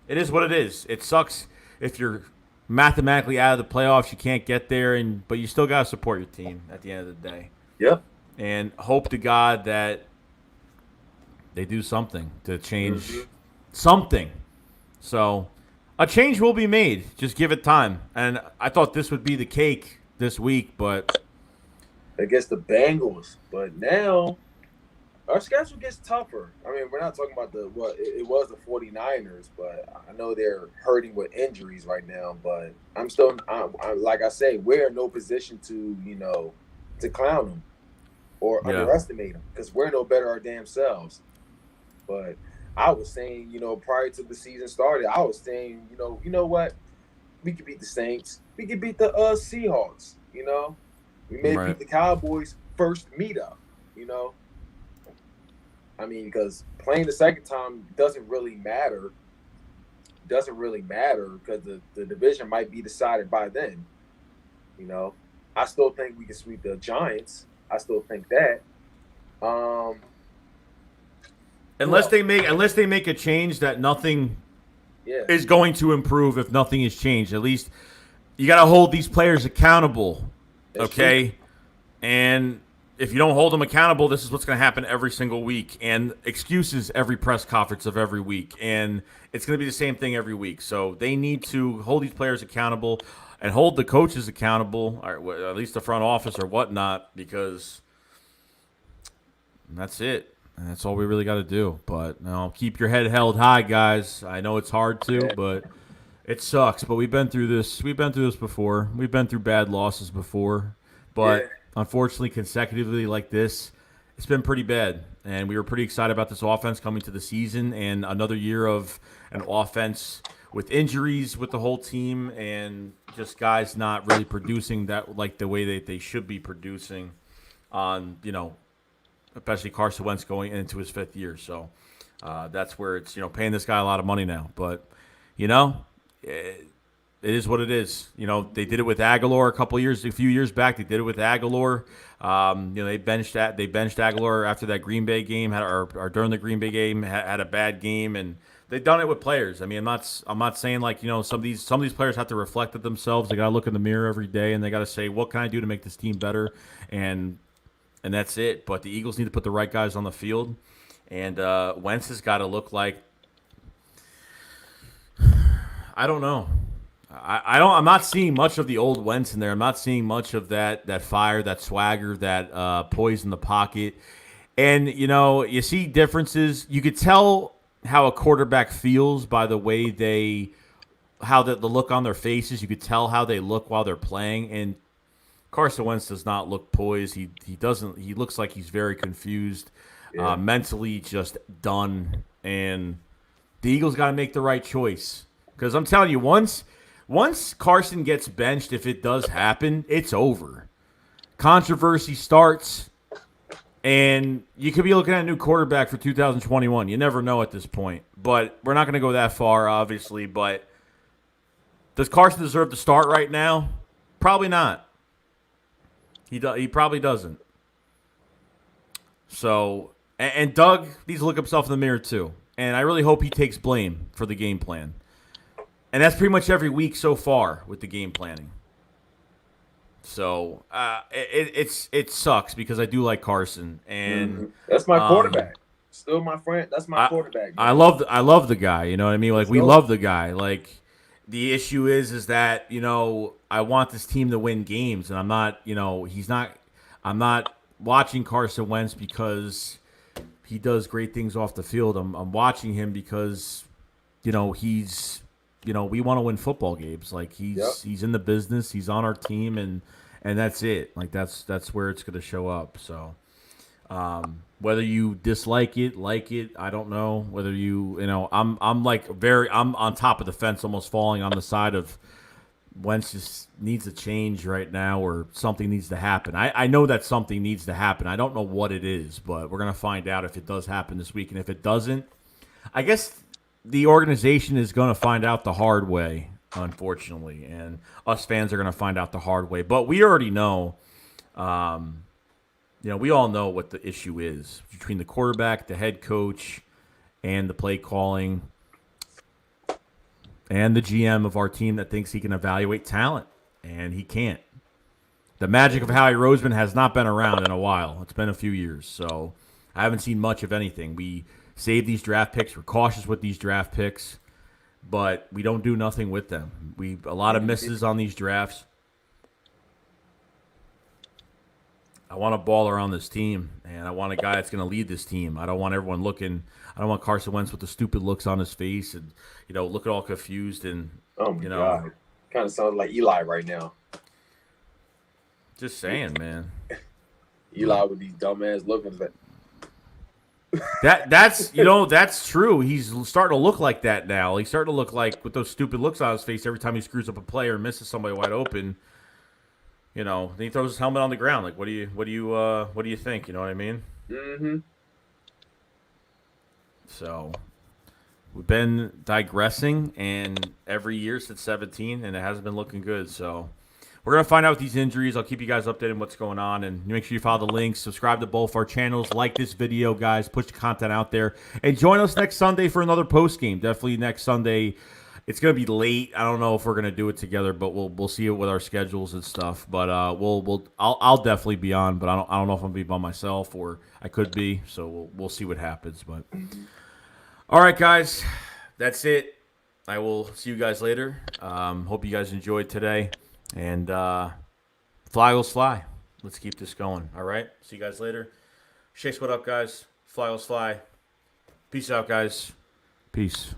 It is what it is. It sucks if you're mathematically out of the playoffs. You can't get there, but you still got to support your team at the end of the day. Yep. And hope to God that they do something to change something. So a change will be made. Just give it time. And I thought this would be the cake this week, but against the Bengals. But now our schedule gets tougher. I mean, we're not talking about it was the 49ers, but I know they're hurting with injuries right now. But I'm still, like I say, we're in no position to, you know, to clown them or underestimate them, because we're no better our damn selves. But I was saying, you know, prior to the season started, I was saying, you know what? We could beat the Saints. We could beat the Seahawks, you know. We may beat the Cowboys first meetup, you know. I mean, because playing the second time doesn't really matter. Doesn't really matter because the division might be decided by then. You know, I still think we can sweep the Giants. I still think that. Unless they make a change that nothing is going to improve if nothing is changed. At least you got to hold these players accountable, okay? True. And if you don't hold them accountable, this is what's going to happen every single week. And excuses every press conference of every week. And it's going to be the same thing every week. So they need to hold these players accountable and hold the coaches accountable, or at least the front office or whatnot, because that's it. And that's all we really got to do. But keep your head held high, guys. I know it's hard to, but it sucks. But we've been through this. We've been through this before. We've been through bad losses before. But unfortunately, consecutively like this, it's been pretty bad. And we were pretty excited about this offense coming to the season, and another year of an offense with injuries with the whole team and just guys not really producing that like the way that they should be producing on, you know, especially Carson Wentz going into his 5th year. So that's where it's, you know, paying this guy a lot of money now. But, you know, it is what it is. You know, they did it with Aguilar a few years back. They did it with Aguilar. You know, they benched Aguilar after that Green Bay game, or during the Green Bay game, had a bad game, and they've done it with players. I mean, I'm not saying, like, you know, some of these players have to reflect at themselves. They got to look in the mirror every day, and they got to say, what can I do to make this team better? And that's it. But the Eagles need to put the right guys on the field. And Wentz has got to look like, I don't know. I'm not seeing much of the old Wentz in there. I'm not seeing much of that fire, that swagger, that poise in the pocket. And, you know, you see differences. You could tell how a quarterback feels by the way the look on their faces. You could tell how they look while they're playing. And Carson Wentz does not look poised. He doesn't. He looks like he's very confused, mentally just done. And the Eagles got to make the right choice, because I'm telling you, once once Carson gets benched, if it does happen, it's over. Controversy starts, and you could be looking at a new quarterback for 2021. You never know at this point. But we're not going to go that far, obviously. But does Carson deserve to start right now? Probably not. He probably doesn't. So, and Doug needs to look himself in the mirror too. And I really hope he takes blame for the game plan. And that's pretty much every week so far with the game planning. So it sucks because I do like Carson, and that's my quarterback. Still my friend. That's my quarterback. I love the guy. You know what I mean? Like we love the guy. Like the issue is that I want this team to win games, and I'm not. I'm not watching Carson Wentz because he does great things off the field. I'm watching him because he's. We want to win football games. Like he's in the business. He's on our team, and that's it. Like that's where it's going to show up. So whether you dislike it, like it, I don't know. Whether I'm on top of the fence, almost falling on the side of Wentz just needs a change right now, or something needs to happen. I know that something needs to happen. I don't know what it is, but we're going to find out if it does happen this week, and if it doesn't, I guess the organization is going to find out the hard way, unfortunately, and us fans are going to find out the hard way. But we already know, we all know what the issue is between the quarterback, the head coach, and the play calling, and the GM of our team that thinks he can evaluate talent, and he can't. The magic of Howie Roseman has not been around in a while. It's been a few years, so I haven't seen much of anything. We save these draft picks. We're cautious with these draft picks, but we don't do nothing with them. A lot of misses on these drafts. I want a baller on this team, and I want a guy that's going to lead this team. I don't want everyone looking. I don't want Carson Wentz with the stupid looks on his face and looking all confused and God, kind of sounds like Eli right now. Just saying, man. Eli with these dumbass looking. That's true. He's starting to look like that now. He's starting to look like with those stupid looks on his face every time he screws up a play or misses somebody wide open. Then he throws his helmet on the ground. Like, what do you think? You know what I mean? Mm-hmm. So we've been digressing, and every year since 17, and it hasn't been looking good. So we're going to find out with these injuries. I'll keep you guys updated on what's going on. And make sure you follow the links. Subscribe to both our channels. Like this video, guys. Push the content out there. And join us next Sunday for another post game. Definitely next Sunday. It's going to be late. I don't know if we're going to do it together, but we'll see it with our schedules and stuff. But I'll definitely be on, but I don't know if I'm going to be by myself, or I could be. So we'll see what happens. But all right, guys. That's it. I will see you guys later. Hope you guys enjoyed today. And fly, Eagles, fly. Let's keep this going. All right? See you guys later. SHAKESQUAD up, guys. Fly, Eagles, fly. Peace out, guys. Peace.